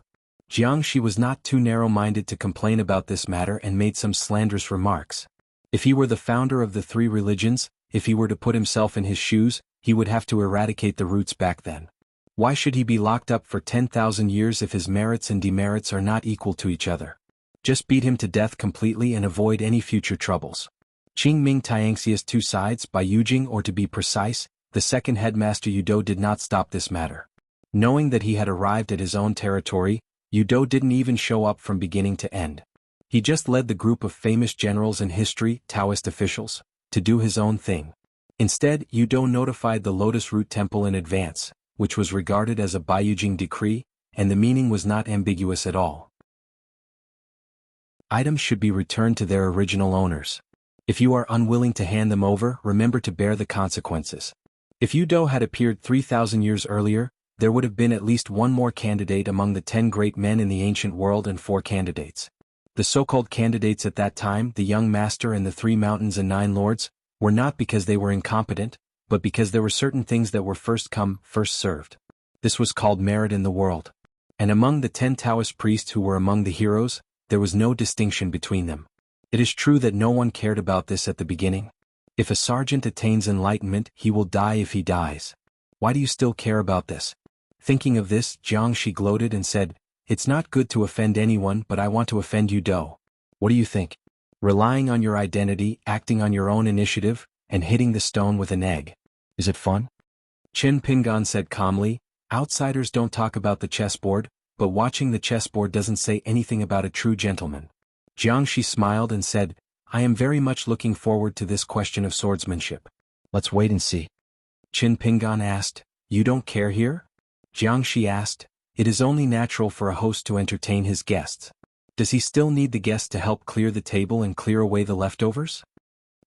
Jiangxi was not too narrow-minded to complain about this matter and made some slanderous remarks. If he were the founder of the three religions, if he were to put himself in his shoes, he would have to eradicate the roots back then. Why should he be locked up for 10,000 years if his merits and demerits are not equal to each other? Just beat him to death completely and avoid any future troubles. Qingming Xianxia's two sides by Yujing, or to be precise, the second headmaster Yudo, did not stop this matter. Knowing that he had arrived at his own territory, Yudo didn't even show up from beginning to end. He just led the group of famous generals in history, Taoist officials, to do his own thing. Instead, Yudo notified the Lotus Root Temple in advance, which was regarded as a Baiyujing decree, and the meaning was not ambiguous at all. Items should be returned to their original owners. If you are unwilling to hand them over, remember to bear the consequences. If Yudo had appeared 3,000 years earlier, there would have been at least one more candidate among the 10 great men in the ancient world and 4 candidates. The so-called candidates at that time, the young master and the 3 mountains and 9 lords, were not because they were incompetent, but because there were certain things that were first come, first served. This was called merit in the world. And among the 10 Taoist priests who were among the heroes, there was no distinction between them. It is true that no one cared about this at the beginning. If a sergeant attains enlightenment, he will die if he dies. Why do you still care about this? Thinking of this, Jiangxi gloated and said, "It's not good to offend anyone, but I want to offend Yudo. What do you think? Relying on your identity, acting on your own initiative, and hitting the stone with an egg. Is it fun?" Qin Pingan said calmly, "Outsiders don't talk about the chessboard, but watching the chessboard doesn't say anything about a true gentleman." Jiangxi smiled and said, "I am very much looking forward to this question of swordsmanship. Let's wait and see." Qin Pingan asked, "You don't care here?" Jiangxi asked, "It is only natural for a host to entertain his guests. Does he still need the guests to help clear the table and clear away the leftovers?"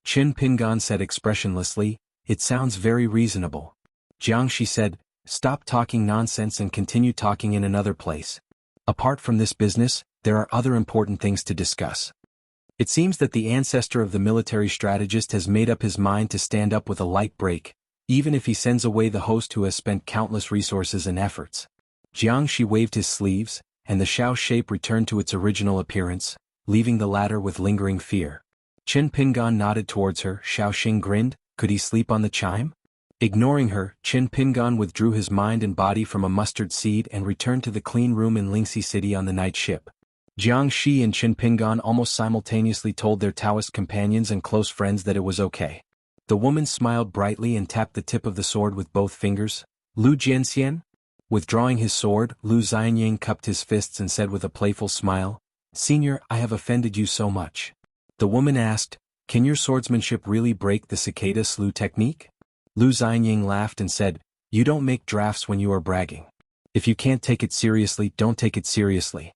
Qin Pingan said expressionlessly, "It sounds very reasonable." Jiangxi said, "Stop talking nonsense and continue talking in another place. Apart from this business, there are other important things to discuss." It seems that the ancestor of the military strategist has made up his mind to stand up with a light break, even if he sends away the host who has spent countless resources and efforts. Jiangxi waved his sleeves, and the Xiao shape returned to its original appearance, leaving the latter with lingering fear. Qin Pingan nodded towards her. Xiaoxing grinned. Could he sleep on the chime? Ignoring her, Qin Pingan withdrew his mind and body from a mustard seed and returned to the clean room in Lingxi City on the night ship. Jiangxi and Qin Pingan almost simultaneously told their Taoist companions and close friends that it was okay. The woman smiled brightly and tapped the tip of the sword with both fingers. "Lu Jianxian?" Withdrawing his sword, Lu Xianying cupped his fists and said with a playful smile, "Senior, I have offended you so much." The woman asked, "Can your swordsmanship really break the cicada slew technique?" Lu Xianying laughed and said, "You don't make drafts when you are bragging. If you can't take it seriously, don't take it seriously."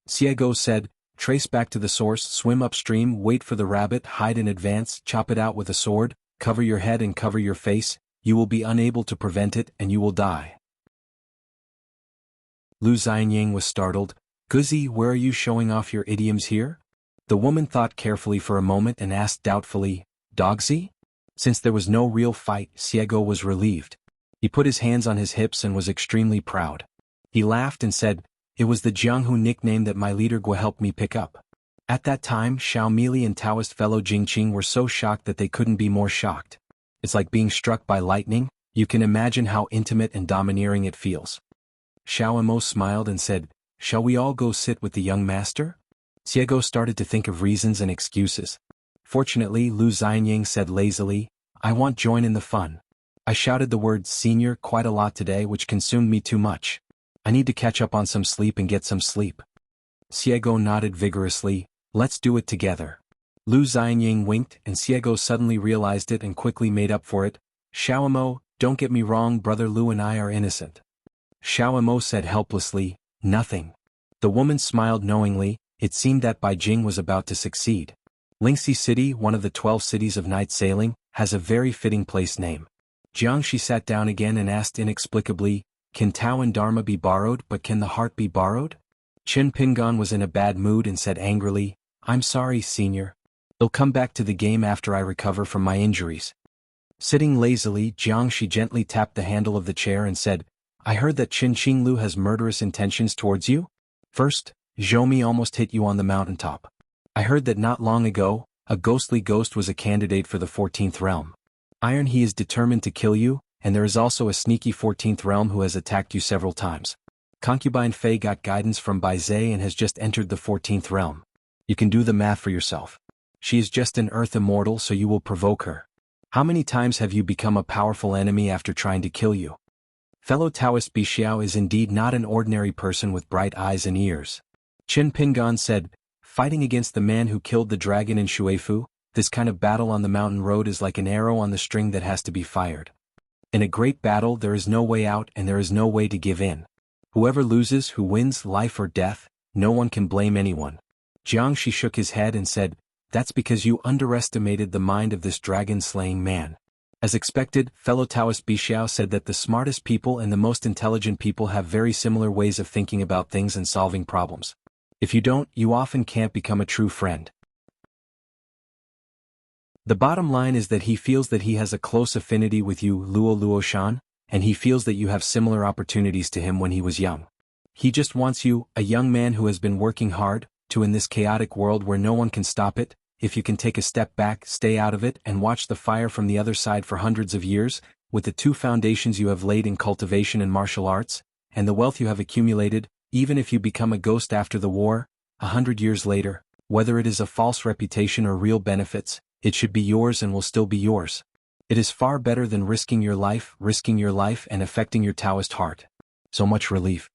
Xiego said, "Trace back to the source, swim upstream, wait for the rabbit, hide in advance, chop it out with a sword, cover your head and cover your face, you will be unable to prevent it and you will die." Lu Xianying was startled. "Guzi, where are you showing off your idioms here?" The woman thought carefully for a moment and asked doubtfully, "Dogzi?" Since there was no real fight, Xiego was relieved. He put his hands on his hips and was extremely proud. He laughed and said, "It was the jianghu nickname that my leader Gua helped me pick up." At that time, Xiao Mili and Taoist fellow Jingqing were so shocked that they couldn't be more shocked. It's like being struck by lightning. You can imagine how intimate and domineering it feels. Xiao Emo smiled and said, "Shall we all go sit with the young master?" Xiego started to think of reasons and excuses. Fortunately, Lu Xianying said lazily, "I want join in the fun. I shouted the word senior quite a lot today, which consumed me too much. I need to catch up on some sleep and get some sleep." Xiego nodded vigorously, "Let's do it together." Lu Xianying winked and Xiego suddenly realized it and quickly made up for it. "Xiaomo, don't get me wrong, brother Lu and I are innocent." Xiaomo said helplessly, "Nothing." The woman smiled knowingly. It seemed that Beijing was about to succeed. Lingxi City, one of the 12 cities of night sailing, has a very fitting place name. Jiangxi sat down again and asked inexplicably, "Can Tao and Dharma be borrowed, but can the heart be borrowed?" Qin Pingan was in a bad mood and said angrily, "I'm sorry, senior. They'll come back to the game after I recover from my injuries. Sitting lazily, Jiangxi gently tapped the handle of the chair and said, I heard that Qin Qinglu has murderous intentions towards you? First, Zhou almost hit you on the mountaintop. I heard that not long ago, a ghostly ghost was a candidate for the 14th realm. Iron he is determined to kill you, and there is also a sneaky 14th realm who has attacked you several times. Concubine Fei got guidance from Bai Zhe and has just entered the 14th realm. You can do the math for yourself. She is just an earth immortal, so you will provoke her. How many times have you become a powerful enemy after trying to kill you? Fellow Taoist Bixiao is indeed not an ordinary person with bright eyes and ears. Qin Pingan said, fighting against the man who killed the dragon in Shuifu, this kind of battle on the mountain road is like an arrow on the string that has to be fired. In a great battle there is no way out and there is no way to give in. Whoever loses, who wins, life or death, no one can blame anyone. Jiangxi shook his head and said, that's because you underestimated the mind of this dragon-slaying man. As expected, fellow Taoist Bixiao said that the smartest people and the most intelligent people have very similar ways of thinking about things and solving problems. If you don't, you often can't become a true friend. The bottom line is that he feels that he has a close affinity with you, Luo Shan, and he feels that you have similar opportunities to him when he was young. He just wants you, a young man who has been working hard, to in this chaotic world where no one can stop it, if you can take a step back, stay out of it, and watch the fire from the other side for hundreds of years, with the two foundations you have laid in cultivation and martial arts, and the wealth you have accumulated, even if you become a ghost after the war, 100 years later, whether it is a false reputation or real benefits, it should be yours and will still be yours. It is far better than risking your life and affecting your Taoist heart. So much relief.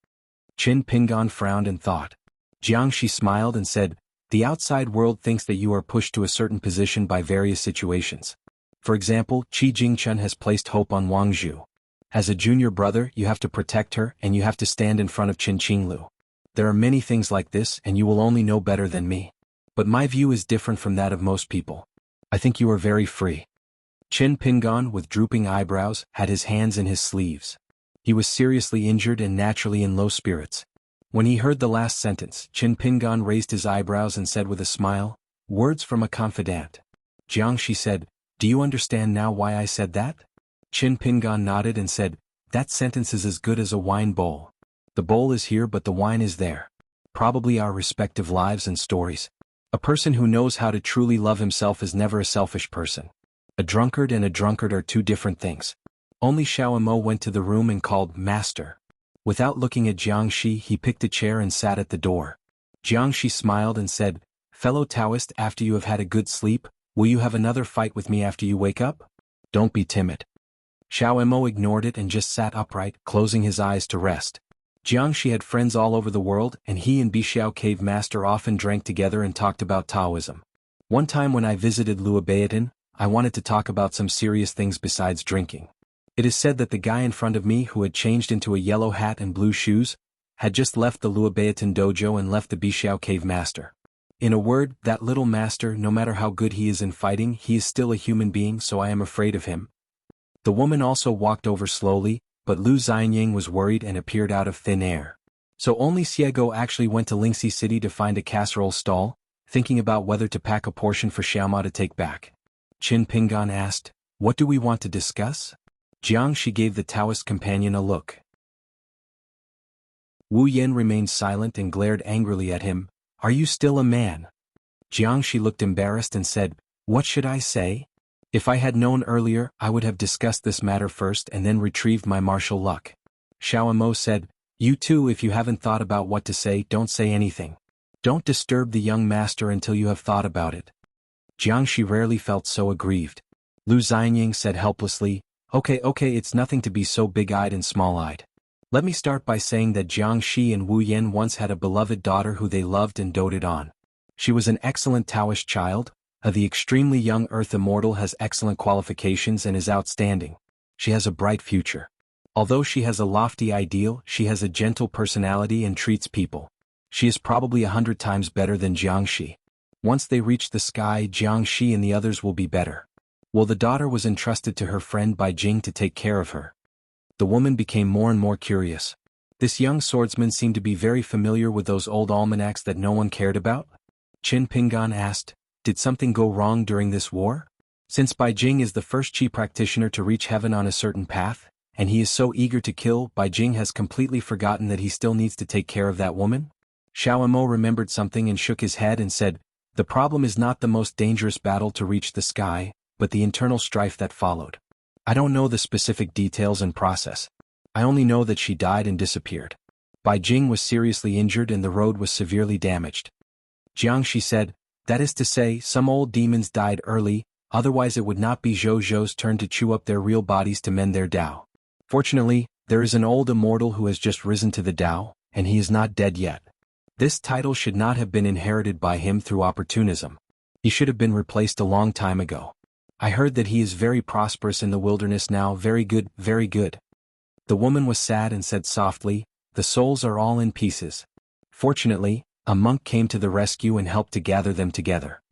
Qin Pingan frowned and thought. Jiangxi smiled and said, the outside world thinks that you are pushed to a certain position by various situations. For example, Qi Jingchun has placed hope on Wang Zhu. As a junior brother, you have to protect her and you have to stand in front of Qin Qinglu. There are many things like this and you will only know better than me. But my view is different from that of most people. I think you are very free. Qin Pingan, with drooping eyebrows, had his hands in his sleeves. He was seriously injured and naturally in low spirits. When he heard the last sentence, Qin Pingan raised his eyebrows and said with a smile, words from a confidant. Jiangxi said, do you understand now why I said that? Qin Pingan nodded and said, that sentence is as good as a wine bowl. The bowl is here but the wine is there. Probably our respective lives and stories. A person who knows how to truly love himself is never a selfish person. A drunkard and a drunkard are two different things. Only Xiaomo went to the room and called, Master. Without looking at Jiangxi, he picked a chair and sat at the door. Jiangxi smiled and said, fellow Taoist, after you have had a good sleep, will you have another fight with me after you wake up? Don't be timid. Xiaomo ignored it and just sat upright, closing his eyes to rest. Jiangxi had friends all over the world, and he and Bixiao Cave Master often drank together and talked about Taoism. One time when I visited Luobaetan, I wanted to talk about some serious things besides drinking. It is said that the guy in front of me who had changed into a yellow hat and blue shoes, had just left the Luobaetan dojo and left the Bixiao Cave Master. In a word, that little master, no matter how good he is in fighting, he is still a human being, so I am afraid of him. The woman also walked over slowly, but Lu Xianying was worried and appeared out of thin air. So only Xiego actually went to Lingxi City to find a casserole stall, thinking about whether to pack a portion for Xiaoma to take back. Qin Pingan asked, what do we want to discuss? Jiangxi gave the Taoist companion a look. Wu Yen remained silent and glared angrily at him. Are you still a man? Jiangxi looked embarrassed and said, what should I say? If I had known earlier, I would have discussed this matter first and then retrieved my martial luck. Xiaomo said, you too, if you haven't thought about what to say, don't say anything. Don't disturb the young master until you have thought about it. Jiangxi rarely felt so aggrieved. Lu Xianying said helplessly, Okay, it's nothing to be so big-eyed and small-eyed. Let me start by saying that Jiangxi and Wu Yen once had a beloved daughter who they loved and doted on. She was an excellent Taoist child. The extremely young Earth Immortal has excellent qualifications and is outstanding. She has a bright future. Although she has a lofty ideal, she has a gentle personality and treats people. She is probably 100 times better than Jiangxi. Once they reach the sky, Jiangxi and the others will be better. Well, the daughter was entrusted to her friend Bai Jing to take care of her. The woman became more and more curious. This young swordsman seemed to be very familiar with those old almanacs that no one cared about. Qin Pingan asked, Did something go wrong during this war? Since Bai Jing is the first Qi practitioner to reach heaven on a certain path, and he is so eager to kill, Bai Jing has completely forgotten that he still needs to take care of that woman? Xiaomo remembered something and shook his head and said, "The problem is not the most dangerous battle to reach the sky, but the internal strife that followed. I don't know the specific details and process. I only know that she died and disappeared. Bai Jing was seriously injured and the road was severely damaged." Jiangxi said, "That is to say, some old demons died early, otherwise it would not be Zhou Zhou's turn to chew up their real bodies to mend their Tao. Fortunately, there is an old immortal who has just risen to the Tao, and he is not dead yet. This title should not have been inherited by him through opportunism. He should have been replaced a long time ago. I heard that he is very prosperous in the wilderness now. Very good, very good." The woman was sad and said softly, "The souls are all in pieces." Fortunately, a monk came to the rescue and helped to gather them together.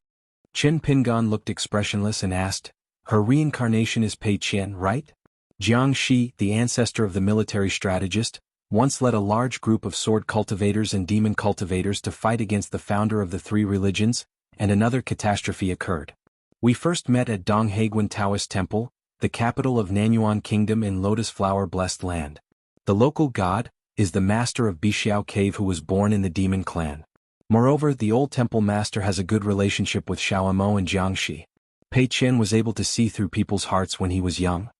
Qin Pingan looked expressionless and asked, "Her reincarnation is Pei Qian, right?" Jiangxi, the ancestor of the military strategist, once led a large group of sword cultivators and demon cultivators to fight against the founder of the three religions, and another catastrophe occurred. We first met at Donghaiguan Taoist Temple, the capital of Nanyuan Kingdom in Lotus Flower Blessed Land. The local god is the master of Bixiao Cave who was born in the demon clan. Moreover, the old temple master has a good relationship with Xiaomo and Jiangxi. Pei Qian was able to see through people's hearts when he was young.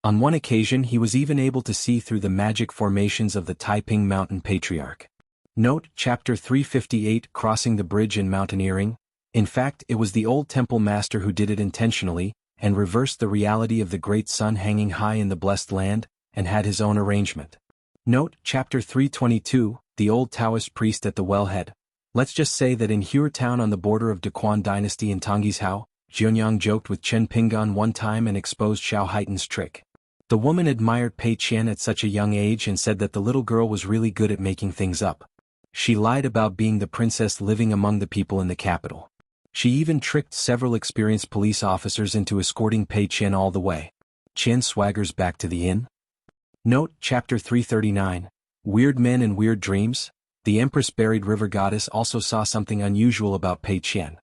On one occasion he was even able to see through the magic formations of the Taiping Mountain Patriarch. Note, Chapter 358, Crossing the Bridge in Mountaineering. In fact, it was the old temple master who did it intentionally, and reversed the reality of the great sun hanging high in the blessed land, and had his own arrangement. Note, Chapter 322, the old Taoist priest at the wellhead. Let's just say that in Hure town on the border of Dequan dynasty in Tonggishao, Jianyang joked with Chen Pingan one time and exposed Xiao Haitan's trick. The woman admired Pei Qian at such a young age and said that the little girl was really good at making things up. She lied about being the princess living among the people in the capital. She even tricked several experienced police officers into escorting Pei Qian all the way. Qian swaggers back to the inn. Note, Chapter 339, Weird Men and Weird Dreams. The Empress Buried River Goddess also saw something unusual about Pei Qian.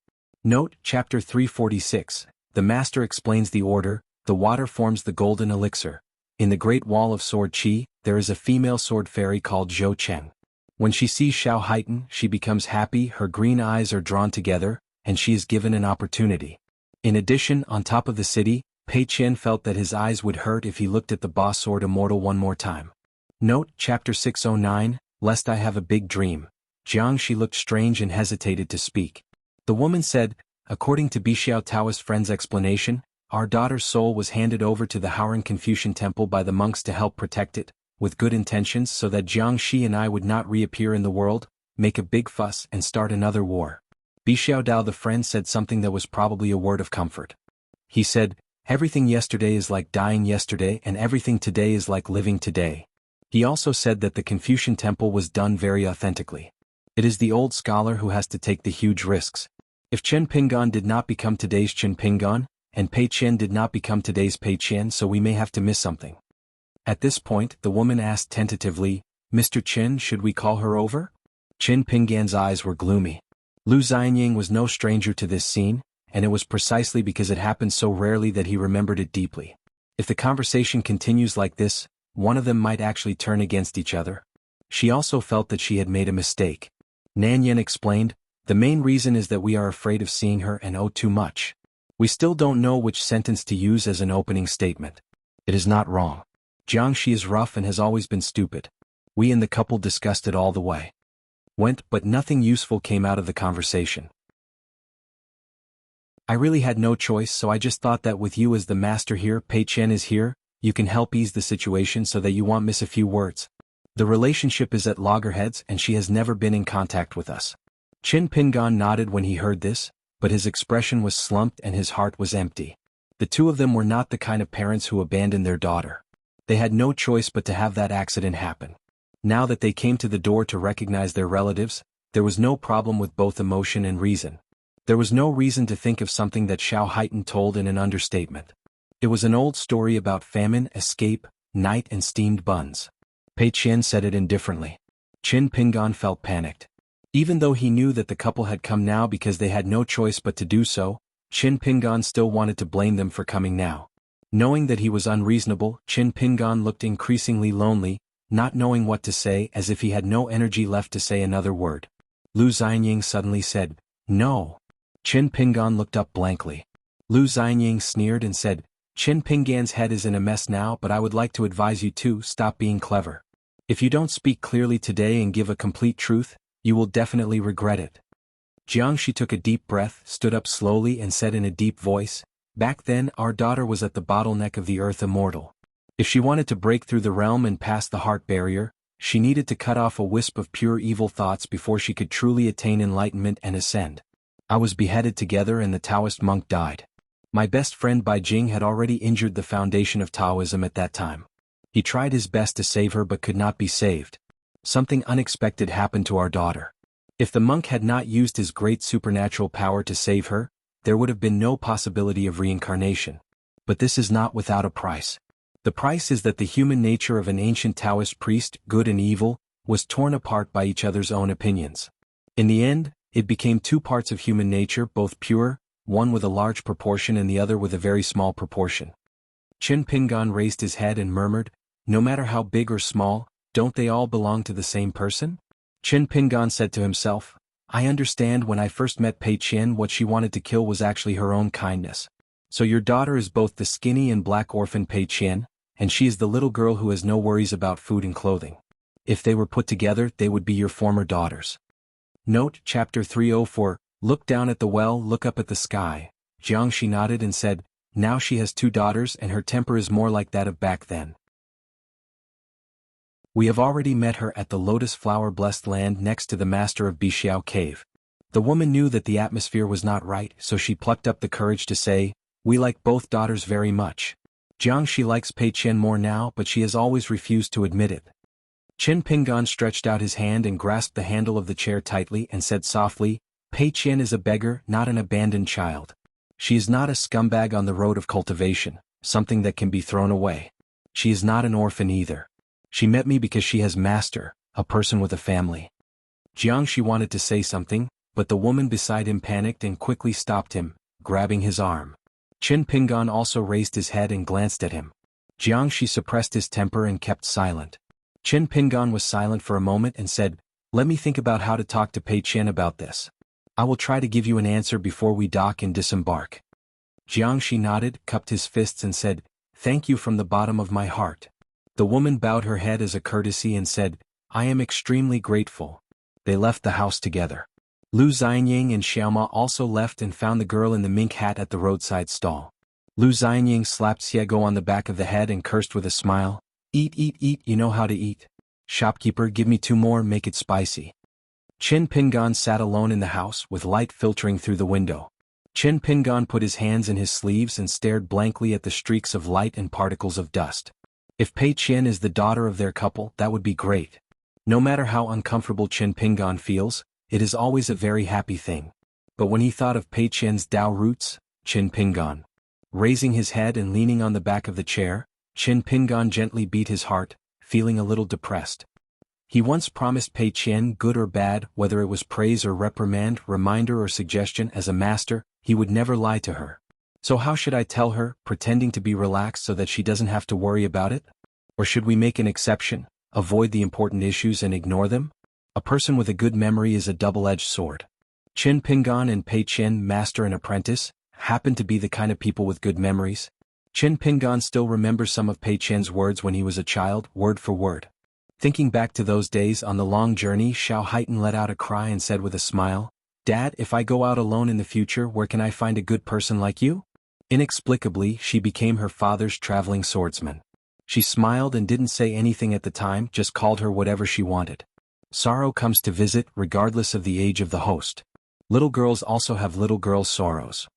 Note, Chapter 346, the Master explains the order. The water forms the golden elixir. In the Great Wall of Sword Qi, there is a female sword fairy called Zhou Chen. When she sees Xiao Haitan, she becomes happy, her green eyes are drawn together, and she is given an opportunity. In addition, on top of the city, Pei Qian felt that his eyes would hurt if he looked at the boss sword immortal one more time. Note, Chapter 609, Lest I Have a Big Dream. Jiangxi looked strange and hesitated to speak. The woman said, "According to Bixiao Taoist friend's explanation, our daughter's soul was handed over to the Haoran Confucian temple by the monks to help protect it, with good intentions so that Jiangxi and I would not reappear in the world, make a big fuss and start another war." Bixiao Dao the friend said something that was probably a word of comfort. He said, "Everything yesterday is like dying yesterday and everything today is like living today." He also said that the Confucian temple was done very authentically. It is the old scholar who has to take the huge risks. If Chen Pingan did not become today's Chen Pingan, and Pei Qian did not become today's Pei Qian, so we may have to miss something. At this point, the woman asked tentatively, "Mr. Chen, should we call her over?" Chen Pingan's eyes were gloomy. Lu Xianying was no stranger to this scene, and it was precisely because it happened so rarely that he remembered it deeply. If the conversation continues like this, one of them might actually turn against each other. She also felt that she had made a mistake. Nanyan explained, "The main reason is that we are afraid of seeing her and owe too much. We still don't know which sentence to use as an opening statement. It is not wrong. Jiangxi is rough and has always been stupid. We and the couple discussed it all the way. But nothing useful came out of the conversation. I really had no choice, so I just thought that with you as the master here, Pei Qian is here, you can help ease the situation so that you won't miss a few words. The relationship is at loggerheads and she has never been in contact with us." Qin Pingan nodded when he heard this, but his expression was slumped and his heart was empty. The two of them were not the kind of parents who abandon their daughter. They had no choice but to have that accident happen. Now that they came to the door to recognize their relatives, there was no problem with both emotion and reason. There was no reason to think of something that Xiao Haitan told in an understatement. It was an old story about famine, escape, night and steamed buns. Pei Qian said it indifferently. Qin Pingan felt panicked. Even though he knew that the couple had come now because they had no choice but to do so, Qin Pingan still wanted to blame them for coming now. Knowing that he was unreasonable, Qin Pingan looked increasingly lonely, not knowing what to say, as if he had no energy left to say another word. Lu Xianying suddenly said, "No." Qin Pingan looked up blankly. Lu Xianying sneered and said, "Qin Pingan's head is in a mess now, but I would like to advise you to stop being clever. If you don't speak clearly today and give a complete truth, you will definitely regret it." Jianghu took a deep breath, stood up slowly and said in a deep voice, "Back then our daughter was at the bottleneck of the earth immortal. If she wanted to break through the realm and pass the heart barrier, she needed to cut off a wisp of pure evil thoughts before she could truly attain enlightenment and ascend. I was beheaded together and the Taoist monk died. My best friend Bai Jing had already injured the foundation of Taoism at that time. He tried his best to save her but could not be saved. Something unexpected happened to our daughter. If the monk had not used his great supernatural power to save her, there would have been no possibility of reincarnation. But this is not without a price. The price is that the human nature of an ancient Taoist priest, good and evil, was torn apart by each other's own opinions. In the end, it became two parts of human nature, both pure, one with a large proportion and the other with a very small proportion. Qin Pingan raised his head and murmured, "No matter how big or small, don't they all belong to the same person?" Qin Pingan said to himself, "I understand. When I first met Pei Qian, what she wanted to kill was actually her own kindness. So your daughter is both the skinny and black orphan Pei Qian, and she is the little girl who has no worries about food and clothing. If they were put together, they would be your former daughters." Note, Chapter 304, Look down at the well, look up at the sky. Jianghu nodded and said, "Now she has two daughters and her temper is more like that of back then. We have already met her at the lotus flower-blessed land next to the master of Bixiao cave." The woman knew that the atmosphere was not right, so she plucked up the courage to say, "We like both daughters very much. Jianghu likes Pei Qian more now, but she has always refused to admit it." Qin Pingan stretched out his hand and grasped the handle of the chair tightly and said softly, "Pei Qian is a beggar, not an abandoned child. She is not a scumbag on the road of cultivation, something that can be thrown away. She is not an orphan either. She met me because she has master, a person with a family." Jianghu wanted to say something, but the woman beside him panicked and quickly stopped him, grabbing his arm. Qin Pingan also raised his head and glanced at him. Jianghu suppressed his temper and kept silent. Qin Pingan was silent for a moment and said, "Let me think about how to talk to Pei Qian about this. I will try to give you an answer before we dock and disembark." Jianghu nodded, cupped his fists and said, "Thank you from the bottom of my heart." The woman bowed her head as a courtesy and said, "I am extremely grateful." They left the house together. Lu Xianying and Xiaoma also left and found the girl in the mink hat at the roadside stall. Lu Xianying slapped Xiego on the back of the head and cursed with a smile, "Eat, eat, eat, you know how to eat. Shopkeeper, give me 2 more, make it spicy." Qin Pingan sat alone in the house with light filtering through the window. Qin Pingan put his hands in his sleeves and stared blankly at the streaks of light and particles of dust. If Pei Qian is the daughter of their couple, that would be great. No matter how uncomfortable Qin Pingan feels, it is always a very happy thing. But when he thought of Pei Qian's Dao roots, Qin Pingan, raising his head and leaning on the back of the chair, Qin Pingan gently beat his heart, feeling a little depressed. He once promised Pei Qian, good or bad, whether it was praise or reprimand, reminder or suggestion, as a master, he would never lie to her. So how should I tell her, pretending to be relaxed so that she doesn't have to worry about it? Or should we make an exception, avoid the important issues and ignore them? A person with a good memory is a double-edged sword. Qin Pingan and Pei Qian, master and apprentice, happen to be the kind of people with good memories. Qin Pingan still remembers some of Pei Qian's words when he was a child, word for word. Thinking back to those days on the long journey, Xianhuan let out a cry and said with a smile, "Dad, if I go out alone in the future, where can I find a good person like you?" Inexplicably, she became her father's traveling swordsman. She smiled and didn't say anything at the time, just called her whatever she wanted. Sorrow comes to visit, regardless of the age of the host. Little girls also have little girls' sorrows.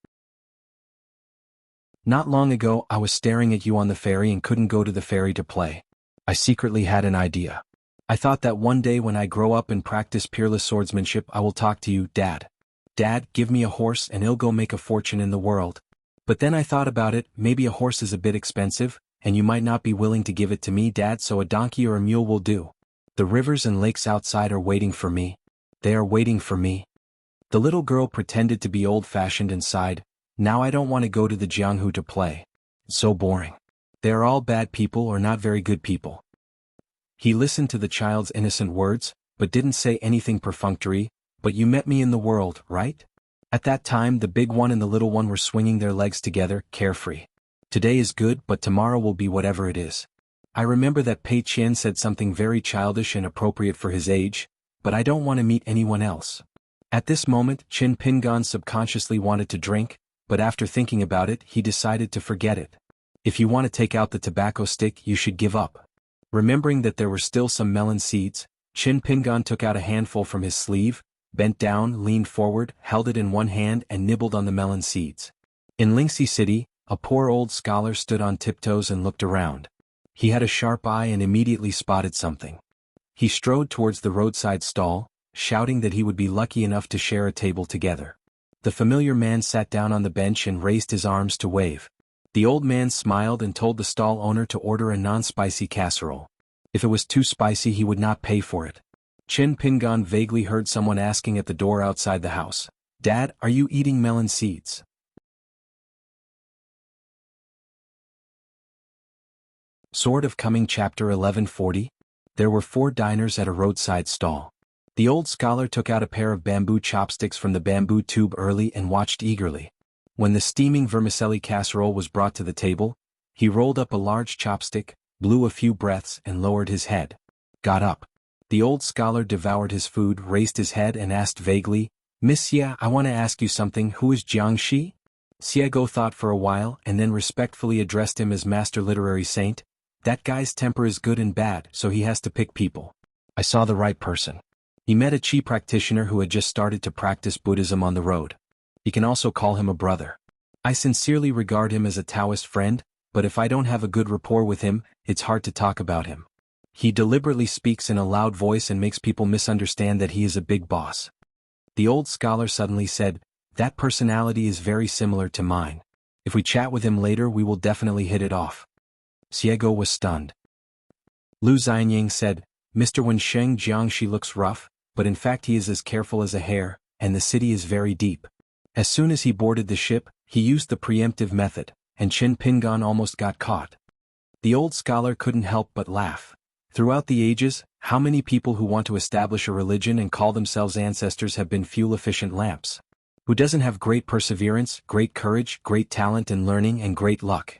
Not long ago, I was staring at you on the ferry and couldn't go to the ferry to play. I secretly had an idea. I thought that one day when I grow up and practice peerless swordsmanship, I will talk to you, Dad. Dad, give me a horse and I'll go make a fortune in the world. But then I thought about it, maybe a horse is a bit expensive, and you might not be willing to give it to me, Dad, so a donkey or a mule will do. The rivers and lakes outside are waiting for me. They are waiting for me. The little girl pretended to be old-fashioned and sighed, now I don't want to go to the jianghu to play. It's so boring. They are all bad people or not very good people. He listened to the child's innocent words, but didn't say anything perfunctory, but you met me in the world, right? At that time the big one and the little one were swinging their legs together, carefree. Today is good but tomorrow will be whatever it is. I remember that Pei Qian said something very childish and appropriate for his age, but I don't want to meet anyone else. At this moment Qin Pingan subconsciously wanted to drink, but after thinking about it he decided to forget it. If you want to take out the tobacco stick you should give up. Remembering that there were still some melon seeds, Qin Pingan took out a handful from his sleeve, bent down, leaned forward, held it in one hand and nibbled on the melon seeds. In Lingxi City, a poor old scholar stood on tiptoes and looked around. He had a sharp eye and immediately spotted something. He strode towards the roadside stall, shouting that he would be lucky enough to share a table together. The familiar man sat down on the bench and raised his arms to wave. The old man smiled and told the stall owner to order a non-spicy casserole. If it was too spicy he would not pay for it. Qin Pingan vaguely heard someone asking at the door outside the house, "Dad, are you eating melon seeds?" Sword of Coming Chapter 1140. There were 4 diners at a roadside stall. The old scholar took out a pair of bamboo chopsticks from the bamboo tube early and watched eagerly. When the steaming vermicelli casserole was brought to the table, he rolled up a large chopstick, blew a few breaths and lowered his head. Got up. The old scholar devoured his food, raised his head and asked vaguely, "Miss Xia, I want to ask you something. Who is Jiangxi?" Xiego thought for a while and then respectfully addressed him as Master Literary Saint. That guy's temper is good and bad, so he has to pick people. I saw the right person. He met a Qi practitioner who had just started to practice Buddhism on the road. You can also call him a brother. I sincerely regard him as a Taoist friend, but if I don't have a good rapport with him, it's hard to talk about him. He deliberately speaks in a loud voice and makes people misunderstand that he is a big boss. The old scholar suddenly said, "That personality is very similar to mine. If we chat with him later we will definitely hit it off." Xiego was stunned. Lu Xianying said, "Mr. Wensheng Jiangxi looks rough, but in fact he is as careful as a hare, and the city is very deep." As soon as he boarded the ship, he used the preemptive method, and Qin Pingan almost got caught. The old scholar couldn't help but laugh. Throughout the ages, how many people who want to establish a religion and call themselves ancestors have been fuel-efficient lamps? Who doesn't have great perseverance, great courage, great talent and learning and great luck?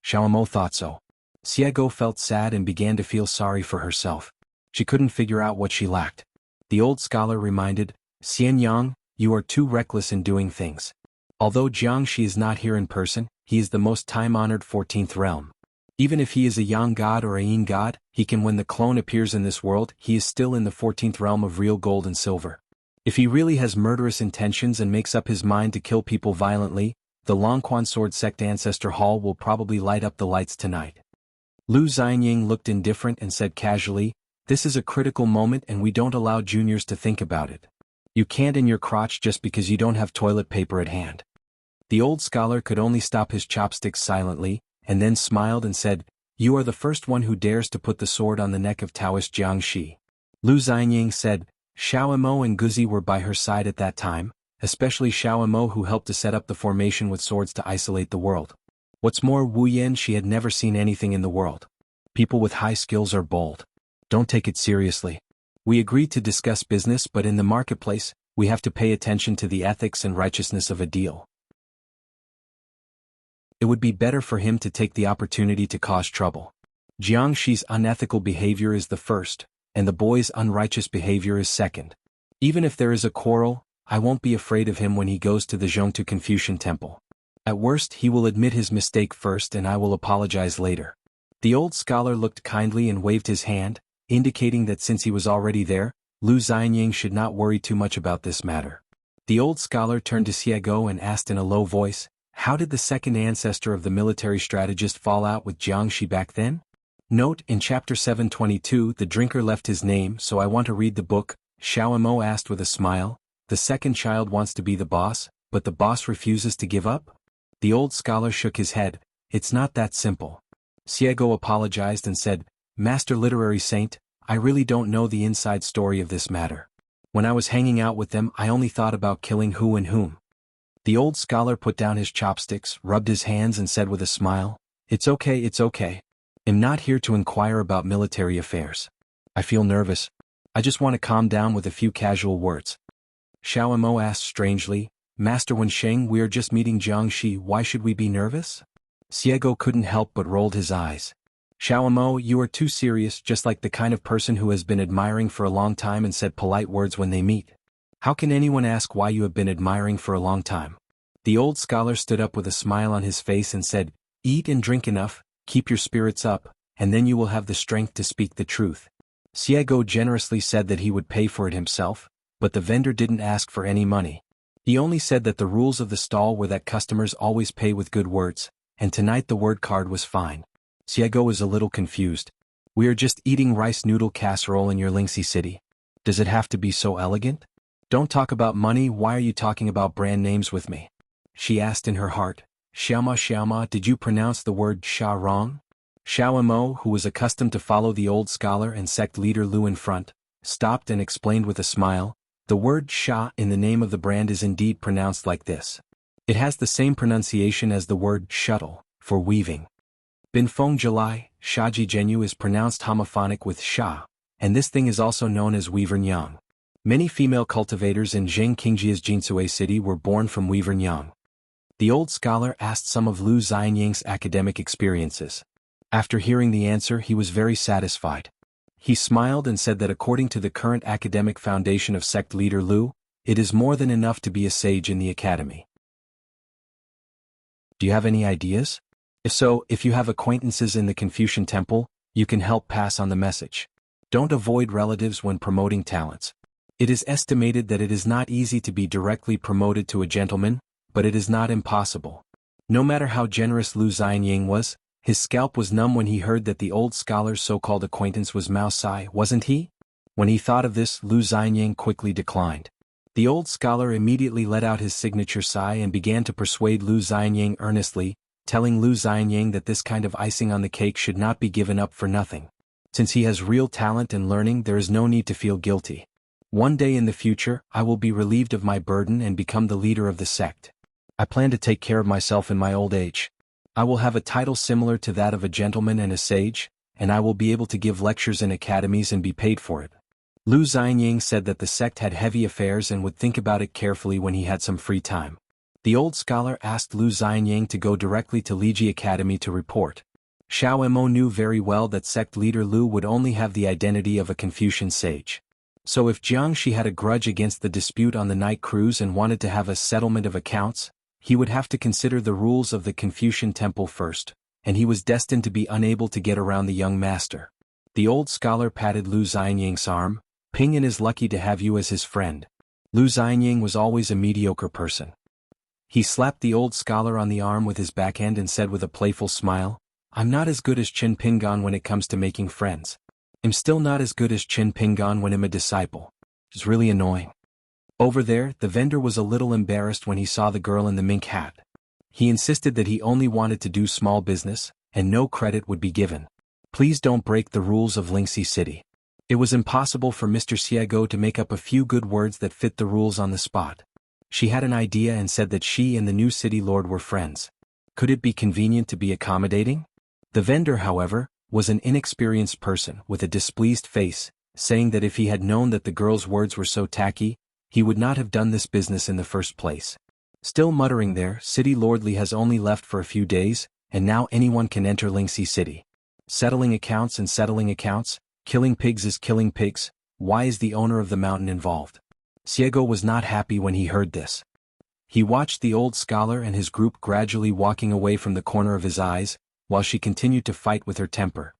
Xiaomo thought so. Xiego felt sad and began to feel sorry for herself. She couldn't figure out what she lacked. The old scholar reminded, "Xianyang, you are too reckless in doing things. Although Jiangxi is not here in person, he is the most time-honored 14th realm. Even if he is a yang god or a yin god, he can when the clone appears in this world, he is still in the 14th realm of real gold and silver. If he really has murderous intentions and makes up his mind to kill people violently, the Longquan Sword Sect Ancestor Hall will probably light up the lights tonight." Lu Xianying looked indifferent and said casually, "This is a critical moment and we don't allow juniors to think about it. You can't in your crotch just because you don't have toilet paper at hand." The old scholar could only stop his chopsticks silently, and then smiled and said, "You are the first one who dares to put the sword on the neck of Taoist Jiangxi." Lu Xianying said, "Xiao Imo and Guzi were by her side at that time, especially Xiao Imo who helped to set up the formation with swords to isolate the world. What's more, Wu Yan she had never seen anything in the world. People with high skills are bold. Don't take it seriously. We agreed to discuss business but in the marketplace, we have to pay attention to the ethics and righteousness of a deal. It would be better for him to take the opportunity to cause trouble. Jiangxi's unethical behavior is the first, and the boy's unrighteous behavior is second. Even if there is a quarrel, I won't be afraid of him when he goes to the Zhongtu Confucian temple. At worst he will admit his mistake first and I will apologize later." The old scholar looked kindly and waved his hand, indicating that since he was already there, Lu Xianying should not worry too much about this matter. The old scholar turned to Xiego and asked in a low voice, "How did the second ancestor of the military strategist fall out with Jiangxi back then?" Note, in chapter 722 the drinker left his name, so I want to read the book. Xiao Mo asked with a smile. The second child wants to be the boss, but the boss refuses to give up? The old scholar shook his head. It's not that simple. Xiego apologized and said, "Master Literary Saint, I really don't know the inside story of this matter. When I was hanging out with them, I only thought about killing who and whom. The old scholar put down his chopsticks, rubbed his hands and said with a smile, it's okay, it's okay. I'm not here to inquire about military affairs. I feel nervous. I just want to calm down with a few casual words. Xiao Mo asked strangely, Master Wensheng, we are just meeting Jiangxi, why should we be nervous? Xiego couldn't help but rolled his eyes. Xiao Mo, you are too serious, just like the kind of person who has been admiring for a long time and said polite words when they meet. How can anyone ask why you have been admiring for a long time? The old scholar stood up with a smile on his face and said, eat and drink enough, keep your spirits up, and then you will have the strength to speak the truth. Xiego generously said that he would pay for it himself, but the vendor didn't ask for any money. He only said that the rules of the stall were that customers always pay with good words, and tonight the word card was fine. Xiego was a little confused. We are just eating rice noodle casserole in your Lingxi city. Does it have to be so elegant? Don't talk about money, why are you talking about brand names with me? She asked in her heart. Xiaoma, did you pronounce the word sha wrong? Xiao Mo, who was accustomed to follow the old scholar and sect leader Lu in front, stopped and explained with a smile, the word sha in the name of the brand is indeed pronounced like this. It has the same pronunciation as the word shuttle, for weaving. Binfeng July, Shaji Zhenyu is pronounced homophonic with sha, and this thing is also known as weaver nyang. Many female cultivators in Zheng Qingjia's Jinsui city were born from weaver nyang. The old scholar asked some of Lu Xianyang's academic experiences. After hearing the answer, he was very satisfied. He smiled and said that according to the current academic foundation of sect leader Lu, it is more than enough to be a sage in the academy. Do you have any ideas? If so, if you have acquaintances in the Confucian temple, you can help pass on the message. Don't avoid relatives when promoting talents. It is estimated that it is not easy to be directly promoted to a gentleman, but it is not impossible. No matter how generous Lu Xianyang was, his scalp was numb when he heard that the old scholar's so-called acquaintance was Mao Sai, wasn't he? When he thought of this, Lu Xianyang quickly declined. The old scholar immediately let out his signature sigh and began to persuade Lu Xianyang earnestly, telling Lu Xianyang that this kind of icing on the cake should not be given up for nothing. Since he has real talent and learning, there is no need to feel guilty. One day in the future, I will be relieved of my burden and become the leader of the sect. I plan to take care of myself in my old age. I will have a title similar to that of a gentleman and a sage, and I will be able to give lectures in academies and be paid for it. Lu Xianyang said that the sect had heavy affairs and would think about it carefully when he had some free time. The old scholar asked Lu Xianyang to go directly to Liji Academy to report. Xiao Mo knew very well that sect leader Lu would only have the identity of a Confucian sage. So if Jiangxi had a grudge against the dispute on the night cruise and wanted to have a settlement of accounts, he would have to consider the rules of the Confucian temple first, and he was destined to be unable to get around the young master. The old scholar patted Lu Xianyang's arm. Pingyan is lucky to have you as his friend. Lu Xianyang was always a mediocre person. He slapped the old scholar on the arm with his backhand and said with a playful smile, I'm not as good as Qin Pingan when it comes to making friends. I'm still not as good as Qin Pingan when I'm a disciple. It's really annoying. Over there, the vendor was a little embarrassed when he saw the girl in the mink hat. He insisted that he only wanted to do small business, and no credit would be given. Please don't break the rules of Lingxi City. It was impossible for Mr. Xiego to make up a few good words that fit the rules on the spot. She had an idea and said that she and the new city lord were friends. Could it be convenient to be accommodating? The vendor, however, was an inexperienced person with a displeased face, saying that if he had known that the girl's words were so tacky, he would not have done this business in the first place. Still muttering there, City Lord Li has only left for a few days, and now anyone can enter Lingxi City. Settling accounts and settling accounts, killing pigs is killing pigs, why is the owner of the mountain involved? Xiego was not happy when he heard this. He watched the old scholar and his group gradually walking away from the corner of his eyes, while she continued to fight with her temper.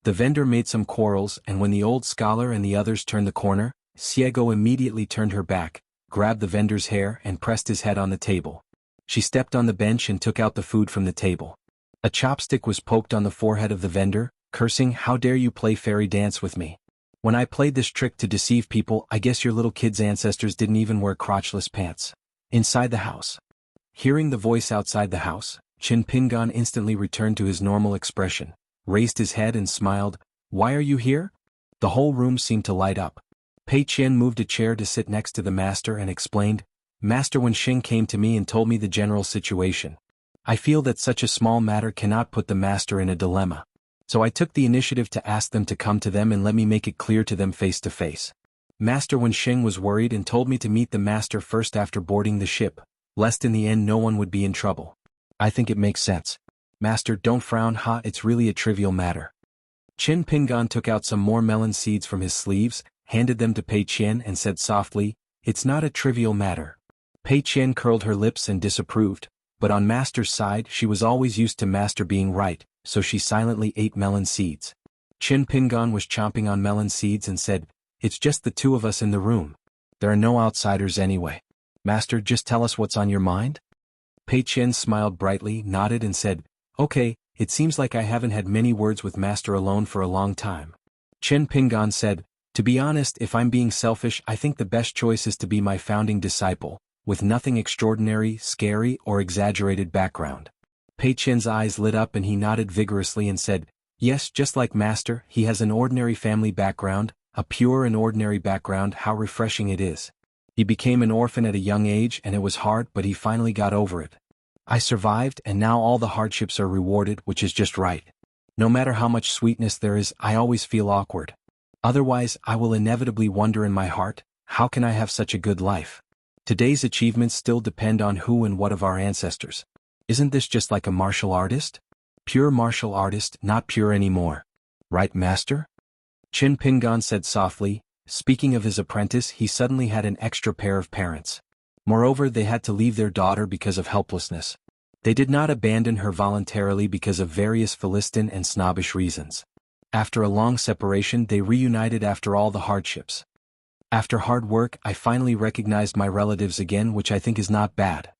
The vendor made some quarrels, and when the old scholar and the others turned the corner, Xiego immediately turned her back, grabbed the vendor's hair and pressed his head on the table. She stepped on the bench and took out the food from the table. A chopstick was poked on the forehead of the vendor, cursing, "How dare you play fairy dance with me? When I played this trick to deceive people, I guess your little kid's ancestors didn't even wear crotchless pants." Inside the house. Hearing the voice outside the house, Qin Pingan instantly returned to his normal expression, raised his head and smiled. "Why are you here?" The whole room seemed to light up. Pei Qian moved a chair to sit next to the master and explained, Master Wen Xing came to me and told me the general situation. I feel that such a small matter cannot put the master in a dilemma. So I took the initiative to ask them to come to them and let me make it clear to them face to face. Master Wen Xing was worried and told me to meet the master first after boarding the ship, lest in the end no one would be in trouble. I think it makes sense. Master, don't frown, it's really a trivial matter. Qin Pingan took out some more melon seeds from his sleeves, handed them to Pei Qian and said softly, It's not a trivial matter. Pei Qian curled her lips and disapproved, but on Master's side she was always used to Master being right, so she silently ate melon seeds. Qin Pingan was chomping on melon seeds and said, It's just the two of us in the room. There are no outsiders anyway. Master, just tell us what's on your mind? Pei Qian smiled brightly, nodded and said, Okay, it seems like I haven't had many words with Master alone for a long time. Qin Pingan said, To be honest, if I'm being selfish, I think the best choice is to be my founding disciple, with nothing extraordinary, scary, or exaggerated background. Pei Qian's eyes lit up and he nodded vigorously and said, Yes, just like Master, he has an ordinary family background, a pure and ordinary background. How refreshing it is. He became an orphan at a young age and it was hard, but he finally got over it. I survived and now all the hardships are rewarded, which is just right. No matter how much sweetness there is, I always feel awkward. Otherwise, I will inevitably wonder in my heart, how can I have such a good life? Today's achievements still depend on who and what of our ancestors. Isn't this just like a martial artist? Pure martial artist, not pure anymore. Right, Master? Qin Pingan said softly. Speaking of his apprentice, he suddenly had an extra pair of parents. Moreover, they had to leave their daughter because of helplessness. They did not abandon her voluntarily because of various Philistine and snobbish reasons. After a long separation, they reunited after all the hardships. After hard work, I finally recognized my relatives again, which I think is not bad.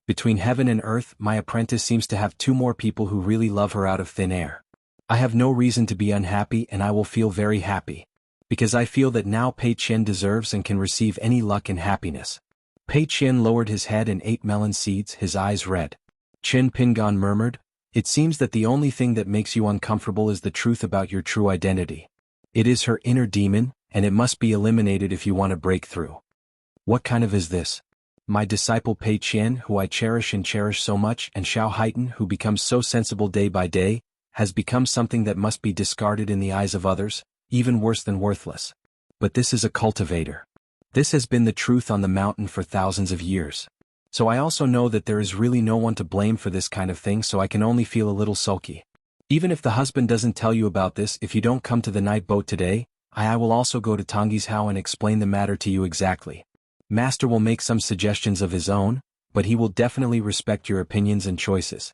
Between heaven and earth, my apprentice seems to have two more people who really love her out of thin air. I have no reason to be unhappy and I will feel very happy. Because I feel that now Pei Qian deserves and can receive any luck and happiness. Pei Qian lowered his head and ate melon seeds, his eyes red. Qin Pingan murmured, It seems that the only thing that makes you uncomfortable is the truth about your true identity. It is her inner demon, and it must be eliminated if you want to break through. What kind of is this? My disciple Pei Qian, who I cherish so much, and Xianhuan, who becomes so sensible day by day, has become something that must be discarded in the eyes of others, even worse than worthless. But this is a cultivator. This has been the truth on the mountain for thousands of years. So I also know that there is really no one to blame for this kind of thing, so I can only feel a little sulky. Even if the husband doesn't tell you about this, if you don't come to the night boat today, I will also go to Tongyi's house and explain the matter to you exactly. Master will make some suggestions of his own, but he will definitely respect your opinions and choices.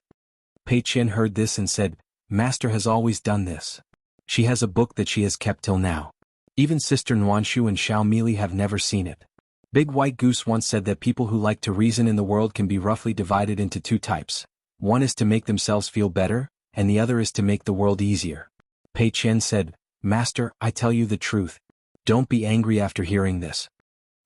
Pei Qian heard this and said, Master has always done this. She has a book that she has kept till now. Even Sister Nuanshu and Xiao Mili have never seen it. Big White Goose once said that people who like to reason in the world can be roughly divided into two types. One is to make themselves feel better, and the other is to make the world easier. Pei Qian said, Master, I tell you the truth. Don't be angry after hearing this.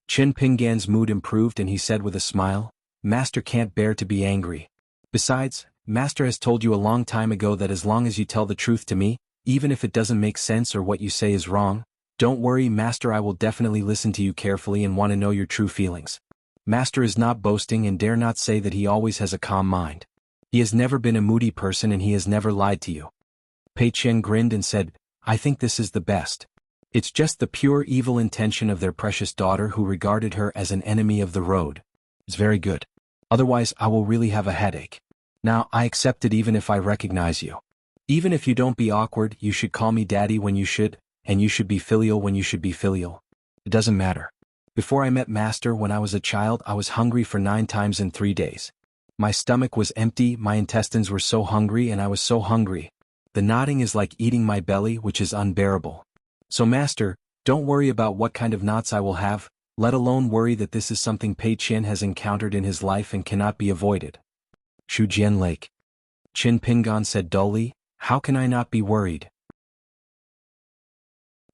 Qin Pingan's mood improved and he said with a smile, Master can't bear to be angry. Besides, Master has told you a long time ago that as long as you tell the truth to me, even if it doesn't make sense or what you say is wrong, don't worry, Master, I will definitely listen to you carefully and want to know your true feelings. Master is not boasting and dare not say that he always has a calm mind. He has never been a moody person and he has never lied to you. Pei Qian grinned and said, I think this is the best. It's just the pure evil intention of their precious daughter who regarded her as an enemy of the road. It's very good. Otherwise I will really have a headache. Now I accept it even if I recognize you. Even if you don't be awkward, you should call me daddy when you should, and you should be filial when you should be filial. It doesn't matter. Before I met Master when I was a child, I was hungry for 9 times in 3 days. My stomach was empty, my intestines were so hungry and I was so hungry. The knotting is like eating my belly, which is unbearable. So Master, don't worry about what kind of knots I will have, let alone worry that this is something Pei Qian has encountered in his life and cannot be avoided. Shujian Lake. Qin Pingan said dully, How can I not be worried?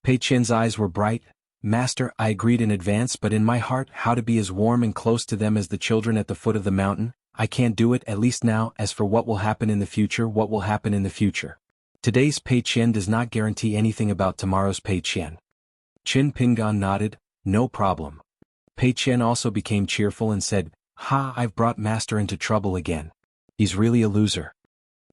Pei Qian's eyes were bright. Master, I agreed in advance, but in my heart, how to be as warm and close to them as the children at the foot of the mountain, I can't do it, at least now. As for what will happen in the future, what will happen in the future? Today's Pei Qian does not guarantee anything about tomorrow's Pei Qian. Qin Pingan nodded, no problem. Pei Qian also became cheerful and said, "Ha, I've brought master into trouble again. He's really a loser."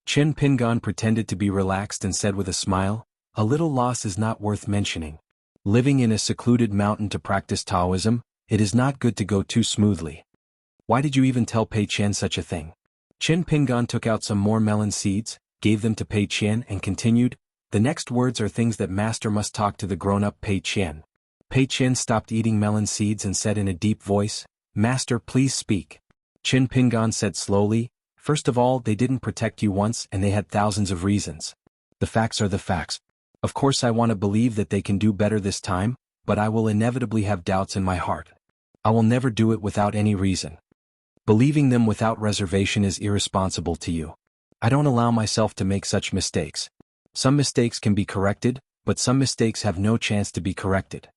Qin Pingan pretended to be relaxed and said with a smile, "A little loss is not worth mentioning. Living in a secluded mountain to practice Taoism, it is not good to go too smoothly. Why did you even tell Pei Qian such a thing?" Qin Pingan took out some more melon seeds, gave them to Pei Qian and continued, "The next words are things that master must talk to the grown-up Pei Qian." Pei Qian stopped eating melon seeds and said in a deep voice, "Master, please speak." Qin Pingan said slowly, "First of all, they didn't protect you once and they had thousands of reasons. The facts are the facts. Of course I want to believe that they can do better this time, but I will inevitably have doubts in my heart. I will never do it without any reason. Believing them without reservation is irresponsible to you. I don't allow myself to make such mistakes. Some mistakes can be corrected, but some mistakes have no chance to be corrected.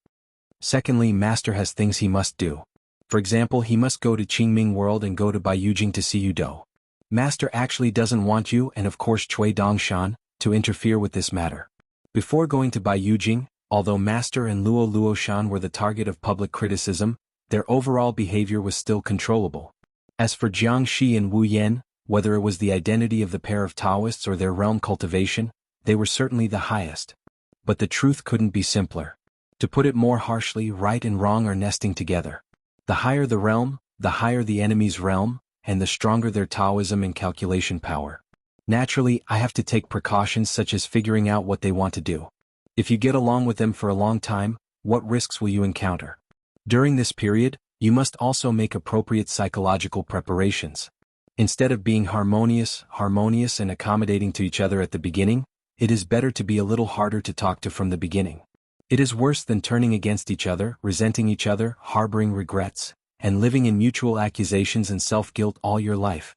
Secondly, master has things he must do. For example, he must go to Qingming World and go to Baiyujing to see you Do. Master actually doesn't want you and of course Cui Dongshan to interfere with this matter. Before going to Baiyujing, although master and Luo Luoshan were the target of public criticism, their overall behavior was still controllable. As for Jiangxi and Wu Yan, whether it was the identity of the pair of Taoists or their realm cultivation, they were certainly the highest. But the truth couldn't be simpler. To put it more harshly, right and wrong are nesting together. The higher the realm, the higher the enemy's realm, and the stronger their Taoism and calculation power. Naturally, I have to take precautions such as figuring out what they want to do. If you get along with them for a long time, what risks will you encounter? During this period, you must also make appropriate psychological preparations. Instead of being harmonious and accommodating to each other at the beginning, it is better to be a little harder to talk to from the beginning. It is worse than turning against each other, resenting each other, harboring regrets, and living in mutual accusations and self-guilt all your life.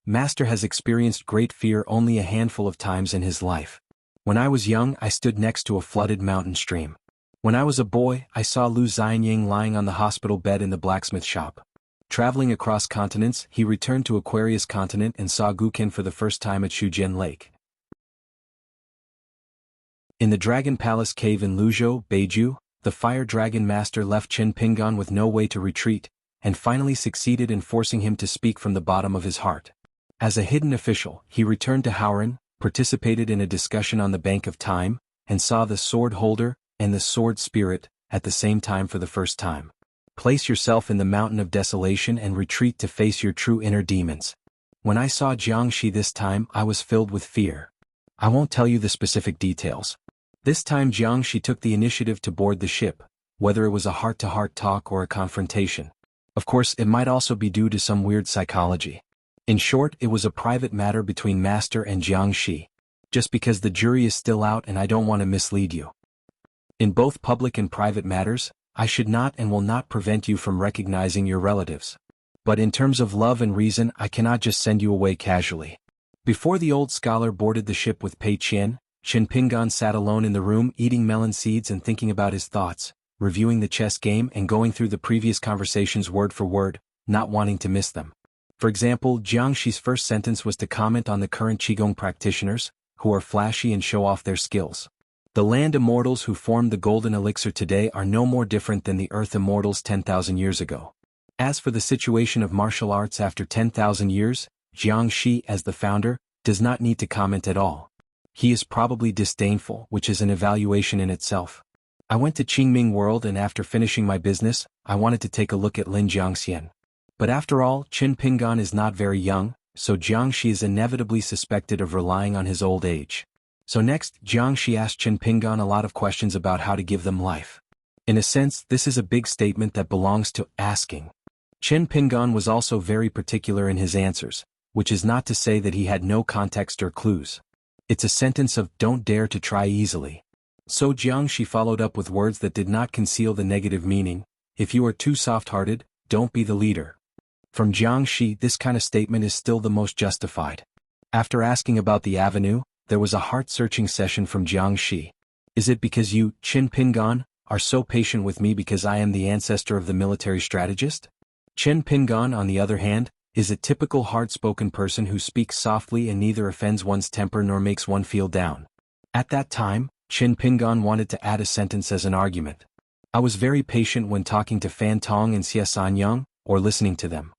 Master has experienced great fear only a handful of times in his life. When I was young, I stood next to a flooded mountain stream. When I was a boy, I saw Lu Xianying lying on the hospital bed in the blacksmith shop. Traveling across continents, he returned to Aquarius continent and saw Guqin for the first time at Shujian Lake. In the Dragon Palace cave in Luzhou, Beiju, the Fire Dragon Master left Qin Pingan with no way to retreat, and finally succeeded in forcing him to speak from the bottom of his heart. As a hidden official, he returned to Howren, participated in a discussion on the Bank of Time, and saw the Sword Holder and the Sword Spirit at the same time for the first time. Place yourself in the mountain of desolation and retreat to face your true inner demons. When I saw Jiangxi this time, I was filled with fear. I won't tell you the specific details. This time Jiangxi took the initiative to board the ship, whether it was a heart-to-heart talk or a confrontation. Of course, it might also be due to some weird psychology. In short, it was a private matter between Master and Jiangxi. Just because the jury is still out and I don't want to mislead you. In both public and private matters, I should not and will not prevent you from recognizing your relatives. But in terms of love and reason, I cannot just send you away casually. Before the old scholar boarded the ship with Pei Qian, Qin Pingan sat alone in the room eating melon seeds and thinking about his thoughts, reviewing the chess game and going through the previous conversations word for word, not wanting to miss them. For example, Jiangxi's first sentence was to comment on the current Qigong practitioners, who are flashy and show off their skills. The land immortals who formed the golden elixir today are no more different than the earth immortals 10,000 years ago. As for the situation of martial arts after 10,000 years, Jiangxi, as the founder, does not need to comment at all. He is probably disdainful, which is an evaluation in itself. I went to Qingming World and after finishing my business, I wanted to take a look at Lin Jiangxian. But after all, Qin Pingan is not very young, so Jiangxi is inevitably suspected of relying on his old age. So next, Jiangxi asked Qin Pingan a lot of questions about how to give them life. In a sense, this is a big statement that belongs to asking. Qin Pingan was also very particular in his answers, which is not to say that he had no context or clues. It's a sentence of don't dare to try easily. So Jiangxi followed up with words that did not conceal the negative meaning. If you are too soft-hearted, don't be the leader. From Jiangxi, this kind of statement is still the most justified. After asking about the avenue, there was a heart-searching session from Jiangxi. Is it because you, Qin Pingan, are so patient with me because I am the ancestor of the military strategist? Qin Pingan, on the other hand, is a typical hard-spoken person who speaks softly and neither offends one's temper nor makes one feel down. At that time, Qin Pingan wanted to add a sentence as an argument. I was very patient when talking to Fan Tong and Xia Sanyang, or listening to them.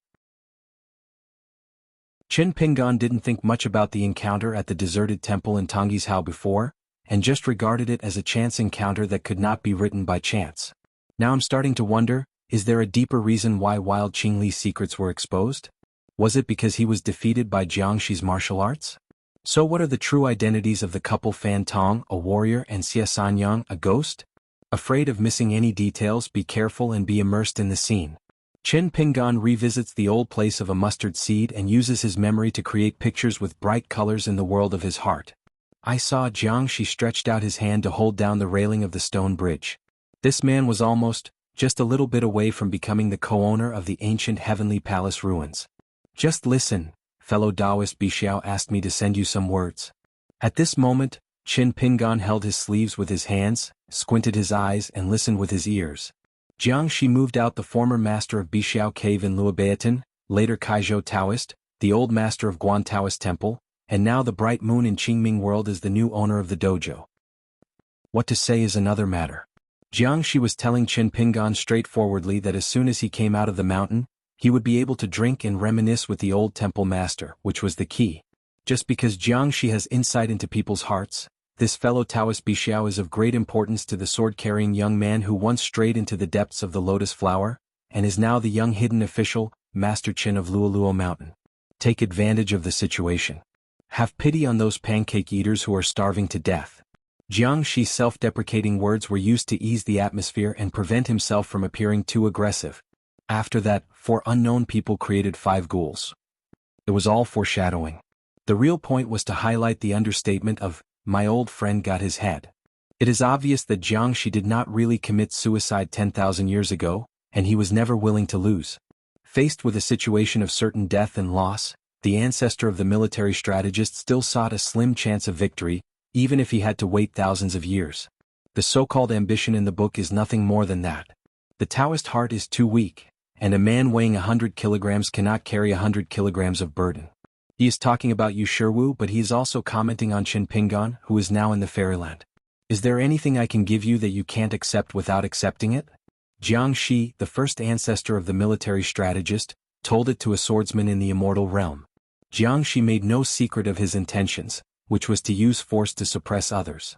Qin Pingan didn't think much about the encounter at the deserted temple in Tonggishao before, and just regarded it as a chance encounter that could not be written by chance. Now I'm starting to wonder, is there a deeper reason why Wild Qingli's secrets were exposed? Was it because he was defeated by Jiangxi's martial arts? So what are the true identities of the couple Fan Tong, a warrior, and Xia Sanyang, a ghost? Afraid of missing any details, be careful and be immersed in the scene. Qin Pingan revisits the old place of a mustard seed and uses his memory to create pictures with bright colors in the world of his heart. I saw Jiangxi stretched out his hand to hold down the railing of the stone bridge. This man was just a little bit away from becoming the co-owner of the ancient heavenly palace ruins. Just listen, fellow Taoist Bixiao asked me to send you some words. At this moment, Qin Pingan held his sleeves with his hands, squinted his eyes and listened with his ears. Jiangxi moved out, the former master of Bixiao Cave in Luobaotan, later Kaizhou Taoist, the old master of Guan Taoist Temple, and now the bright moon in Qingming World is the new owner of the dojo. What to say is another matter. Jiangxi was telling Qin Pingan straightforwardly that as soon as he came out of the mountain, he would be able to drink and reminisce with the old temple master, which was the key. Just because Jiangxi has insight into people's hearts, this fellow Taoist Bixiao is of great importance to the sword-carrying young man who once strayed into the depths of the lotus flower, and is now the young hidden official, Master Qin of Luoluo Mountain. Take advantage of the situation. Have pity on those pancake eaters who are starving to death. Jiangxi's self-deprecating words were used to ease the atmosphere and prevent himself from appearing too aggressive. After that, 4 unknown people created 5 ghouls. It was all foreshadowing. The real point was to highlight the understatement of, my old friend got his head. It is obvious that Jiangxi did not really commit suicide 10,000 years ago, and he was never willing to lose. Faced with a situation of certain death and loss, the ancestor of the military strategist still sought a slim chance of victory, even if he had to wait thousands of years. The so-called ambition in the book is nothing more than that. The Taoist heart is too weak, and a man weighing 100 kilograms cannot carry 100 kilograms of burden. He is talking about Yu Shiwu, but he is also commenting on Qin Pingan, who is now in the fairyland. Is there anything I can give you that you can't accept without accepting it? Jiangxi, the first ancestor of the military strategist, told it to a swordsman in the immortal realm. Jiangxi made no secret of his intentions, which was to use force to suppress others.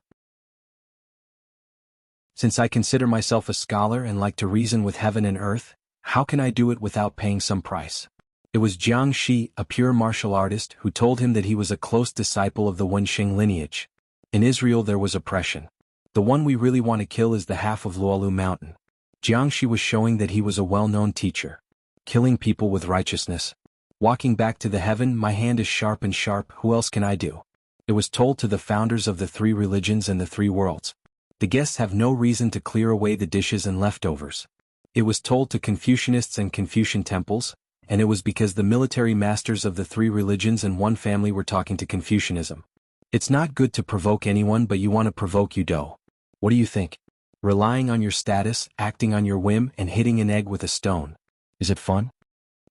Since I consider myself a scholar and like to reason with heaven and earth, how can I do it without paying some price? It was Jiangxi, a pure martial artist, who told him that he was a close disciple of the Wenxing lineage. In Israel there was oppression. The one we really want to kill is the half of Luolu Mountain. Jiangxi was showing that he was a well-known teacher. Killing people with righteousness. Walking back to the heaven, my hand is sharp and sharp, who else can I do? It was told to the founders of the 3 religions and the 3 worlds. The guests have no reason to clear away the dishes and leftovers. It was told to Confucianists and Confucian temples, and it was because the military masters of the 3 religions and 1 family were talking to Confucianism. It's not good to provoke anyone, but you want to provoke Yudo. What do you think? Relying on your status, acting on your whim, and hitting an egg with a stone. Is it fun?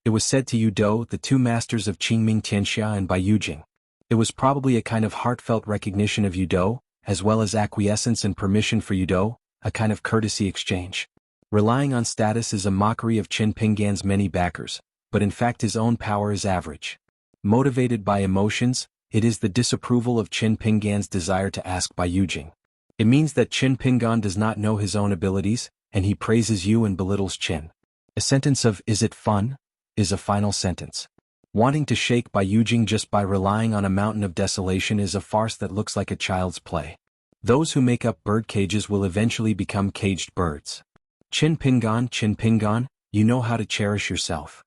It was said to Yudo, the 2 masters of Qingming Tianxia and Bai Yujing. It was probably a kind of heartfelt recognition of Yudo, as well as acquiescence and permission for Yudo, a kind of courtesy exchange. Relying on status is a mockery of Qin Pingan's many backers, but in fact his own power is average. Motivated by emotions, it is the disapproval of Qin Pingan's desire to ask Bai Yujing. It means that Qin Pingan does not know his own abilities, and he praises you and belittles Qin. A sentence of "is it fun?" is a final sentence. Wanting to shake Bai Yujing just by relying on a mountain of desolation is a farce that looks like a child's play. Those who make up bird cages will eventually become caged birds. Qin Pingan, you know how to cherish yourself.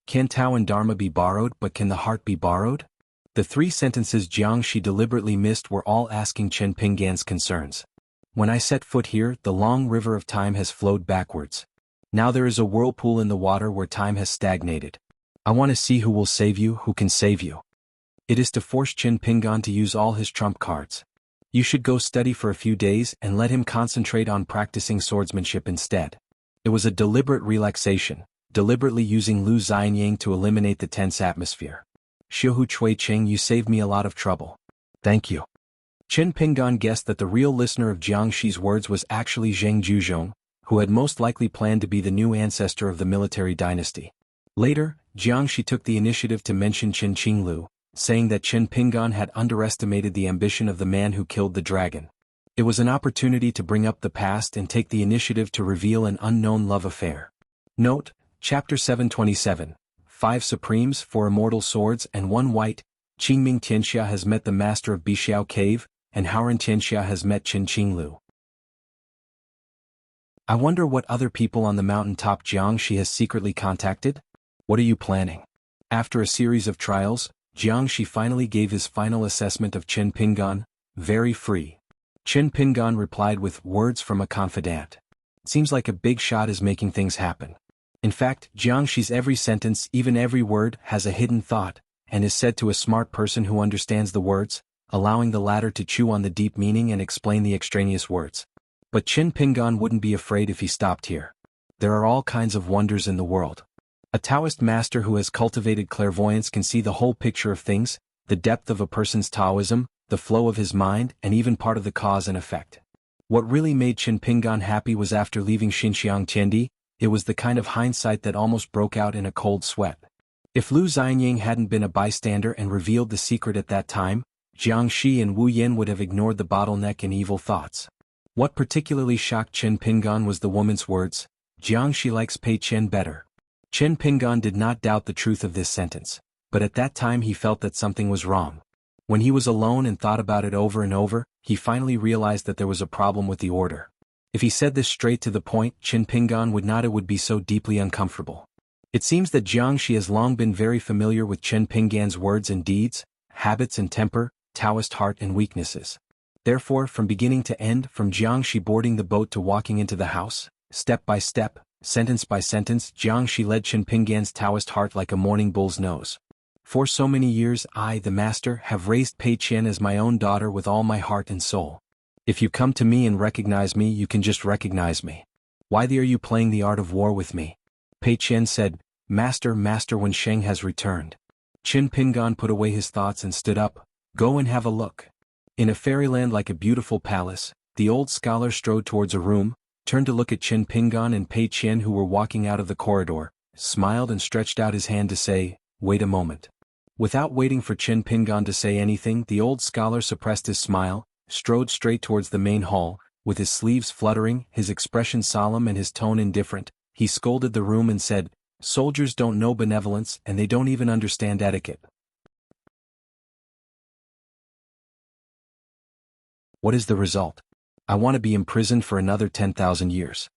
Can Tao and Dharma be borrowed, but can the heart be borrowed? The 3 sentences Jiangxi deliberately missed were all asking Qin Pingan's concerns. When I set foot here, the long river of time has flowed backwards. Now there is a whirlpool in the water where time has stagnated. I want to see who will save you, who can save you. It is to force Qin Pingan to use all his trump cards. You should go study for a few days and let him concentrate on practicing swordsmanship instead. It was a deliberate relaxation, deliberately using Lu Xianyang to eliminate the tense atmosphere. Xiaohu Chui Cheng, you saved me a lot of trouble. Thank you. Chen Pinggan guessed that the real listener of Jiangxi's words was actually Zheng Juzhong, who had most likely planned to be the new ancestor of the military dynasty. Later, Jiangxi took the initiative to mention Chen Qinglu, saying that Chen Pinggan had underestimated the ambition of the man who killed the dragon. It was an opportunity to bring up the past and take the initiative to reveal an unknown love affair. Note, Chapter 727, 5 Supremes, 4 Immortal Swords and 1 White. Qingming Tianxia has met the master of Bixiao Cave, and Haoran Tianxia has met Chen Qinglu. I wonder what other people on the mountaintop Jiangxi has secretly contacted? What are you planning? After a series of trials, Jiangxi finally gave his final assessment of Chen Pinggan, very free. Chen Pinggan replied with words from a confidant. Seems like a big shot is making things happen. In fact, Jiangxi's every sentence, even every word, has a hidden thought, and is said to a smart person who understands the words, allowing the latter to chew on the deep meaning and explain the extraneous words. But Chen Pinggan wouldn't be afraid if he stopped here. There are all kinds of wonders in the world. A Taoist master who has cultivated clairvoyance can see the whole picture of things, the depth of a person's Taoism, the flow of his mind, and even part of the cause and effect. What really made Chen Pinggan happy was after leaving Xinxiang Tiandi, it was the kind of hindsight that almost broke out in a cold sweat. If Lu Xianyang hadn't been a bystander and revealed the secret at that time, Jiangxi and Wu Yin would have ignored the bottleneck and evil thoughts. What particularly shocked Chen Pinggan was the woman's words, Jiangxi likes Pei Chen better. Chen Pinggan did not doubt the truth of this sentence, but at that time he felt that something was wrong. When he was alone and thought about it over and over, he finally realized that there was a problem with the order. If he said this straight to the point, Chen Pinggan would be so deeply uncomfortable. It seems that Jiangxi has long been very familiar with Chen Pinggan's words and deeds, habits and temper, Taoist heart and weaknesses. Therefore, from beginning to end, from Jiangxi boarding the boat to walking into the house, step by step, sentence by sentence, Jiangxi led Chen Pinggan's Taoist heart like a morning bull's nose. For so many years I, the master, have raised Pei Chen as my own daughter with all my heart and soul. If you come to me and recognize me, you can just recognize me. Why are you playing the art of war with me? Pei Chen said, Master, when Sheng has returned. Chen Pinggan put away his thoughts and stood up. Go and have a look. In a fairyland like a beautiful palace, the old scholar strode towards a room, turned to look at Chen Pinggan and Pei Chen who were walking out of the corridor, smiled and stretched out his hand to say, wait a moment. Without waiting for Chen Pinggan to say anything, the old scholar suppressed his smile, strode straight towards the main hall, with his sleeves fluttering, his expression solemn and his tone indifferent. He scolded the room and said, soldiers don't know benevolence and they don't even understand etiquette. What is the result? I want to be imprisoned for another 10,000 years.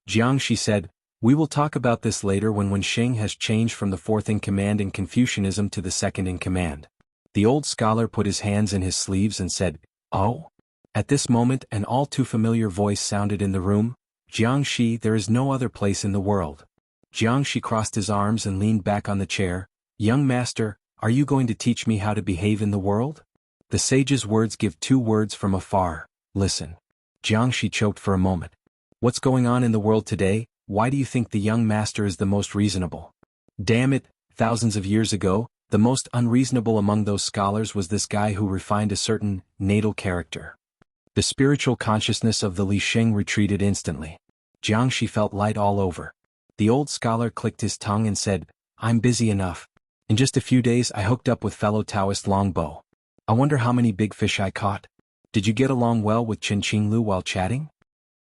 Jiangxi said, we will talk about this later when Sheng has changed from the fourth in command in Confucianism to the second in command. The old scholar put his hands in his sleeves and said, oh? At this moment an all too familiar voice sounded in the room, Jiangxi, there is no other place in the world. Jiangxi crossed his arms and leaned back on the chair. Young master, are you going to teach me how to behave in the world? The sage's words give 2 words from afar, listen. Jiangxi choked for a moment. What's going on in the world today? Why do you think the young master is the most reasonable? Damn it, thousands of years ago, the most unreasonable among those scholars was this guy who refined a certain natal character. The spiritual consciousness of the Li Sheng retreated instantly. Jiangxi felt light all over. The old scholar clicked his tongue and said, I'm busy enough. In just a few days I hooked up with fellow Taoist longbow. I wonder how many big fish I caught. Did you get along well with Chen Qinglu while chatting?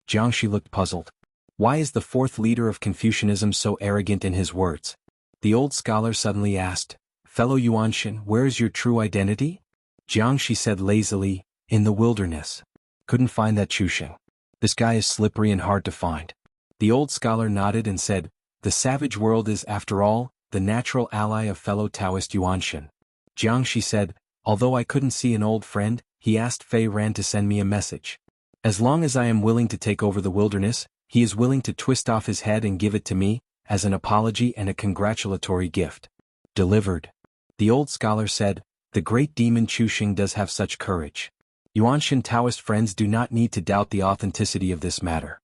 Jiangxi looked puzzled. Why is the fourth leader of Confucianism so arrogant in his words? The old scholar suddenly asked, fellow Yuanshan, where is your true identity? Jiangxi said lazily, in the wilderness. Couldn't find that Chusheng. This guy is slippery and hard to find. The old scholar nodded and said, the savage world is, after all, the natural ally of fellow Taoist Yuanshan. Jiangxi said, although I couldn't see an old friend, he asked Fei Ran to send me a message. As long as I am willing to take over the wilderness, he is willing to twist off his head and give it to me, as an apology and a congratulatory gift. Delivered. The old scholar said, the great demon Chusheng does have such courage. Yuanshan Taoist friends do not need to doubt the authenticity of this matter.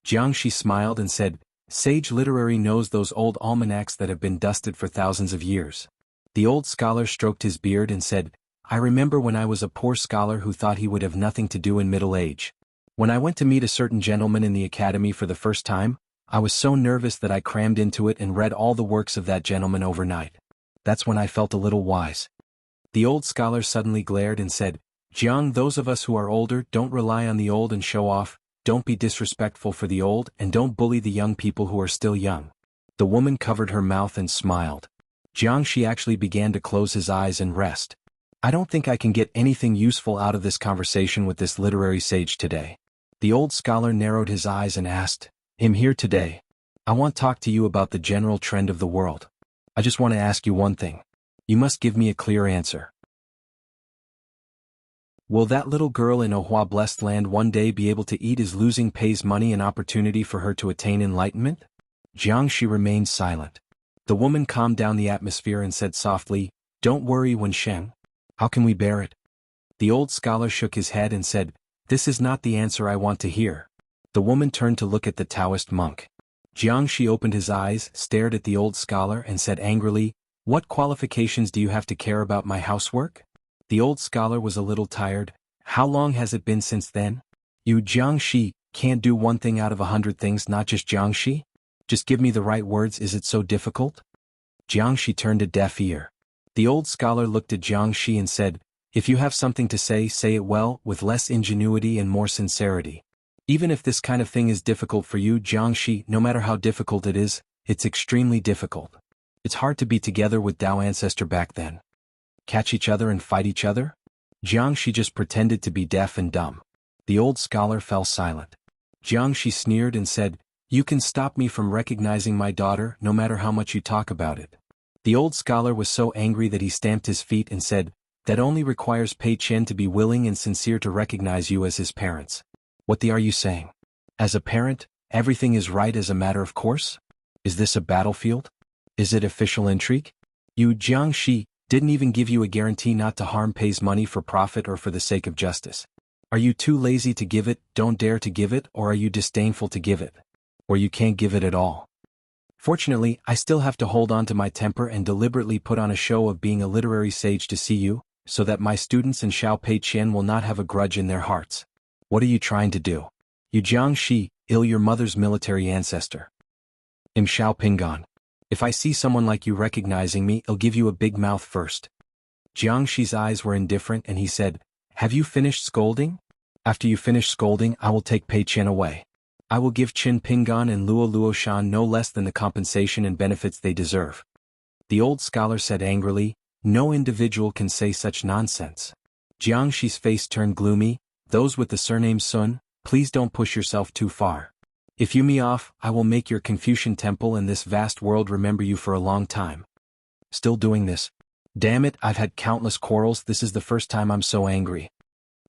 Jiangxi smiled and said, Sage literary knows those old almanacs that have been dusted for thousands of years. The old scholar stroked his beard and said, I remember when I was a poor scholar who thought he would have nothing to do in middle age. When I went to meet a certain gentleman in the academy for the first time, I was so nervous that I crammed into it and read all the works of that gentleman overnight. That's when I felt a little wise. The old scholar suddenly glared and said, Jiang, those of us who are older don't rely on the old and show off, don't be disrespectful for the old, and don't bully the young people who are still young. The woman covered her mouth and smiled. Xianxia actually began to close his eyes and rest. I don't think I can get anything useful out of this conversation with this literary sage today. The old scholar narrowed his eyes and asked, I'm here today. I want to talk to you about the general trend of the world. I just want to ask you one thing. You must give me a clear answer. Will that little girl in Ohua blessed land one day be able to eat as losing pays money and opportunity for her to attain enlightenment? Jiangxi remained silent. The woman calmed down the atmosphere and said softly, Don't worry, Wensheng. How can we bear it? The old scholar shook his head and said, This is not the answer I want to hear. The woman turned to look at the Taoist monk. Jiangxi opened his eyes, stared at the old scholar and said angrily, What qualifications do you have to care about my housework? The old scholar was a little tired. How long has it been since then? You Jiangxi can't do one thing out of 100 things, not just Jiangxi? Just give me the right words, is it so difficult? Jiangxi turned a deaf ear. The old scholar looked at Jiangxi and said, If you have something to say it well, with less ingenuity and more sincerity. Even if this kind of thing is difficult for you, Jiangxi, no matter how difficult it is, it's extremely difficult. It's hard to be together with Dao ancestor back then. Catch each other and fight each other? Jiangxi just pretended to be deaf and dumb. The old scholar fell silent. Jiangxi sneered and said, You can stop me from recognizing my daughter no matter how much you talk about it. The old scholar was so angry that he stamped his feet and said, That only requires Pei Chen to be willing and sincere to recognize you as his parents. What are you saying? As a parent, everything is right as a matter of course? Is this a battlefield? Is it official intrigue? You Jiangxi didn't even give you a guarantee not to harm Pei's money for profit or for the sake of justice. Are you too lazy to give it, don't dare to give it, or are you disdainful to give it? Or you can't give it at all? Fortunately, I still have to hold on to my temper and deliberately put on a show of being a literary sage to see you, so that my students and Xiao Pei Qian will not have a grudge in their hearts. What are you trying to do? You Jiangxi, your mother's military ancestor. I'm Xiao Pingan. If I see someone like you recognizing me, I'll give you a big mouth first. Jiangxi's eyes were indifferent and he said, Have you finished scolding? After you finish scolding, I will take Pei Chen away. I will give Qin Pingan and Luo Shan no less than the compensation and benefits they deserve. The old scholar said angrily, No individual can say such nonsense. Jiangxi's face turned gloomy. Those with the surname Sun, please don't push yourself too far. If you me off, I will make your Confucian temple and this vast world remember you for a long time. Still doing this? Damn it, I've had countless quarrels, this is the first time I'm so angry.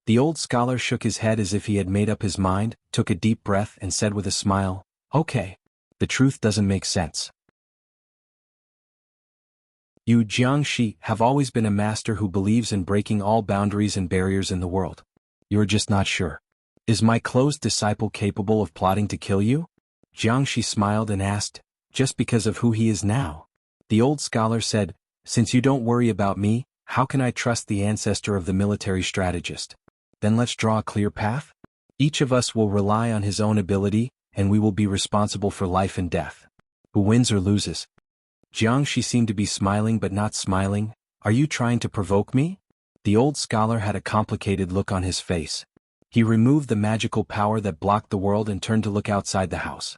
The old scholar shook his head as if he had made up his mind, took a deep breath and said with a smile, Okay. The truth doesn't make sense. You Jiangxi have always been a master who believes in breaking all boundaries and barriers in the world. You're just not sure. Is my closed disciple capable of plotting to kill you? Jiangxi smiled and asked, Just because of who he is now? The old scholar said, Since you don't worry about me, how can I trust the ancestor of the military strategist? Then let's draw a clear path. Each of us will rely on his own ability, and we will be responsible for life and death. Who wins or loses? Jiangxi seemed to be smiling but not smiling. Are you trying to provoke me? The old scholar had a complicated look on his face. He removed the magical power that blocked the world and turned to look outside the house.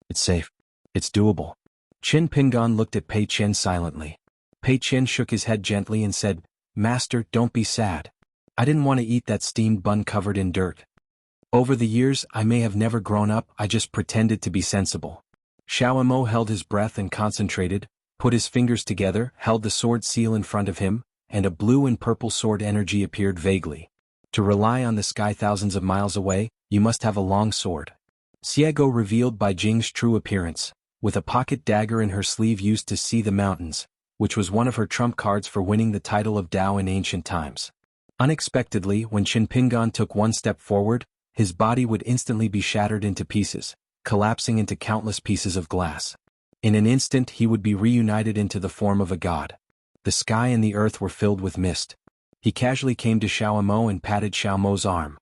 It's safe. It's doable. Qin Pingan looked at Pei Chen silently. Pei Chen shook his head gently and said, Master, don't be sad. I didn't want to eat that steamed bun covered in dirt. Over the years, I may have never grown up, I just pretended to be sensible. Xiao Mo held his breath and concentrated, put his fingers together, held the sword seal in front of him, and a blue and purple sword energy appeared vaguely. To rely on the sky thousands of miles away, you must have a long sword. Xiego revealed Bai Jing's true appearance, with a pocket dagger in her sleeve used to see the mountains, which was one of her trump cards for winning the title of Dao in ancient times. Unexpectedly, when Qin Pingan took one step forward, his body would instantly be shattered into pieces, collapsing into countless pieces of glass. In an instant he would be reunited into the form of a god. The sky and the earth were filled with mist. He casually came to Xiao Mo and patted Xiao Mo's arm.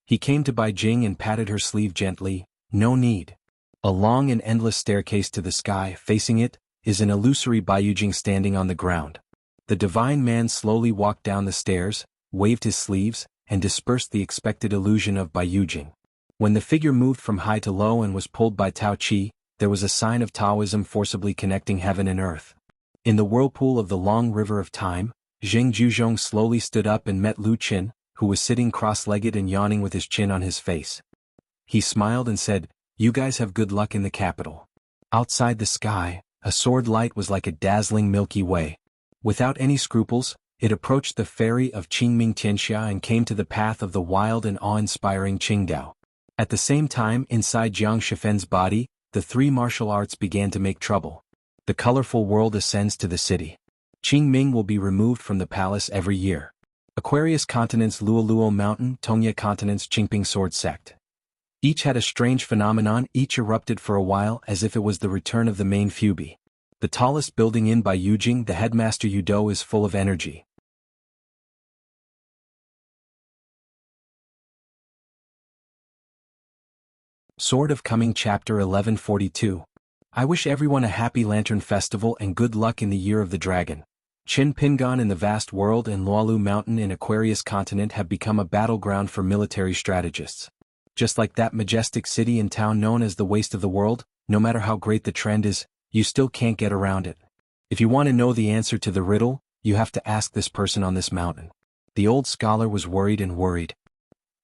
He came to Bai Jing and patted her sleeve gently. No need. A long and endless staircase to the sky, facing it, is an illusory Baiyujing standing on the ground. The divine man slowly walked down the stairs, waved his sleeves, and dispersed the expected illusion of Baiyujing. When the figure moved from high to low and was pulled by Tao Chi, there was a sign of Taoism forcibly connecting heaven and earth. In the whirlpool of the long river of time, Zheng Juzhong slowly stood up and met Lu Qin, who was sitting cross-legged and yawning with his chin on his face. He smiled and said, "You guys have good luck in the capital." Outside the sky, a sword light was like a dazzling Milky Way. Without any scruples, it approached the ferry of Qingming Tianxia and came to the path of the wild and awe-inspiring Qingdao. At the same time, inside Jiang Shifen's body, the three martial arts began to make trouble. The colorful world ascends to the city. Qingming will be removed from the palace every year. Aquarius Continent's Luoluo Mountain, Tongya Continent's Qingping Sword Sect. Each had a strange phenomenon, each erupted for a while as if it was the return of the main Fubi. The tallest building in Baiyujing, the headmaster Yudo, is full of energy. Sword of Coming Chapter 1142. I wish everyone a happy Lantern Festival and good luck in the Year of the Dragon. Qin Pingan in the vast world and Luolu Mountain in Aquarius Continent have become a battleground for military strategists. Just like that majestic city and town known as the Waste of the World, no matter how great the trend is, you still can't get around it. If you want to know the answer to the riddle, you have to ask this person on this mountain. The old scholar was worried and worried.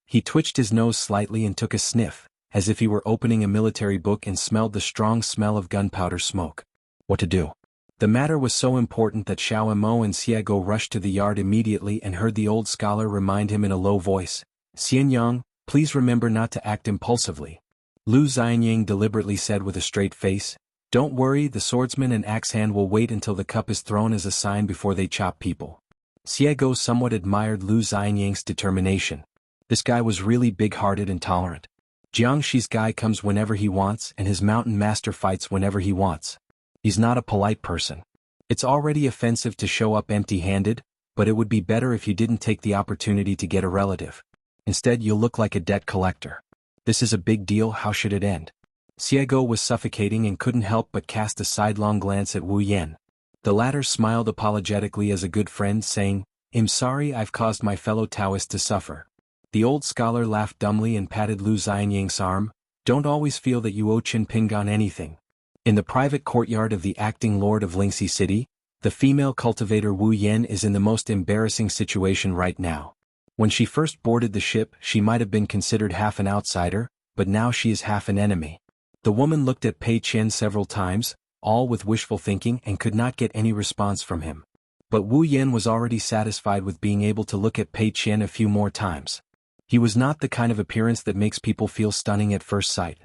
He twitched his nose slightly and took a sniff, as if he were opening a military book, and smelled the strong smell of gunpowder smoke. What to do? The matter was so important that Xiao Mo and Xiego rushed to the yard immediately and heard the old scholar remind him in a low voice, "Xianyang, please remember not to act impulsively." Lu Xianyang deliberately said with a straight face, "Don't worry, the swordsman and axe hand will wait until the cup is thrown as a sign before they chop people." Xiego somewhat admired Lu Xianyang's determination. This guy was really big-hearted and tolerant. Jiangxi's guy comes whenever he wants and his mountain master fights whenever he wants. He's not a polite person. It's already offensive to show up empty-handed, but it would be better if you didn't take the opportunity to get a relative. Instead you'll look like a debt collector. This is a big deal, how should it end? Xiego was suffocating and couldn't help but cast a sidelong glance at Wu Yan. The latter smiled apologetically as a good friend, saying, "I'm sorry I've caused my fellow Taoist to suffer." The old scholar laughed dumbly and patted Lu Xianyang's arm. "Don't always feel that you owe Qin Pingan anything." In the private courtyard of the acting lord of Lingxi City, the female cultivator Wu Yan is in the most embarrassing situation right now. When she first boarded the ship, she might have been considered half an outsider, but now she is half an enemy. The woman looked at Pei Qian several times, all with wishful thinking, and could not get any response from him. But Wu Yan was already satisfied with being able to look at Pei Qian a few more times. He was not the kind of appearance that makes people feel stunning at first sight.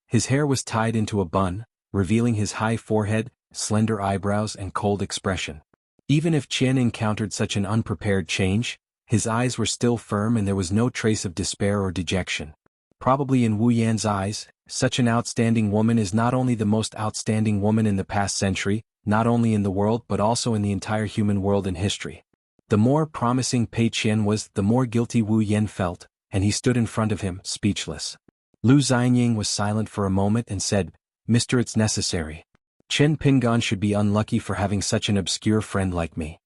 His hair was tied into a bun, revealing his high forehead, slender eyebrows and cold expression. Even if Qian encountered such an unprepared change, his eyes were still firm and there was no trace of despair or dejection. Probably in Wu Yan's eyes, such an outstanding woman is not only the most outstanding woman in the past century, not only in the world but also in the entire human world and history. The more promising Pei Qian was, the more guilty Wu Yan felt, and he stood in front of him, speechless. Lu Xianyang was silent for a moment and said, "Mister, it's necessary. Qin Pingan should be unlucky for having such an obscure friend like me."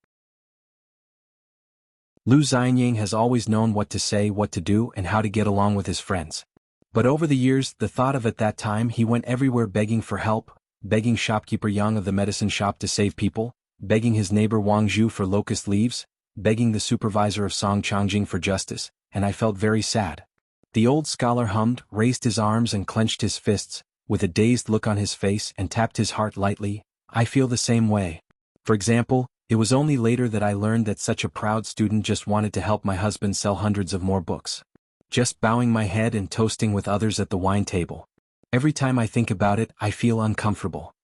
Lu Xianyang has always known what to say, what to do, and how to get along with his friends. But over the years, the thought of at that time he went everywhere begging for help, begging shopkeeper Yang of the medicine shop to save people, begging his neighbor Wang Zhu for locust leaves, begging the supervisor of Song Changjing for justice, and I felt very sad. The old scholar hummed, raised his arms and clenched his fists, with a dazed look on his face, and tapped his heart lightly. "I feel the same way. For example, it was only later that I learned that such a proud student just wanted to help my husband sell hundreds of more books. Just bowing my head and toasting with others at the wine table. Every time I think about it, I feel uncomfortable."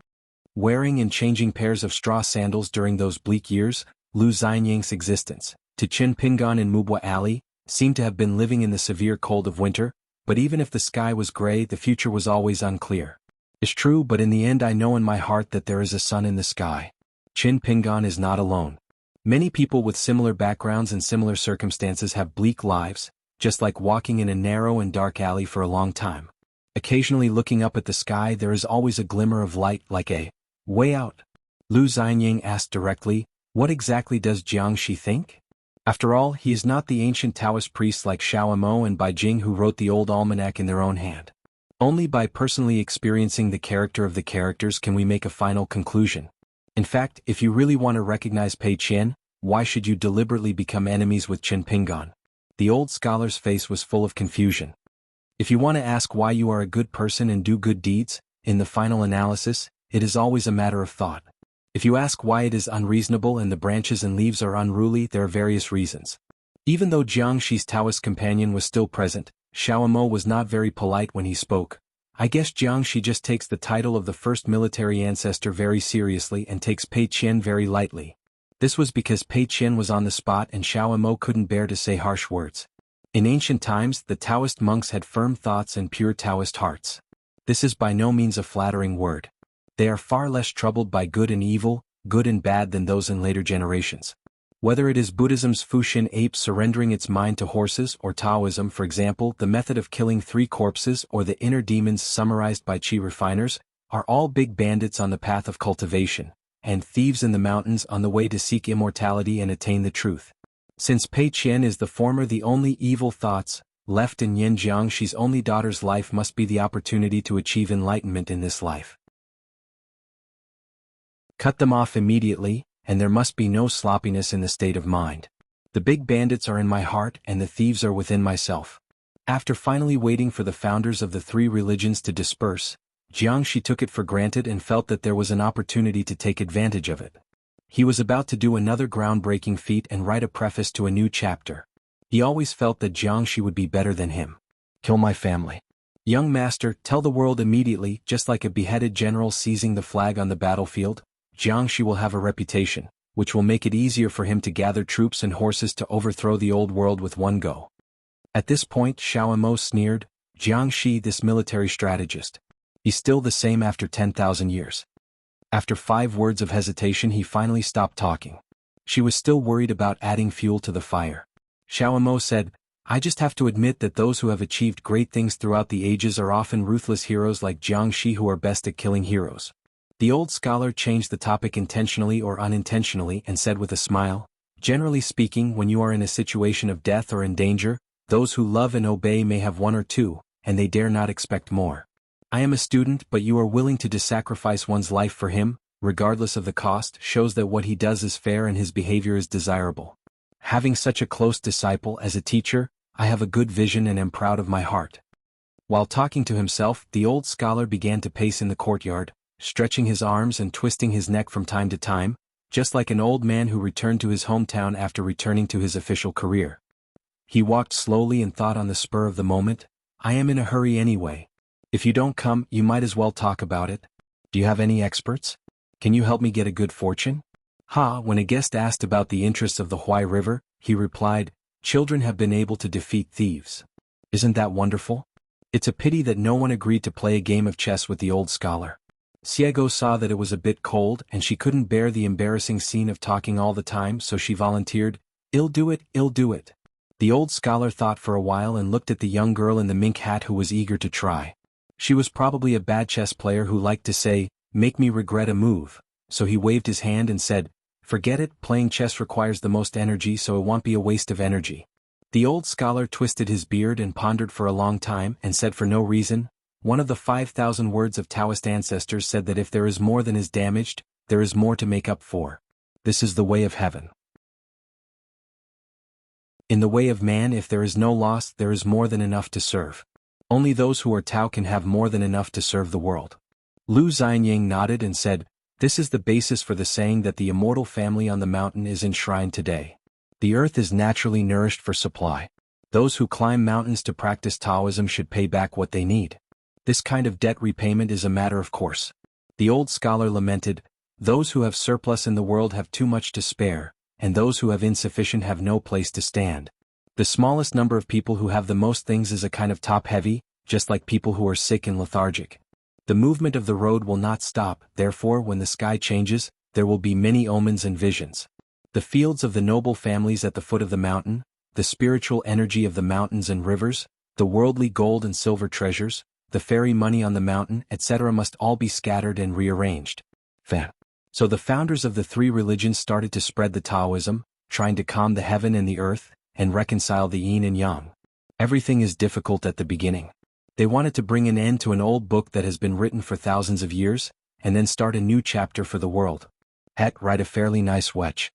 Wearing and changing pairs of straw sandals during those bleak years, Lu Xianyang's existence, to Qin Pingan in Mubwa Alley, seemed to have been living in the severe cold of winter, but even if the sky was gray, the future was always unclear. It's true, but in the end I know in my heart that there is a sun in the sky. Qin Pingan is not alone. Many people with similar backgrounds and similar circumstances have bleak lives, just like walking in a narrow and dark alley for a long time. Occasionally looking up at the sky there is always a glimmer of light, like a way out. Lu Xianying asked directly, what exactly does Jiangxi think? After all, he is not the ancient Taoist priests like Xiaomo and Beijing who wrote the old almanac in their own hand. Only by personally experiencing the character of the characters can we make a final conclusion. In fact, if you really want to recognize Pei Qian, why should you deliberately become enemies with Qin Pingan? The old scholar's face was full of confusion. If you want to ask why you are a good person and do good deeds, in the final analysis, it is always a matter of thought. If you ask why it is unreasonable and the branches and leaves are unruly, there are various reasons. Even though Jiangxi's Taoist companion was still present, Xiaomo was not very polite when he spoke. I guess Jiangxi just takes the title of the first military ancestor very seriously and takes Pei Qian very lightly. This was because Pei Qian was on the spot and Xiaomo couldn't bear to say harsh words. In ancient times, the Taoist monks had firm thoughts and pure Taoist hearts. This is by no means a flattering word. They are far less troubled by good and evil, good and bad than those in later generations. Whether it is Buddhism's Fuxin ape surrendering its mind to horses or Taoism, for example, the method of killing 3 corpses or the inner demons summarized by Qi refiners, are all big bandits on the path of cultivation, and thieves in the mountains on the way to seek immortality and attain the truth. Since Pei Qian is the former, the only evil thoughts left in Yin Jiangxi's only daughter's life must be the opportunity to achieve enlightenment in this life. Cut them off immediately, and there must be no sloppiness in the state of mind. The big bandits are in my heart and the thieves are within myself. After finally waiting for the founders of the 3 religions to disperse, Jiangxi took it for granted and felt that there was an opportunity to take advantage of it. He was about to do another groundbreaking feat and write a preface to a new chapter. He always felt that Jiangxi would be better than him. Kill my family. Young master, tell the world immediately, just like a beheaded general seizing the flag on the battlefield, Jiangxi will have a reputation, which will make it easier for him to gather troops and horses to overthrow the old world with one go. At this point, Xiaomo sneered, Jiangxi, this military strategist. He's still the same after 10,000 years. After 5 words of hesitation he finally stopped talking. She was still worried about adding fuel to the fire. Xiaomo said, I just have to admit that those who have achieved great things throughout the ages are often ruthless heroes like Jiangxi who are best at killing heroes. The old scholar changed the topic intentionally or unintentionally and said with a smile, generally speaking, when you are in a situation of death or in danger, those who love and obey may have 1 or 2, and they dare not expect more. I am a student, but you are willing to sacrifice one's life for him, regardless of the cost, shows that what he does is fair and his behavior is desirable. Having such a close disciple as a teacher, I have a good vision and am proud of my heart. While talking to himself, the old scholar began to pace in the courtyard, stretching his arms and twisting his neck from time to time, just like an old man who returned to his hometown after returning to his official career. He walked slowly and thought on the spur of the moment, I am in a hurry anyway. If you don't come, you might as well talk about it. Do you have any experts? Can you help me get a good fortune? When a guest asked about the interests of the Huai River, he replied, children have been able to defeat thieves. Isn't that wonderful? It's a pity that no one agreed to play a game of chess with the old scholar. Xiego saw that it was a bit cold and she couldn't bear the embarrassing scene of talking all the time, so she volunteered, I'll do it, I'll do it. The old scholar thought for a while and looked at the young girl in the mink hat who was eager to try. She was probably a bad chess player who liked to say, make me regret a move, so he waved his hand and said, forget it, playing chess requires the most energy, so it won't be a waste of energy. The old scholar twisted his beard and pondered for a long time and said for no reason, one of the 5,000 words of Taoist ancestors said that if there is more than is damaged, there is more to make up for. This is the way of heaven. In the way of man, if there is no loss, there is more than enough to serve. Only those who are Tao can have more than enough to serve the world. Lu Xianying nodded and said, this is the basis for the saying that the immortal family on the mountain is enshrined today. The earth is naturally nourished for supply. Those who climb mountains to practice Taoism should pay back what they need. This kind of debt repayment is a matter of course. The old scholar lamented, those who have surplus in the world have too much to spare, and those who have insufficient have no place to stand. The smallest number of people who have the most things is a kind of top-heavy, just like people who are sick and lethargic. The movement of the road will not stop, therefore when the sky changes, there will be many omens and visions. The fields of the noble families at the foot of the mountain, the spiritual energy of the mountains and rivers, the worldly gold and silver treasures, the fairy money on the mountain, etc. must all be scattered and rearranged. So the founders of the three religions started to spread the Taoism, trying to calm the heaven and the earth, and reconcile the yin and yang. Everything is difficult at the beginning. They wanted to bring an end to an old book that has been written for thousands of years, and then start a new chapter for the world. Write a fairly nice wetch.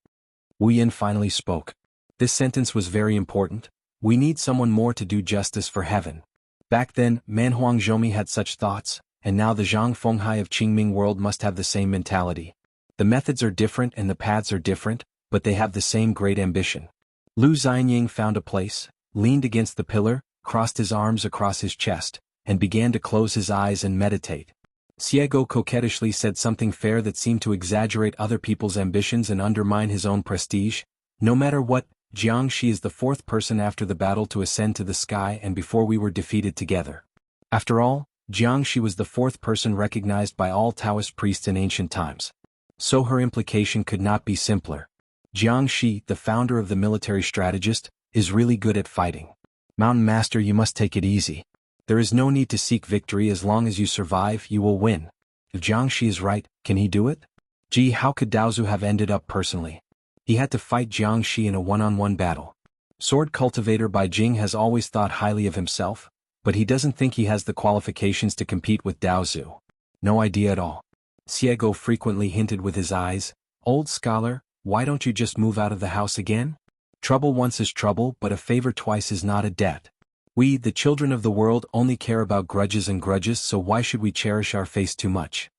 Wu Yin finally spoke. This sentence was very important. We need someone more to do justice for heaven. Back then, Manhuang Zhomi had such thoughts, and now the Zhang Fenghai of Qingming world must have the same mentality. The methods are different and the paths are different, but they have the same great ambition. Lu Xianying found a place, leaned against the pillar, crossed his arms across his chest, and began to close his eyes and meditate. Xiego coquettishly said something fair that seemed to exaggerate other people's ambitions and undermine his own prestige. No matter what, Jiangxi is the fourth person after the battle to ascend to the sky and before we were defeated together. After all, Jiangxi was the fourth person recognized by all Taoist priests in ancient times. So her implication could not be simpler. Jiangxi, the founder of the military strategist, is really good at fighting. Mountain Master, you must take it easy. There is no need to seek victory. As long as you survive, you will win. If Jiangxi is right, can he do it? Gee, how could Daozu have ended up personally? He had to fight Jiangxi in a one-on-one battle. Sword cultivator Bai Jing has always thought highly of himself, but he doesn't think he has the qualifications to compete with Daozu. No idea at all. Xiego frequently hinted with his eyes, "Old scholar, why don't you just move out of the house again? Trouble once is trouble, but a favor twice is not a debt. We, the children of the world, only care about grudges and grudges, so why should we cherish our face too much?"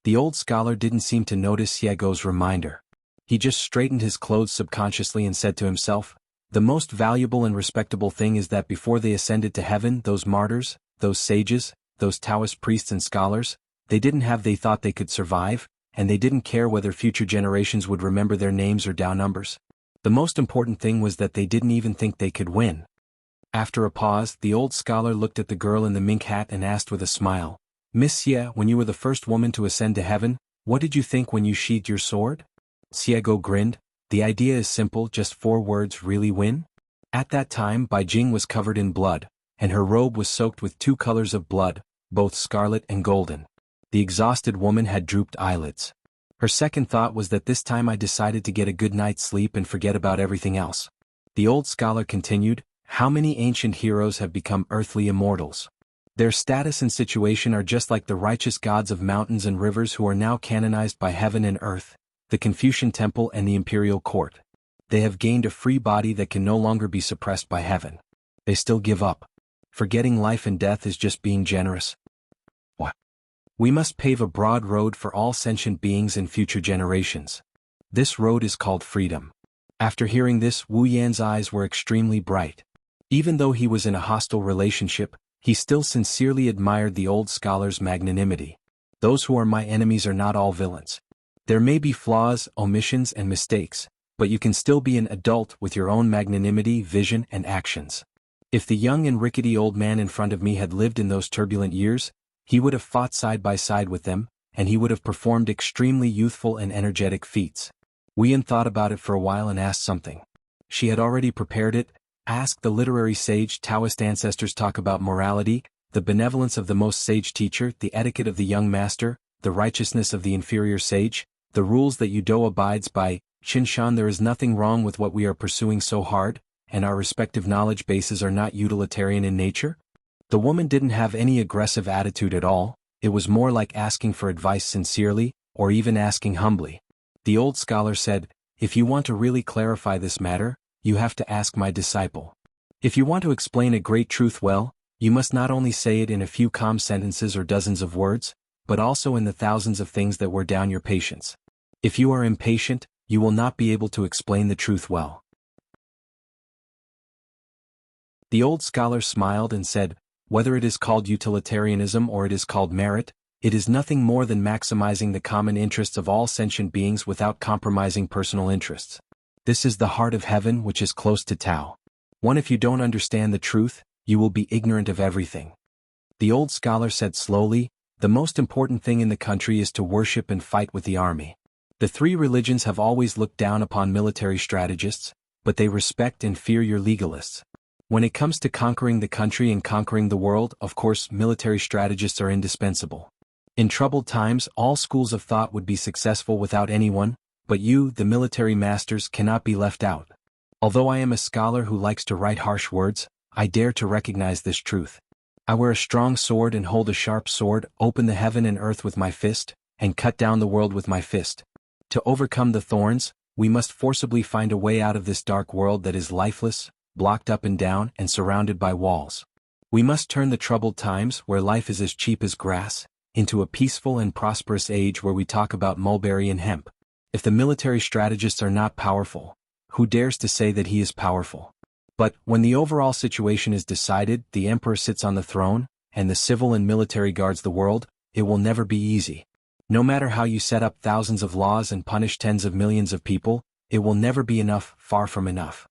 The old scholar didn't seem to notice Xiego's reminder. He just straightened his clothes subconsciously and said to himself, "The most valuable and respectable thing is that before they ascended to heaven, those martyrs, those sages, those Taoist priests and scholars, they thought they could survive, and they didn't care whether future generations would remember their names or Dao numbers. The most important thing was that they didn't even think they could win." After a pause, the old scholar looked at the girl in the mink hat and asked with a smile, "Miss Xie, when you were the first woman to ascend to heaven, what did you think when you sheathed your sword?" Xiego grinned. "The idea is simple, just 4 words, really win?" At that time Bai Jing was covered in blood, and her robe was soaked with 2 colors of blood, both scarlet and golden. The exhausted woman had drooped eyelids. Her second thought was that this time I decided to get a good night's sleep and forget about everything else. The old scholar continued, "How many ancient heroes have become earthly immortals? Their status and situation are just like the righteous gods of mountains and rivers who are now canonized by heaven and earth, the Confucian temple and the imperial court. They have gained a free body that can no longer be suppressed by heaven. They still give up. Forgetting life and death is just being generous. What? We must pave a broad road for all sentient beings in future generations. This road is called freedom." After hearing this, Wu Yan's eyes were extremely bright. Even though he was in a hostile relationship, he still sincerely admired the old scholar's magnanimity. Those who are my enemies are not all villains. There may be flaws, omissions and mistakes, but you can still be an adult with your own magnanimity, vision and actions. If the young and rickety old man in front of me had lived in those turbulent years, he would have fought side by side with them, and he would have performed extremely youthful and energetic feats. Wu Yan thought about it for a while and asked something. She had already prepared it. Ask the literary sage. Taoist ancestors talk about morality, the benevolence of the most sage teacher, the etiquette of the young master, the righteousness of the inferior sage, the rules that Yudo abides by. Xianxia, there is nothing wrong with what we are pursuing so hard, and our respective knowledge bases are not utilitarian in nature. The woman didn't have any aggressive attitude at all. It was more like asking for advice sincerely, or even asking humbly. The old scholar said, "If you want to really clarify this matter, you have to ask my disciple. If you want to explain a great truth well, you must not only say it in a few calm sentences or dozens of words, but also in the thousands of things that wear down your patience. If you are impatient, you will not be able to explain the truth well." The old scholar smiled and said, "Whether it is called utilitarianism or it is called merit, it is nothing more than maximizing the common interests of all sentient beings without compromising personal interests. This is the heart of heaven which is close to Tao. One, if you don't understand the truth, you will be ignorant of everything. The old scholar said slowly, the most important thing in the country is to worship and fight with the army. The three religions have always looked down upon military strategists, but they respect and fear your legalists. When it comes to conquering the country and conquering the world, of course, military strategists are indispensable. In troubled times, all schools of thought would be successful without anyone, but you, the military masters, cannot be left out. Although I am a scholar who likes to write harsh words, I dare to recognize this truth. I wear a strong sword and hold a sharp sword, open the heaven and earth with my fist, and cut down the world with my fist. To overcome the thorns, we must forcibly find a way out of this dark world that is lifeless, blocked up and down, and surrounded by walls. We must turn the troubled times, where life is as cheap as grass, into a peaceful and prosperous age where we talk about mulberry and hemp. If the military strategists are not powerful, who dares to say that he is powerful? But, when the overall situation is decided, the emperor sits on the throne, and the civil and military guards the world, it will never be easy. No matter how you set up thousands of laws and punish tens of millions of people, it will never be enough, far from enough.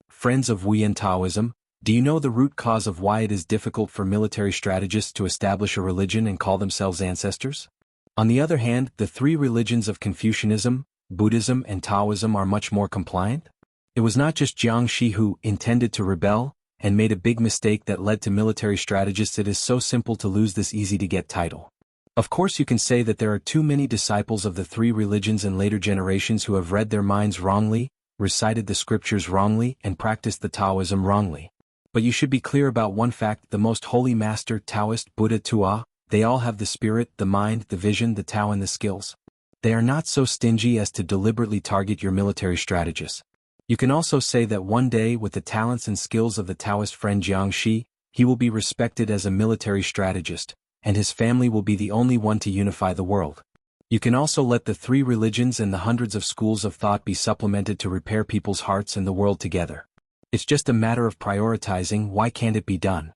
Friends of Wuxian Taoism, do you know the root cause of why it is difficult for military strategists to establish a religion and call themselves ancestors? On the other hand, the three religions of Confucianism, Buddhism and Taoism are much more compliant. It was not just Jianghu who intended to rebel and made a big mistake that led to military strategists. It is so simple to lose this easy-to-get title. Of course you can say that there are too many disciples of the three religions in later generations who have read their minds wrongly, recited the scriptures wrongly, and practiced the Taoism wrongly. But you should be clear about one fact: the most holy master, Taoist, Buddha, Tua, they all have the spirit, the mind, the vision, the Tao and the skills. They are not so stingy as to deliberately target your military strategists. You can also say that one day, with the talents and skills of the Taoist friend Jiangxi, he will be respected as a military strategist, and his family will be the only one to unify the world. You can also let the three religions and the hundreds of schools of thought be supplemented to repair people's hearts and the world together. It's just a matter of prioritizing. Why can't it be done?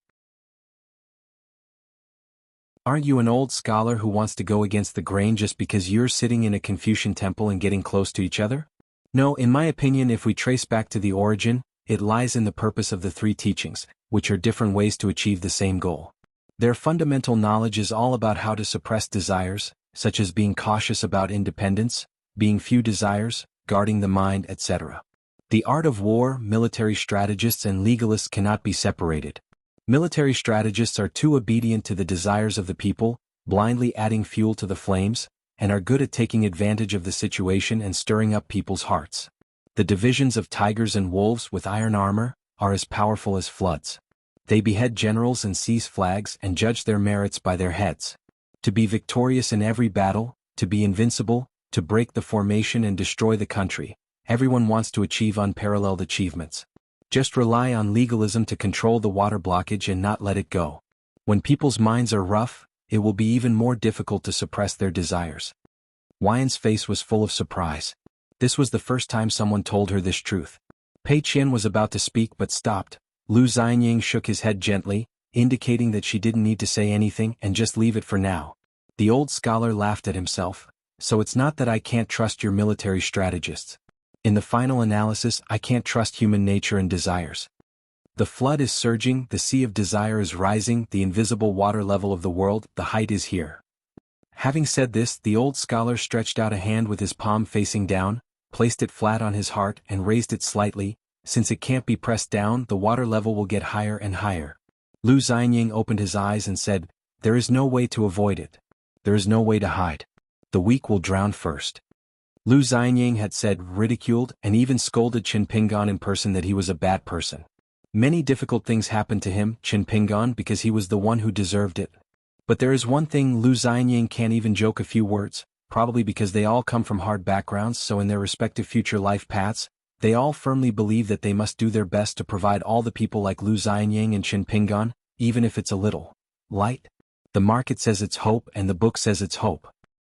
Aren't you an old scholar who wants to go against the grain just because you're sitting in a Confucian temple and getting close to each other? No, in my opinion, if we trace back to the origin, it lies in the purpose of the three teachings, which are different ways to achieve the same goal. Their fundamental knowledge is all about how to suppress desires, such as being cautious about independence, being few desires, guarding the mind, etc. The art of war, military strategists and legalists cannot be separated. Military strategists are too obedient to the desires of the people, blindly adding fuel to the flames, and are good at taking advantage of the situation and stirring up people's hearts. The divisions of tigers and wolves with iron armor are as powerful as floods. They behead generals and seize flags and judge their merits by their heads. To be victorious in every battle, to be invincible, to break the formation and destroy the country, everyone wants to achieve unparalleled achievements. Just rely on legalism to control the water blockage and not let it go. When people's minds are rough, it will be even more difficult to suppress their desires. Huan's face was full of surprise. This was the first time someone told her this truth. Pei Qian was about to speak but stopped. Lu Xianying shook his head gently, indicating that she didn't need to say anything and just leave it for now. The old scholar laughed at himself. So it's not that I can't trust your military strategists. In the final analysis, I can't trust human nature and desires. The flood is surging, the sea of desire is rising, the invisible water level of the world, the height is here. Having said this, the old scholar stretched out a hand with his palm facing down, placed it flat on his heart and raised it slightly. Since it can't be pressed down, the water level will get higher and higher. Lu Xianying opened his eyes and said, "There is no way to avoid it. There is no way to hide. The weak will drown first." Lu Xianying had said, ridiculed, and even scolded Qin Pingan in person that he was a bad person. Many difficult things happened to him, Qin Pingan, because he was the one who deserved it. But there is one thing: Lu Xianying can't even joke a few words, probably because they all come from hard backgrounds, so in their respective future life paths, they all firmly believe that they must do their best to provide all the people like Lu Xianying and Qin Pingan, even if it's a little light. The market says it's hope and the book says it's hope.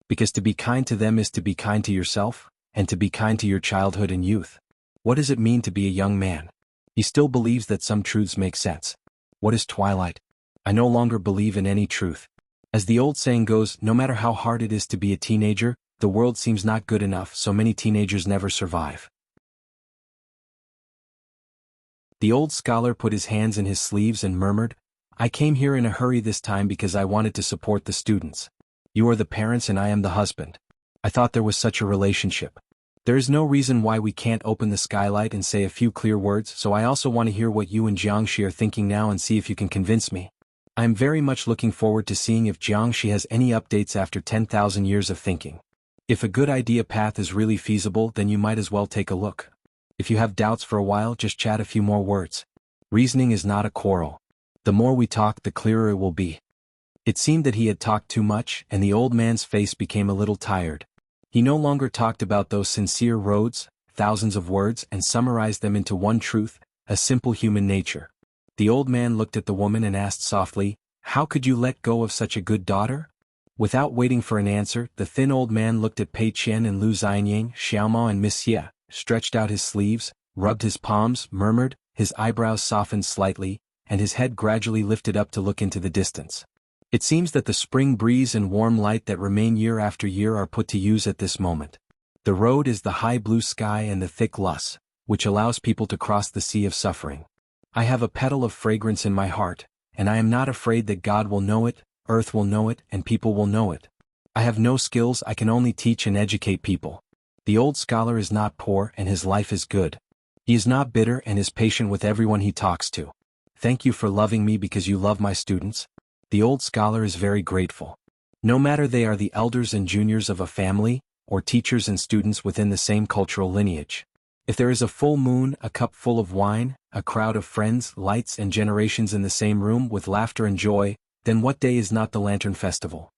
Because to be kind to them is to be kind to yourself, and to be kind to your childhood and youth. What does it mean to be a young man? He still believes that some truths make sense. What is twilight? I no longer believe in any truth. As the old saying goes, no matter how hard it is to be a teenager, the world seems not good enough, so many teenagers never survive. The old scholar put his hands in his sleeves and murmured, "I came here in a hurry this time because I wanted to support the students. You are the parents and I am the husband. I thought there was such a relationship. There is no reason why we can't open the skylight and say a few clear words, so I also want to hear what you and Xianxia are thinking now and see if you can convince me. I am very much looking forward to seeing if Xianxia has any updates after 10,000 years of thinking. If a good idea path is really feasible, then you might as well take a look. If you have doubts for a while, just chat a few more words. Reasoning is not a quarrel. The more we talk, the clearer it will be." It seemed that he had talked too much, and the old man's face became a little tired. He no longer talked about those sincere roads, thousands of words, and summarized them into one truth, a simple human nature. The old man looked at the woman and asked softly, "How could you let go of such a good daughter?" Without waiting for an answer, the thin old man looked at Pei Qian and Lu Xianyang, Xiaomao and Miss Xie, stretched out his sleeves, rubbed his palms, murmured, his eyebrows softened slightly, and his head gradually lifted up to look into the distance. It seems that the spring breeze and warm light that remain year after year are put to use at this moment. The road is the high blue sky and the thick lush, which allows people to cross the sea of suffering. I have a petal of fragrance in my heart, and I am not afraid that God will know it, earth will know it, and people will know it. I have no skills, I can only teach and educate people. The old scholar is not poor and his life is good. He is not bitter and is patient with everyone he talks to. Thank you for loving me because you love my students. The old scholar is very grateful. No matter they are the elders and juniors of a family, or teachers and students within the same cultural lineage. If there is a full moon, a cup full of wine, a crowd of friends, lights and generations in the same room with laughter and joy, then what day is not the Lantern Festival?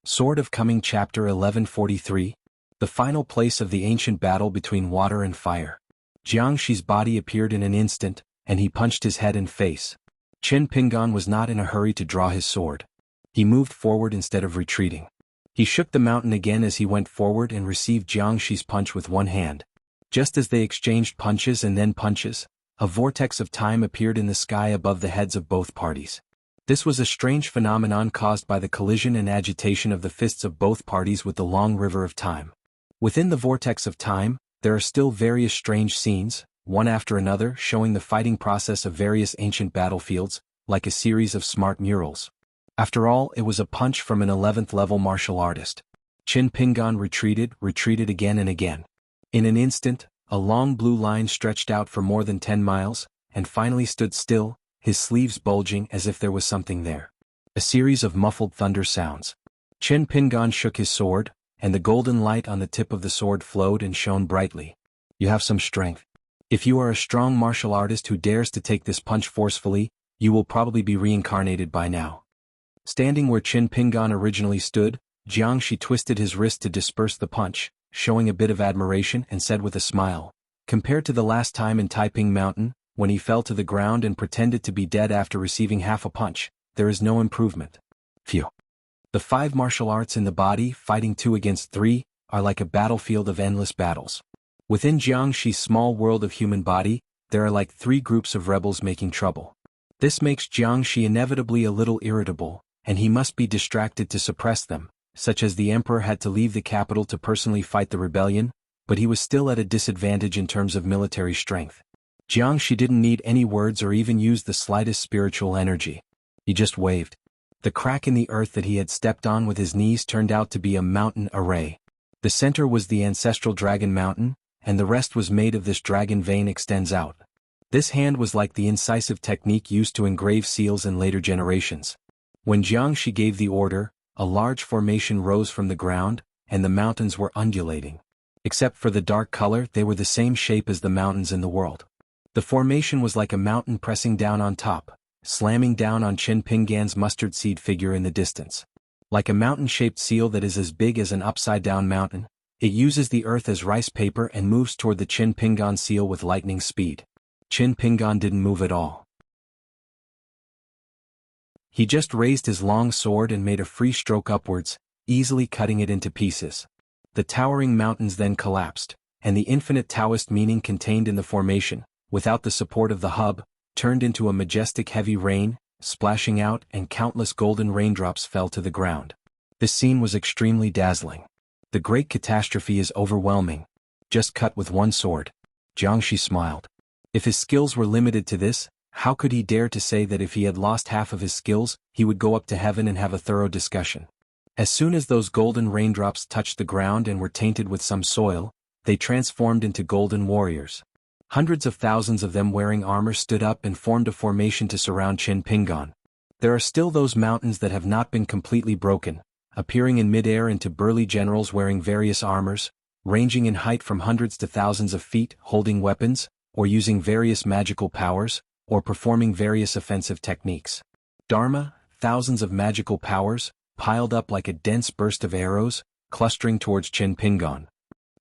Sword of Coming Chapter 1143. The final place of the ancient battle between water and fire. Jiangxi's body appeared in an instant, and he punched his head and face. Qin Pingan was not in a hurry to draw his sword. He moved forward instead of retreating. He shook the mountain again as he went forward and received Jiangxi's punch with one hand. Just as they exchanged punches and then punches, a vortex of time appeared in the sky above the heads of both parties. This was a strange phenomenon caused by the collision and agitation of the fists of both parties with the long river of time. Within the vortex of time, there are still various strange scenes, one after another, showing the fighting process of various ancient battlefields, like a series of smart murals. After all, it was a punch from an 11th level martial artist. Qin Pingan retreated again and again. In an instant, a long blue line stretched out for more than 10 miles, and finally stood still, his sleeves bulging as if there was something there. A series of muffled thunder sounds. Qin Pingan shook his sword, and the golden light on the tip of the sword flowed and shone brightly. You have some strength. If you are a strong martial artist who dares to take this punch forcefully, you will probably be reincarnated by now. Standing where Qin Pingan originally stood, Jiangxi twisted his wrist to disperse the punch, showing a bit of admiration, and said with a smile, "Compared to the last time in Taiping Mountain, when he fell to the ground and pretended to be dead after receiving half a punch, there is no improvement. Phew. The 5 martial arts in the body, fighting 2 against 3, are like a battlefield of endless battles. Within Jiangxi's small world of human body, there are like 3 groups of rebels making trouble. This makes Jiangxi inevitably a little irritable, and he must be distracted to suppress them, such as the emperor had to leave the capital to personally fight the rebellion, but he was still at a disadvantage in terms of military strength. Jiangxi didn't need any words or even use the slightest spiritual energy. He just waved. The crack in the earth that he had stepped on with his knees turned out to be a mountain array. The center was the ancestral dragon mountain, and the rest was made of this dragon vein extends out. This hand was like the incisive technique used to engrave seals in later generations. When Jiangxi gave the order, a large formation rose from the ground, and the mountains were undulating. Except for the dark color, they were the same shape as the mountains in the world. The formation was like a mountain pressing down on top, slamming down on Qin Pingan's mustard seed figure in the distance. Like a mountain-shaped seal that is as big as an upside-down mountain, it uses the earth as rice paper and moves toward the Qin Pingan seal with lightning speed. Qin Pingan didn't move at all. He just raised his long sword and made a free stroke upwards, easily cutting it into pieces. The towering mountains then collapsed, and the infinite Taoist meaning contained in the formation, without the support of the hub, turned into a majestic heavy rain, splashing out, and countless golden raindrops fell to the ground. This scene was extremely dazzling. The great catastrophe is overwhelming. Just cut with one sword. Xianxia smiled. If his skills were limited to this, how could he dare to say that if he had lost half of his skills, he would go up to heaven and have a thorough discussion? As soon as those golden raindrops touched the ground and were tainted with some soil, they transformed into golden warriors. Hundreds of thousands of them wearing armor stood up and formed a formation to surround Qin Pingan. There are still those mountains that have not been completely broken, appearing in midair into burly generals wearing various armors, ranging in height from hundreds to thousands of feet, holding weapons, or using various magical powers, or performing various offensive techniques. Dharma, thousands of magical powers, piled up like a dense burst of arrows, clustering towards Qin Pingan.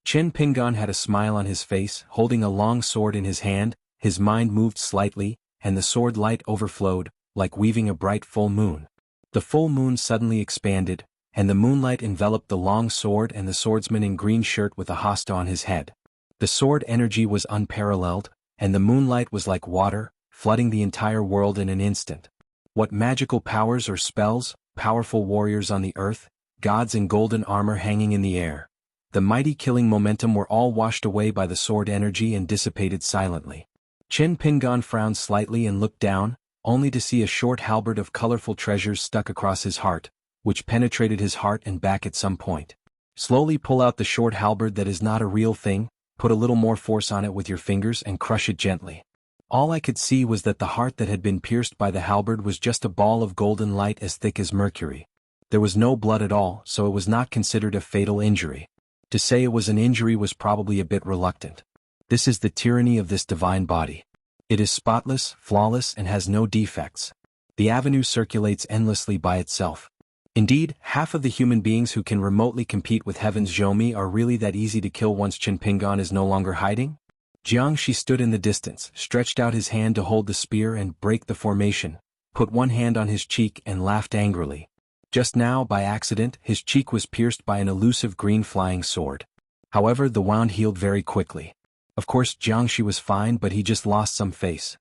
Qin Pingan had a smile on his face, holding a long sword in his hand. His mind moved slightly, and the sword light overflowed, like weaving a bright full moon. The full moon suddenly expanded, and the moonlight enveloped the long sword and the swordsman in green shirt with a hosta on his head. The sword energy was unparalleled, and the moonlight was like water, flooding the entire world in an instant. What magical powers or spells, powerful warriors on the earth, gods in golden armor hanging in the air. The mighty killing momentum were all washed away by the sword energy and dissipated silently. Qin Pingan frowned slightly and looked down, only to see a short halberd of colorful treasures stuck across his heart, which penetrated his heart and back at some point. Slowly pull out the short halberd that is not a real thing, put a little more force on it with your fingers and crush it gently. All I could see was that the heart that had been pierced by the halberd was just a ball of golden light as thick as mercury. There was no blood at all, so it was not considered a fatal injury. To say it was an injury was probably a bit reluctant. This is the tyranny of this divine body. It is spotless, flawless, and has no defects. The avenue circulates endlessly by itself. Indeed, half of the human beings who can remotely compete with Heaven's Zhomi are really that easy to kill once Qin Pingan is no longer hiding? Jianghu stood in the distance, stretched out his hand to hold the spear and break the formation, put one hand on his cheek and laughed angrily. Just now, by accident, his cheek was pierced by an elusive green flying sword. However, the wound healed very quickly. Of course, Jianghu was fine, but he just lost some face.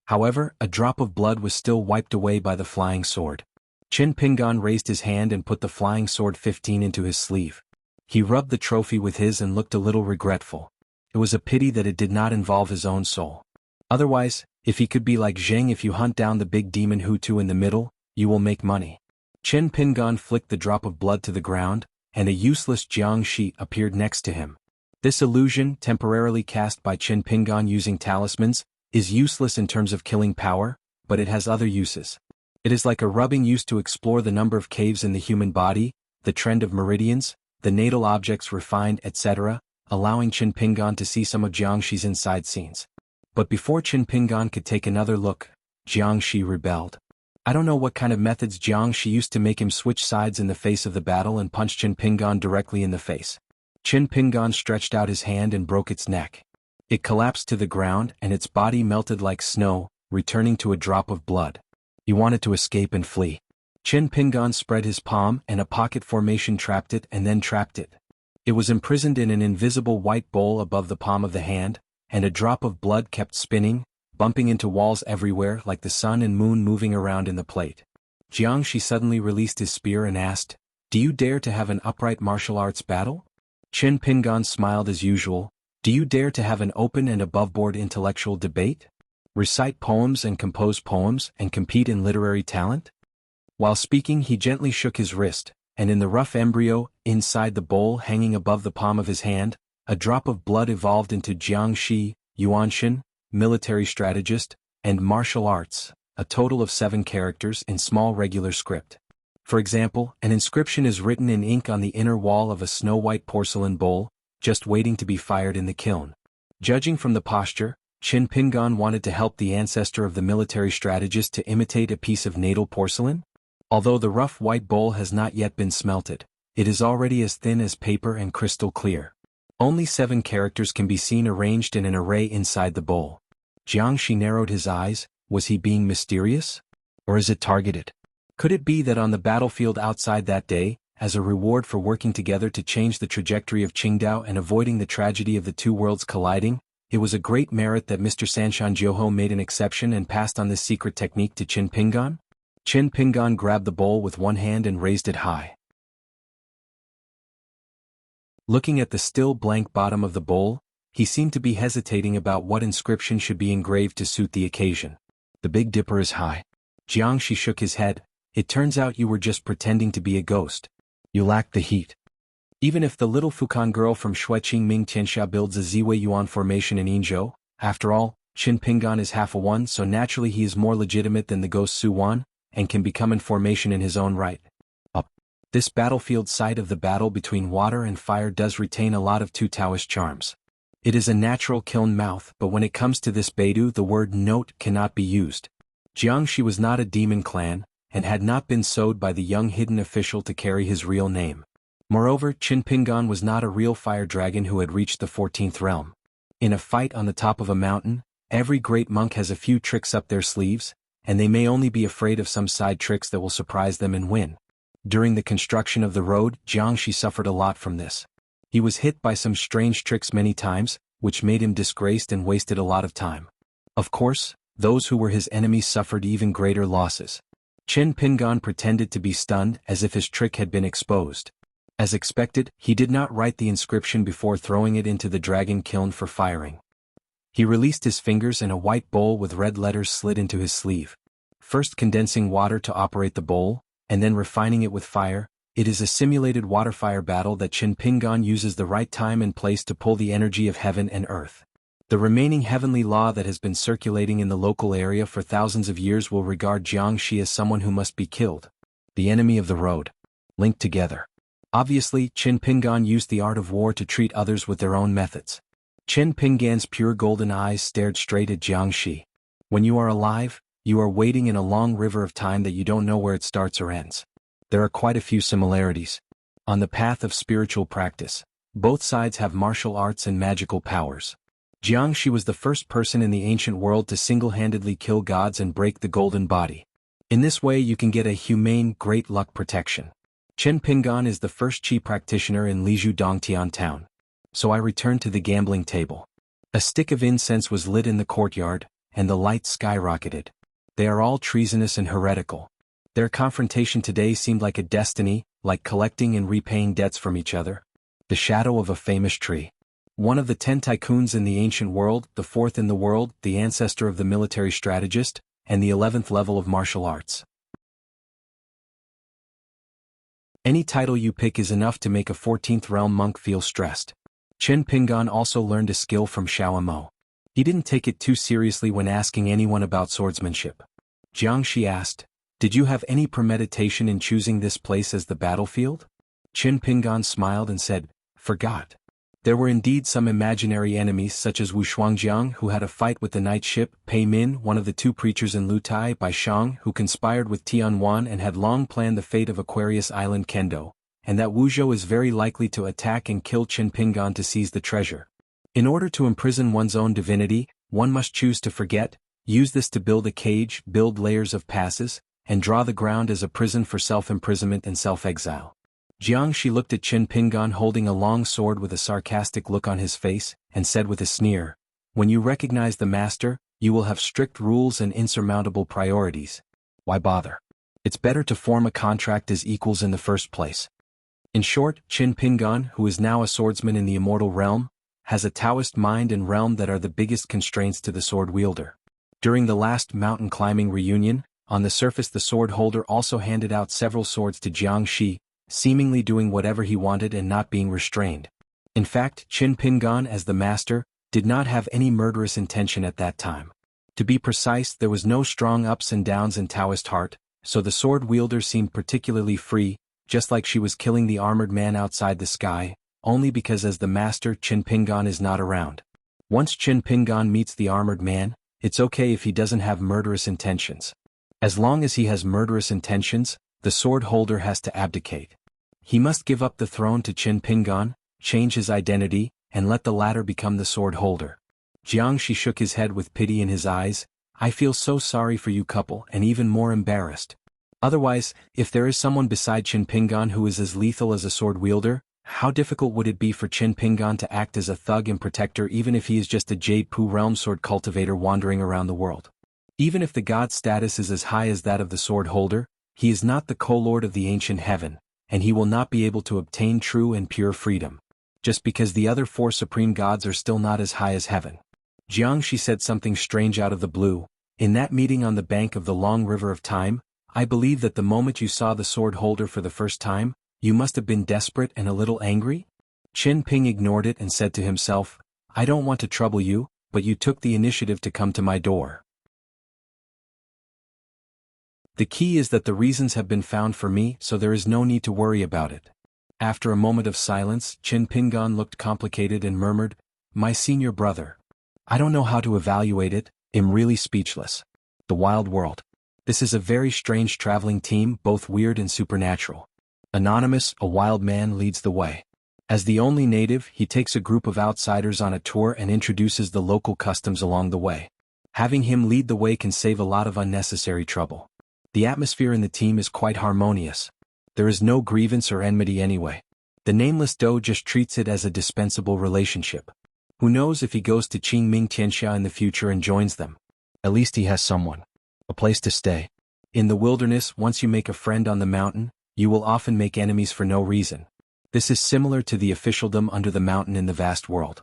However, a drop of blood was still wiped away by the flying sword. Qin Pingan raised his hand and put the flying sword 15 into his sleeve. He rubbed the trophy with his and looked a little regretful. It was a pity that it did not involve his own soul. Otherwise, if he could be like Zheng, if you hunt down the big demon Hutu in the middle, you will make money. Qin Pingan flicked the drop of blood to the ground, and a useless Jianghu appeared next to him. This illusion, temporarily cast by Qin Pingan using talismans, is useless in terms of killing power, but it has other uses. It is like a rubbing used to explore the number of caves in the human body, the trend of meridians, the natal objects refined, etc., allowing Qin Pingan to see some of Jianghu's inside scenes. But before Qin Pingan could take another look, Jianghu rebelled. I don't know what kind of methods Jianghu used to make him switch sides in the face of the battle and punch Qin Pingan directly in the face. Qin Pingan stretched out his hand and broke its neck. It collapsed to the ground and its body melted like snow, returning to a drop of blood. He wanted to escape and flee. Qin Pingan spread his palm and a pocket formation trapped it and then trapped it. It was imprisoned in an invisible white bowl above the palm of the hand, and a drop of blood kept spinning, bumping into walls everywhere like the sun and moon moving around in the plate. Jianghu suddenly released his spear and asked, "Do you dare to have an upright martial arts battle?" Qin Pingan smiled as usual. "Do you dare to have an open and above-board intellectual debate? Recite poems and compose poems and compete in literary talent?" While speaking, he gently shook his wrist, and in the rough embryo, inside the bowl hanging above the palm of his hand, a drop of blood evolved into Jianghu, Xuanhuan, military strategist, and martial arts, a total of 7 characters in small regular script. For example, an inscription is written in ink on the inner wall of a snow-white porcelain bowl, just waiting to be fired in the kiln. Judging from the posture, Qin Pingan wanted to help the ancestor of the military strategist to imitate a piece of natal porcelain. Although the rough white bowl has not yet been smelted, it is already as thin as paper and crystal clear. Only 7 characters can be seen arranged in an array inside the bowl. Jianghu narrowed his eyes. Was he being mysterious? Or is it targeted? Could it be that on the battlefield outside that day, as a reward for working together to change the trajectory of Qingdao and avoiding the tragedy of the two worlds colliding, it was a great merit that Mr. Sanshan Jiuho made an exception and passed on this secret technique to Qin Pingan? Qin Pingan grabbed the bowl with one hand and raised it high. Looking at the still blank bottom of the bowl, he seemed to be hesitating about what inscription should be engraved to suit the occasion. The Big Dipper is high. Xianxia shook his head. It turns out you were just pretending to be a ghost. You lack the heat. Even if the little Fukan girl from Shuiqing Ming Tianxia builds a Ziwei formation in Yinzhou, after all, Qin Pingan is half a one, so naturally he is more legitimate than the ghost Xuan, and can become in formation in his own right. This battlefield site of the battle between water and fire does retain a lot of two Taoist charms. It is a natural kiln mouth, but when it comes to this Beidou, the word note cannot be used. Jiangxi was not a demon clan, and had not been sowed by the young hidden official to carry his real name. Moreover, Qin Pingan was not a real fire dragon who had reached the 14th realm. In a fight on the top of a mountain, every great monk has a few tricks up their sleeves, and they may only be afraid of some side tricks that will surprise them and win. During the construction of the road, Jiangxi suffered a lot from this. He was hit by some strange tricks many times, which made him disgraced and wasted a lot of time. Of course, those who were his enemies suffered even greater losses. Qin Pingan pretended to be stunned as if his trick had been exposed. As expected, he did not write the inscription before throwing it into the dragon kiln for firing. He released his fingers and a white bowl with red letters slid into his sleeve. First condensing water to operate the bowl, and then refining it with fire. It is a simulated water-fire battle that Qin Pingan uses the right time and place to pull the energy of heaven and earth. The remaining heavenly law that has been circulating in the local area for thousands of years will regard Jiangxi as someone who must be killed. The enemy of the road. Linked together. Obviously, Qin Pingan used the art of war to treat others with their own methods. Qin Pingan's pure golden eyes stared straight at Jiangxi. When you are alive, you are wading in a long river of time that you don't know where it starts or ends. There are quite a few similarities. On the path of spiritual practice, both sides have martial arts and magical powers. Jiangxi was the first person in the ancient world to single-handedly kill gods and break the golden body. In this way you can get a humane great luck protection. Qin Pingan is the first chi practitioner in Lizhu Dongtian town. So I returned to the gambling table. A stick of incense was lit in the courtyard, and the lights skyrocketed. They are all treasonous and heretical. Their confrontation today seemed like a destiny, like collecting and repaying debts from each other. The shadow of a famous tree. One of the 10 tycoons in the ancient world, the 4th in the world, the ancestor of the military strategist, and the 11th level of martial arts. Any title you pick is enough to make a 14th realm monk feel stressed. Qin Pingan also learned a skill from Xiao Mo. He didn't take it too seriously when asking anyone about swordsmanship. Jiangxi asked, "Did you have any premeditation in choosing this place as the battlefield?" Qin Pingan smiled and said, "Forgot." There were indeed some imaginary enemies such as Wu Shuangjiang who had a fight with the night ship, Pei Min, one of the 2 preachers in Lutai, Bai Shang who conspired with Tianhuan and had long planned the fate of Aquarius Island Kendo, and that Wu Zhou is very likely to attack and kill Qin Pingan to seize the treasure. In order to imprison one's own divinity, one must choose to forget, use this to build a cage, build layers of passes, and draw the ground as a prison for self-imprisonment and self-exile. Jiangxi looked at Qin Pingan holding a long sword with a sarcastic look on his face, and said with a sneer, "When you recognize the master, you will have strict rules and insurmountable priorities. Why bother? It's better to form a contract as equals in the first place." In short, Qin Pingan, who is now a swordsman in the immortal realm, has a Taoist mind and realm that are the biggest constraints to the sword wielder. During the last mountain climbing reunion, on the surface the sword holder also handed out several swords to Jiangxi, seemingly doing whatever he wanted and not being restrained. In fact, Qin Pingan as the master, did not have any murderous intention at that time. To be precise, there was no strong ups and downs in Taoist heart, so the sword wielder seemed particularly free, just like she was killing the armored man outside the sky, only because as the master Qin Pingan is not around. Once Qin Pingan meets the armored man, it's okay if he doesn't have murderous intentions. As long as he has murderous intentions, the sword holder has to abdicate. He must give up the throne to Qin Pingan, change his identity, and let the latter become the sword holder. Jiangxi shook his head with pity in his eyes. "I feel so sorry for you couple and even more embarrassed. Otherwise, if there is someone beside Qin Pingan who is as lethal as a sword wielder, how difficult would it be for Qin Pingan to act as a thug and protector even if he is just a Jade Pu realm sword cultivator wandering around the world? Even if the god status is as high as that of the sword holder, he is not the co-lord of the ancient heaven, and he will not be able to obtain true and pure freedom. just because the other four supreme gods are still not as high as heaven. Jianghu said something strange out of the blue. In that meeting on the bank of the long river of time, I believe that the moment you saw the sword holder for the first time, you must have been desperate and a little angry? Qin Ping ignored it and said to himself, I don't want to trouble you, but you took the initiative to come to my door. The key is that the reasons have been found for me, so there is no need to worry about it. After a moment of silence, Qin Pingan looked complicated and murmured, My senior brother. I don't know how to evaluate it, I'm really speechless. The wild world. This is a very strange traveling team, both weird and supernatural. Anonymous, a wild man, leads the way. As the only native, he takes a group of outsiders on a tour and introduces the local customs along the way. Having him lead the way can save a lot of unnecessary trouble. The atmosphere in the team is quite harmonious. There is no grievance or enmity anyway. The nameless Doe just treats it as a dispensable relationship. Who knows if he goes to Qingming Tianxia in the future and joins them. At least he has someone. A place to stay. In the wilderness, once you make a friend on the mountain, you will often make enemies for no reason. This is similar to the officialdom under the mountain in the vast world.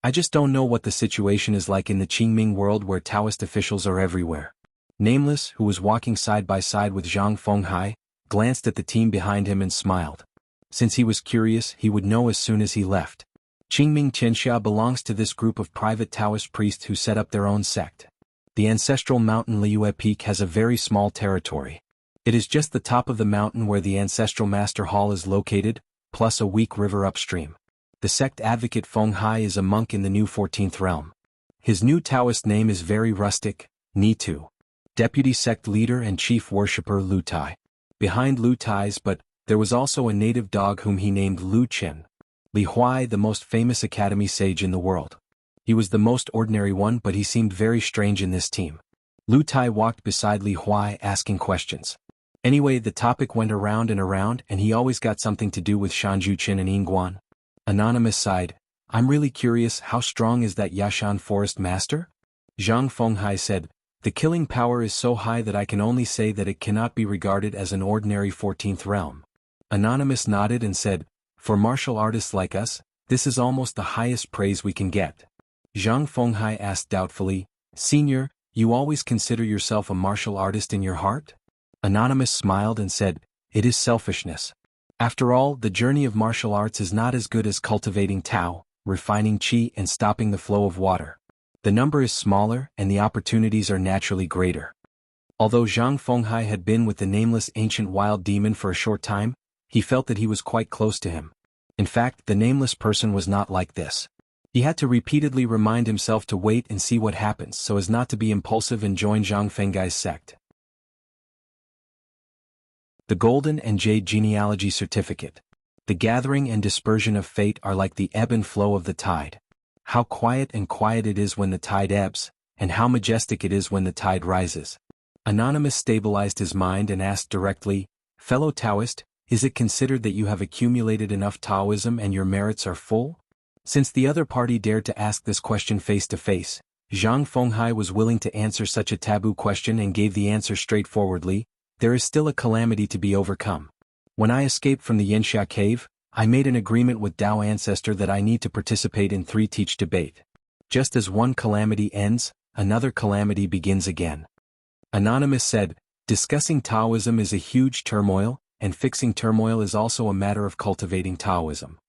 I just don't know what the situation is like in the Qingming world where Taoist officials are everywhere. Nameless, who was walking side by side with Zhang Fenghai, glanced at the team behind him and smiled. Since he was curious, he would know as soon as he left. Qingming Tianxia belongs to this group of private Taoist priests who set up their own sect. The ancestral mountain Liyue Peak has a very small territory. It is just the top of the mountain where the ancestral master hall is located, plus a weak river upstream. The sect advocate Fenghai is a monk in the new 14th realm. His new Taoist name is very rustic, Nitu. Deputy sect leader and chief worshipper Lu Tai. Behind Lu Tai's there was also a native dog whom he named Lu Qin. Li Huai, the most famous academy sage in the world. He was the most ordinary one, but he seemed very strange in this team. Lu Tai walked beside Li Huai asking questions. Anyway, the topic went around and he always got something to do with Shanju Qin and Yingguan. Anonymous sighed, I'm really curious, how strong is that Yashan forest master? Zhang Fenghai said, the killing power is so high that I can only say that it cannot be regarded as an ordinary 14th realm. Anonymous nodded and said, for martial artists like us, this is almost the highest praise we can get. Zhang Fenghai asked doubtfully, Senior, you always consider yourself a martial artist in your heart? Anonymous smiled and said, it is selfishness. After all, the journey of martial arts is not as good as cultivating Tao, refining Qi and stopping the flow of water. The number is smaller and the opportunities are naturally greater. Although Zhang Fenghai had been with the nameless ancient wild demon for a short time, he felt that he was quite close to him. In fact, the nameless person was not like this. He had to repeatedly remind himself to wait and see what happens so as not to be impulsive and join Zhang Fenghai's sect. The Golden and Jade Genealogy Certificate. The gathering and dispersion of fate are like the ebb and flow of the tide. How quiet it is when the tide ebbs, and how majestic it is when the tide rises. Anonymous stabilized his mind and asked directly, Fellow Taoist, is it considered that you have accumulated enough Taoism and your merits are full? Since the other party dared to ask this question face to face, Zhang Fenghai was willing to answer such a taboo question and gave the answer straightforwardly, there is still a calamity to be overcome. When I escaped from the Yanxia cave, I made an agreement with Dao Ancestor that I need to participate in 3 teach debate. Just as one calamity ends, another calamity begins again. Anonymous said, discussing Taoism is a huge turmoil, and fixing turmoil is also a matter of cultivating Taoism.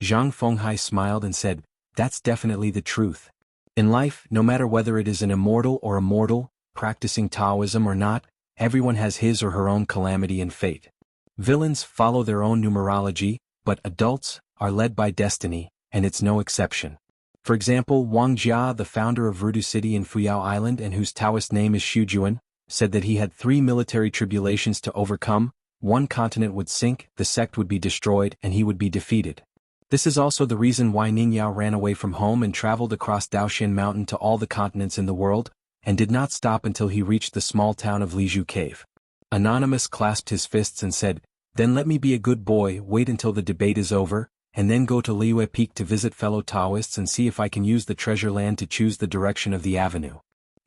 Zhang Fenghai smiled and said, that's definitely the truth. In life, no matter whether it is an immortal or a mortal, practicing Taoism or not, everyone has his or her own calamity and fate. Villains follow their own numerology, but adults are led by destiny, and it's no exception. For example, Wang Jia, the founder of Rudu City in Fuyao Island and whose Taoist name is Xujuan, said that he had 3 military tribulations to overcome. One continent would sink, the sect would be destroyed, and he would be defeated. This is also the reason why Ningyao ran away from home and traveled across Daoxian Mountain to all the continents in the world, and did not stop until he reached the small town of Liju Cave. Anonymous clasped his fists and said, then let me be a good boy, wait until the debate is over, and then go to Liyue Peak to visit fellow Taoists and see if I can use the treasure land to choose the direction of the avenue.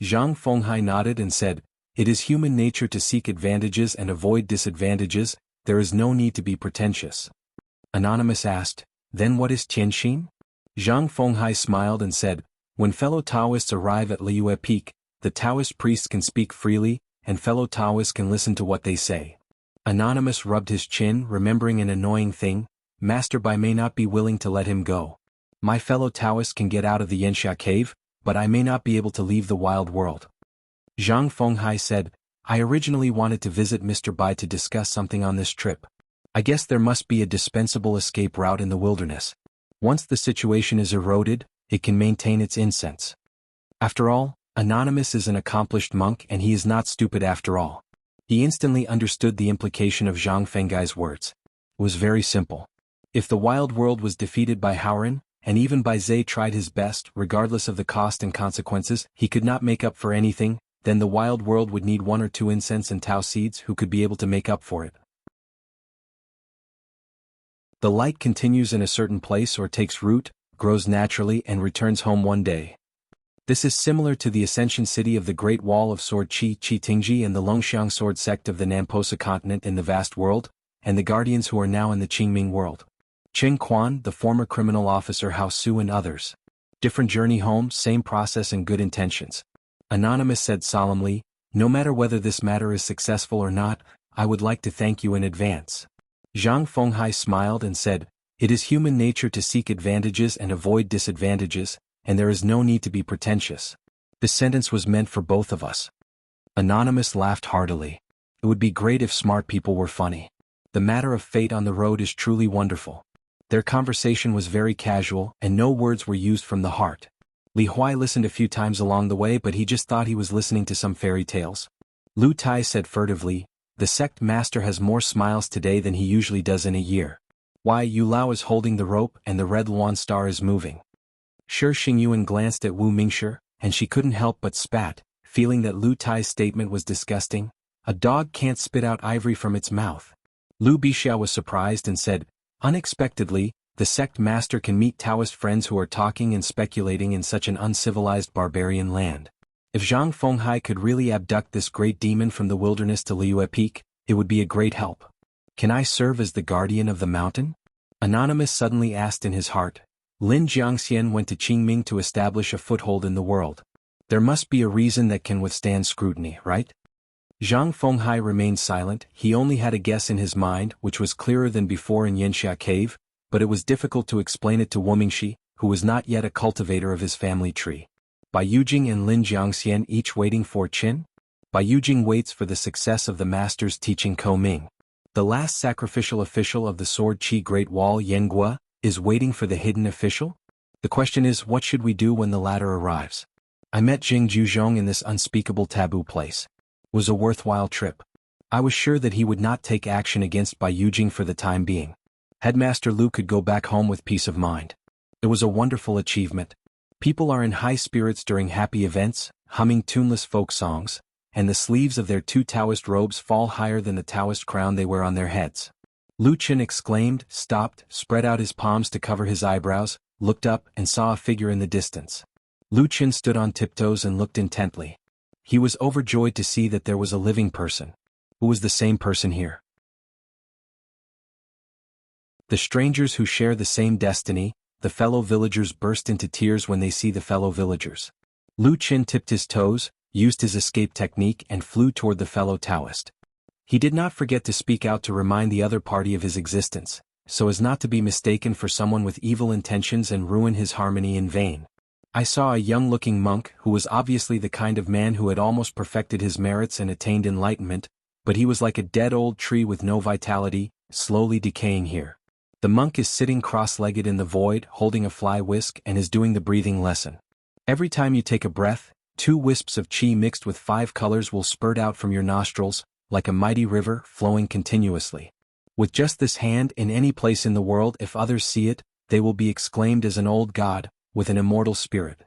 Zhang Fenghai nodded and said, it is human nature to seek advantages and avoid disadvantages, there is no need to be pretentious. Anonymous asked, Then what is Tianxin? Zhang Fenghai smiled and said, when fellow Taoists arrive at Liu Peak, the Taoist priests can speak freely, and fellow Taoists can listen to what they say. Anonymous rubbed his chin, remembering an annoying thing. Master Bai may not be willing to let him go. My fellow Taoists can get out of the Xianxia cave, but I may not be able to leave the wild world. Zhang Fenghai said, I originally wanted to visit Mr. Bai to discuss something on this trip. I guess there must be a dispensable escape route in the wilderness. Once the situation is eroded, it can maintain its incense. After all, Anonymous is an accomplished monk and he is not stupid after all. He instantly understood the implication of Zhang Fenghai's words. It was very simple. If the wild world was defeated by Howren, and even Bai Zhe tried his best, regardless of the cost and consequences, he could not make up for anything, then the wild world would need 1 or 2 incense and Tao seeds who could be able to make up for it. The light continues in a certain place or takes root, grows naturally and returns home one day. This is similar to the ascension city of the Great Wall of Sword Tingji and the Longxiang sword sect of the Namposa continent in the vast world, and the guardians who are now in the Qingming world. Cheng Quan, the former criminal officer Hao Su and others. Different journey home, same process and good intentions. Anonymous said solemnly, no matter whether this matter is successful or not, I would like to thank you in advance. Zhang Fenghai smiled and said, it is human nature to seek advantages and avoid disadvantages, and there is no need to be pretentious. This sentence was meant for both of us. Anonymous laughed heartily. It would be great if smart people were funny. The matter of fate on the road is truly wonderful. Their conversation was very casual, and no words were used from the heart. Li Huai listened a few times along the way, but he just thought he was listening to some fairy tales. Lu Tai said furtively, the sect master has more smiles today than he usually does in a year. Why, Yu Lao is holding the rope and the red Luan star is moving. Shi Xingyuan glanced at Wu Mingshi, and she couldn't help but spat, feeling that Lu Tai's statement was disgusting. A dog can't spit out ivory from its mouth. Lu Bixia was surprised and said, unexpectedly, the sect master can meet Taoist friends who are talking and speculating in such an uncivilized barbarian land. If Zhang Fenghai could really abduct this great demon from the wilderness to Liu Peak, it would be a great help. Can I serve as the guardian of the mountain? Anonymous suddenly asked in his heart. Lin Jiangxian went to Qingming to establish a foothold in the world. There must be a reason that can withstand scrutiny, right? Zhang Fenghai remained silent. He only had a guess in his mind, which was clearer than before in Xianxia cave, but it was difficult to explain it to Wu Mingshi, who was not yet a cultivator of his family tree. Bai Yujing and Lin Jiangxian each waiting for Qin? Bai Yujing waits for the success of the master's teaching Koming. The last sacrificial official of the Sword Qi Great Wall Yenghua is waiting for the hidden official? The question is, what should we do when the latter arrives? I met Jing Juzhong in this unspeakable taboo place. It was a worthwhile trip. I was sure that he would not take action against Bai Yujing for the time being. Headmaster Lu could go back home with peace of mind. It was a wonderful achievement. People are in high spirits during happy events, humming tuneless folk songs, and the sleeves of their 2 Taoist robes fall higher than the Taoist crown they wear on their heads. Lu Qin exclaimed, stopped, spread out his palms to cover his eyebrows, looked up and saw a figure in the distance. Lu Qin stood on tiptoes and looked intently. He was overjoyed to see that there was a living person. Who was the same person here? The strangers who share the same destiny, the fellow villagers burst into tears when they see the fellow villagers. Lu Qin tipped his toes, used his escape technique and flew toward the fellow Taoist. He did not forget to speak out to remind the other party of his existence, so as not to be mistaken for someone with evil intentions and ruin his harmony in vain. I saw a young-looking monk who was obviously the kind of man who had almost perfected his merits and attained enlightenment, but he was like a dead old tree with no vitality, slowly decaying here. The monk is sitting cross-legged in the void, holding a fly whisk and is doing the breathing lesson. Every time you take a breath, 2 wisps of qi mixed with 5 colors will spurt out from your nostrils, like a mighty river flowing continuously. With just this hand in any place in the world, if others see it, they will be exclaimed as an old god, with an immortal spirit.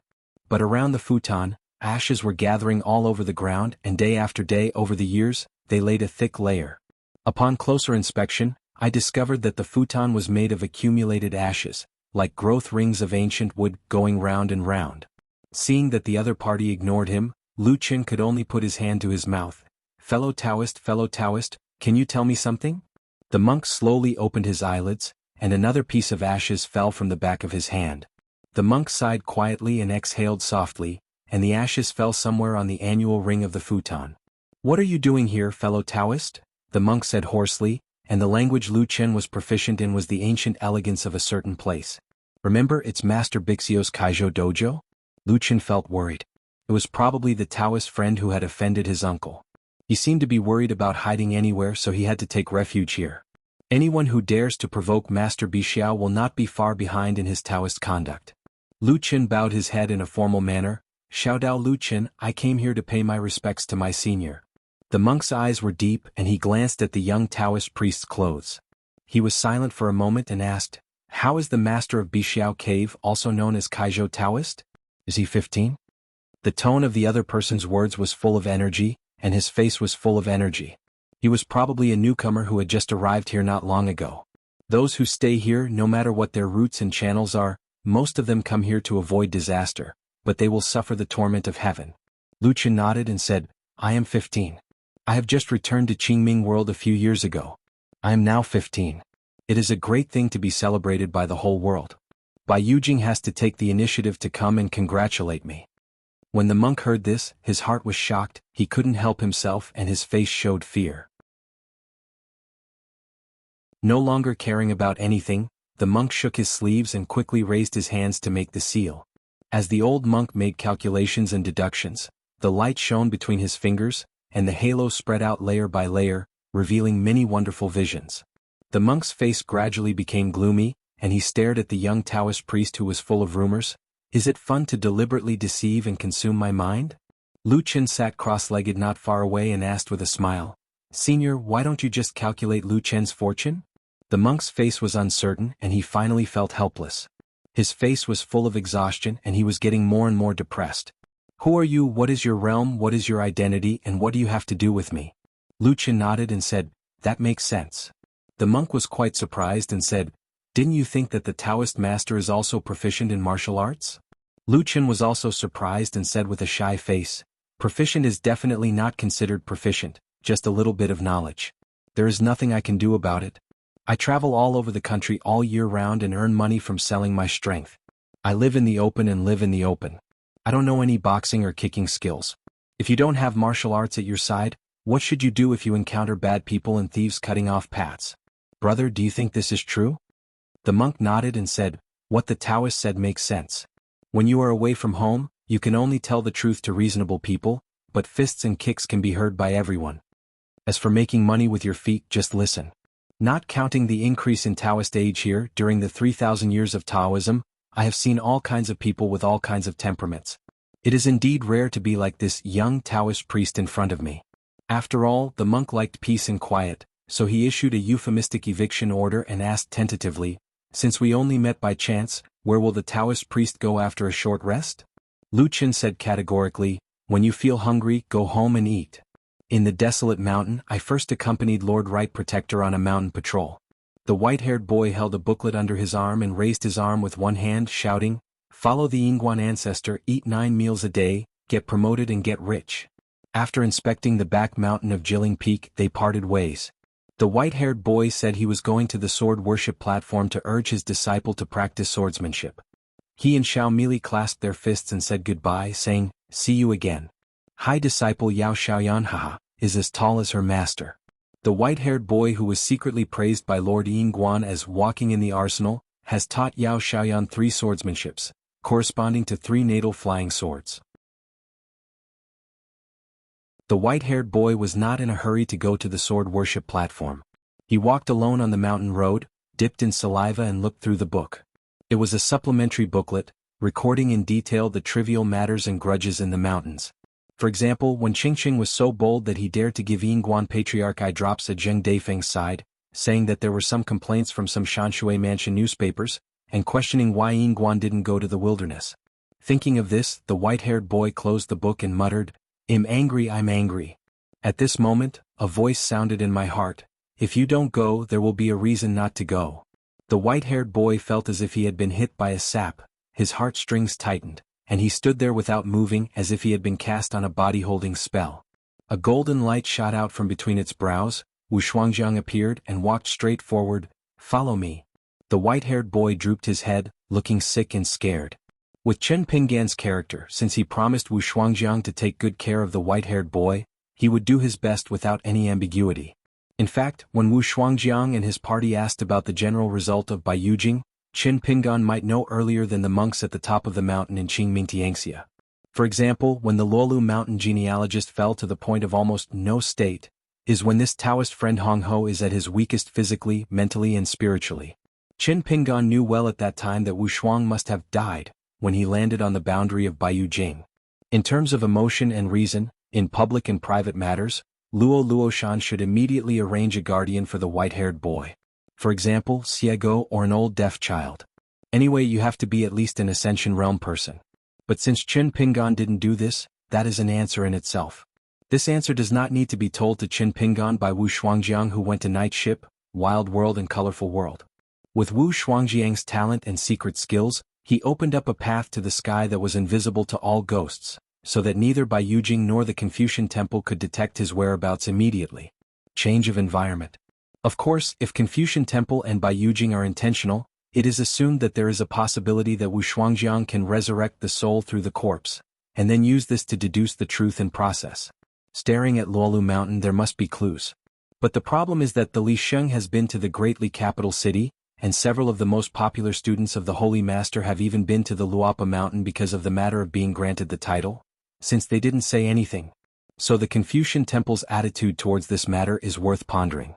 But around the futon, ashes were gathering all over the ground, and day after day over the years, they laid a thick layer. Upon closer inspection, I discovered that the futon was made of accumulated ashes, like growth rings of ancient wood going round and round. Seeing that the other party ignored him, Lu Qin could only put his hand to his mouth. Fellow Taoist, can you tell me something? The monk slowly opened his eyelids, and another piece of ashes fell from the back of his hand. The monk sighed quietly and exhaled softly, and the ashes fell somewhere on the annual ring of the futon. "What are you doing here, fellow Taoist?" the monk said hoarsely, and the language Lu Chen was proficient in was the ancient elegance of a certain place. "Remember its Master Bixio's Kaijo dojo?" Lu Chen felt worried. It was probably the Taoist friend who had offended his uncle. He seemed to be worried about hiding anywhere, so he had to take refuge here. Anyone who dares to provoke Master Bixiao will not be far behind in his Taoist conduct. Lu Chen bowed his head in a formal manner. "Xiaodao Lu Chen, I came here to pay my respects to my senior." The monk's eyes were deep and he glanced at the young Taoist priest's clothes. He was silent for a moment and asked, "How is the master of Bixiao Cave, also known as Kaijo Taoist? Is he 15? The tone of the other person's words was full of energy, and his face was full of energy. He was probably a newcomer who had just arrived here not long ago. Those who stay here, no matter what their roots and channels are, most of them come here to avoid disaster, but they will suffer the torment of heaven. Lu Chen nodded and said, "I am 15. I have just returned to Qingming World a few years ago. I am now 15. It is a great thing to be celebrated by the whole world. Bai Yujing has to take the initiative to come and congratulate me." When the monk heard this, his heart was shocked, he couldn't help himself and his face showed fear. No longer caring about anything, the monk shook his sleeves and quickly raised his hands to make the seal. As the old monk made calculations and deductions, the light shone between his fingers, and the halo spread out layer by layer, revealing many wonderful visions. The monk's face gradually became gloomy, and he stared at the young Taoist priest who was full of rumors. "Is it fun to deliberately deceive and consume my mind?" Lu Chen sat cross-legged not far away and asked with a smile, "Senior, why don't you just calculate Lu Chen's fortune?" The monk's face was uncertain and he finally felt helpless. His face was full of exhaustion and he was getting more and more depressed. "Who are you, what is your realm, what is your identity, and what do you have to do with me?" Lu Chen nodded and said, "That makes sense." The monk was quite surprised and said, "Didn't you think that the Taoist master is also proficient in martial arts?" Lu Chen was also surprised and said with a shy face, "Proficient is definitely not considered proficient, just a little bit of knowledge. There is nothing I can do about it. I travel all over the country all year round and earn money from selling my strength. I live in the open and live in the open. I don't know any boxing or kicking skills. If you don't have martial arts at your side, what should you do if you encounter bad people and thieves cutting off paths? Brother, do you think this is true?" The monk nodded and said, "What the Taoist said makes sense. When you are away from home, you can only tell the truth to reasonable people, but fists and kicks can be heard by everyone. As for making money with your feet, just listen. Not counting the increase in Taoist age here, during the 3,000 years of Taoism, I have seen all kinds of people with all kinds of temperaments. It is indeed rare to be like this young Taoist priest in front of me." After all, the monk liked peace and quiet, so he issued a euphemistic eviction order and asked tentatively, "Since we only met by chance, where will the Taoist priest go after a short rest?" Lu Chen said categorically, "When you feel hungry, go home and eat." In the desolate mountain, I first accompanied Lord Right Protector on a mountain patrol. The white-haired boy held a booklet under his arm and raised his arm with one hand, shouting, "Follow the Yinguan ancestor, eat 9 meals a day, get promoted and get rich." After inspecting the back mountain of Jilling Peak, they parted ways. The white-haired boy said he was going to the sword worship platform to urge his disciple to practice swordsmanship. He and Xiao Mili clasped their fists and said goodbye, saying, "See you again. High disciple Yao Xiaoyan is as tall as her master." The white-haired boy who was secretly praised by Lord Yinguan as walking in the arsenal, has taught Yao Xiaoyan 3 swordsmanships, corresponding to 3 natal flying swords. The white-haired boy was not in a hurry to go to the sword worship platform. He walked alone on the mountain road, dipped in saliva and looked through the book. It was a supplementary booklet, recording in detail the trivial matters and grudges in the mountains. For example, when Qingqing was so bold that he dared to give Yinguan Patriarch eye drops at Zheng Deifeng's side, saying that there were some complaints from some Shanshui mansion newspapers, and questioning why Yinguan didn't go to the wilderness. Thinking of this, the white-haired boy closed the book and muttered, I'm angry. At this moment, a voice sounded in my heart, "If you don't go, there will be a reason not to go." The white-haired boy felt as if he had been hit by a sap, his heartstrings tightened, and he stood there without moving as if he had been cast on a body-holding spell. A golden light shot out from between its brows, Wu Shuangjiang appeared and walked straight forward, "Follow me." The white-haired boy drooped his head, looking sick and scared. With Chen Pinggan's character, since he promised Wu Shuangjiang to take good care of the white-haired boy, he would do his best without any ambiguity. In fact, when Wu Shuangjiang and his party asked about the general result of Baiyujing, Chen Pinggan might know earlier than the monks at the top of the mountain in Qingming xianxia. For example, when the Luolu mountain genealogist fell to the point of almost no state, is when this Taoist friend Hong Ho is at his weakest physically, mentally and spiritually. Chen Pinggan knew well at that time that Wu Shuang must have died when he landed on the boundary of Baiyujing. In terms of emotion and reason, in public and private matters, Luo Luoshan should immediately arrange a guardian for the white-haired boy. For example, Xiego or an old deaf child. Anyway, you have to be at least an Ascension Realm person. But since Chen Pinggan didn't do this, that is an answer in itself. This answer does not need to be told to Chen Pinggan by Wu Shuangjiang, who went to Night Ship, Wild World and Colorful World. With Wu Shuangjiang's talent and secret skills, he opened up a path to the sky that was invisible to all ghosts, so that neither Baiyujing nor the Confucian Temple could detect his whereabouts immediately. Change of environment. Of course, if Confucian Temple and Baiyujing are intentional, it is assumed that there is a possibility that Wu Shuangjiang can resurrect the soul through the corpse, and then use this to deduce the truth and process. Staring at Luolu Mountain, there must be clues. But the problem is that the Li Sheng has been to the great Li capital city, and several of the most popular students of the Holy Master have even been to the Luapa Mountain because of the matter of being granted the title, since they didn't say anything. So the Confucian Temple's attitude towards this matter is worth pondering.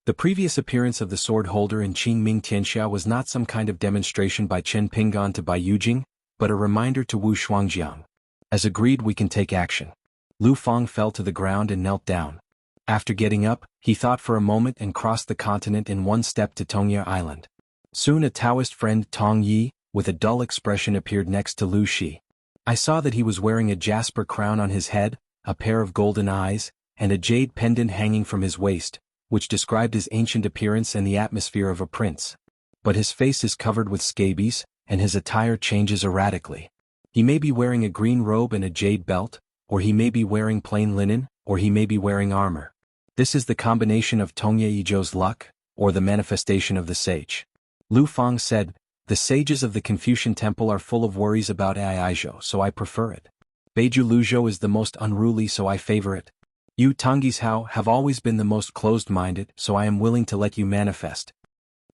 The previous appearance of the sword holder in Qingming Tianxia was not some kind of demonstration by Chen Pinggan to Baiyujing, but a reminder to Wu Shuangjiang. As agreed, we can take action. Lu Feng fell to the ground and knelt down. After getting up, he thought for a moment and crossed the continent in one step to Tongya Island. Soon a Taoist friend, Tong Yi, with a dull expression appeared next to Lu Shi. I saw that he was wearing a jasper crown on his head, a pair of golden eyes, and a jade pendant hanging from his waist, which described his ancient appearance and the atmosphere of a prince. But his face is covered with scabies, and his attire changes erratically. He may be wearing a green robe and a jade belt, or he may be wearing plain linen, or he may be wearing armor. This is the combination of Tongye Yizhou's luck, or the manifestation of the sage. Lu Feng said, "The sages of the Confucian Temple are full of worries about Aizhou, so I prefer it. Beiju Luzhou is the most unruly, so I favor it. You Tonggishao have always been the most closed-minded, so I am willing to let you manifest."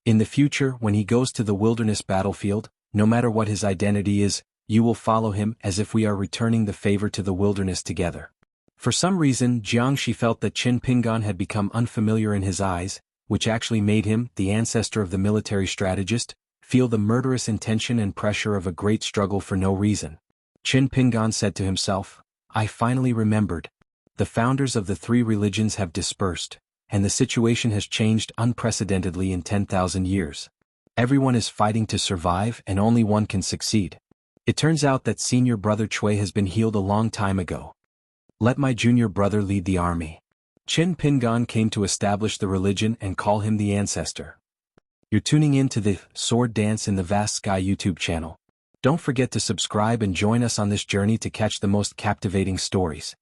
In the future, when he goes to the wilderness battlefield, no matter what his identity is, you will follow him as if we are returning the favor to the wilderness together. For some reason, Jiangxi felt that Chen Pinggan had become unfamiliar in his eyes, which actually made him, the ancestor of the military strategist, feel the murderous intention and pressure of a great struggle for no reason. Chen Pinggan said to himself, "I finally remembered. The founders of the three religions have dispersed, and the situation has changed unprecedentedly in 10,000 years. Everyone is fighting to survive and only one can succeed. It turns out that senior brother Cui has been healed a long time ago. Let my junior brother lead the army." Chen Pinggan came to establish the religion and call him the ancestor. You're tuning in to the Sword Dance in the Vast Sky YouTube channel. Don't forget to subscribe and join us on this journey to catch the most captivating stories.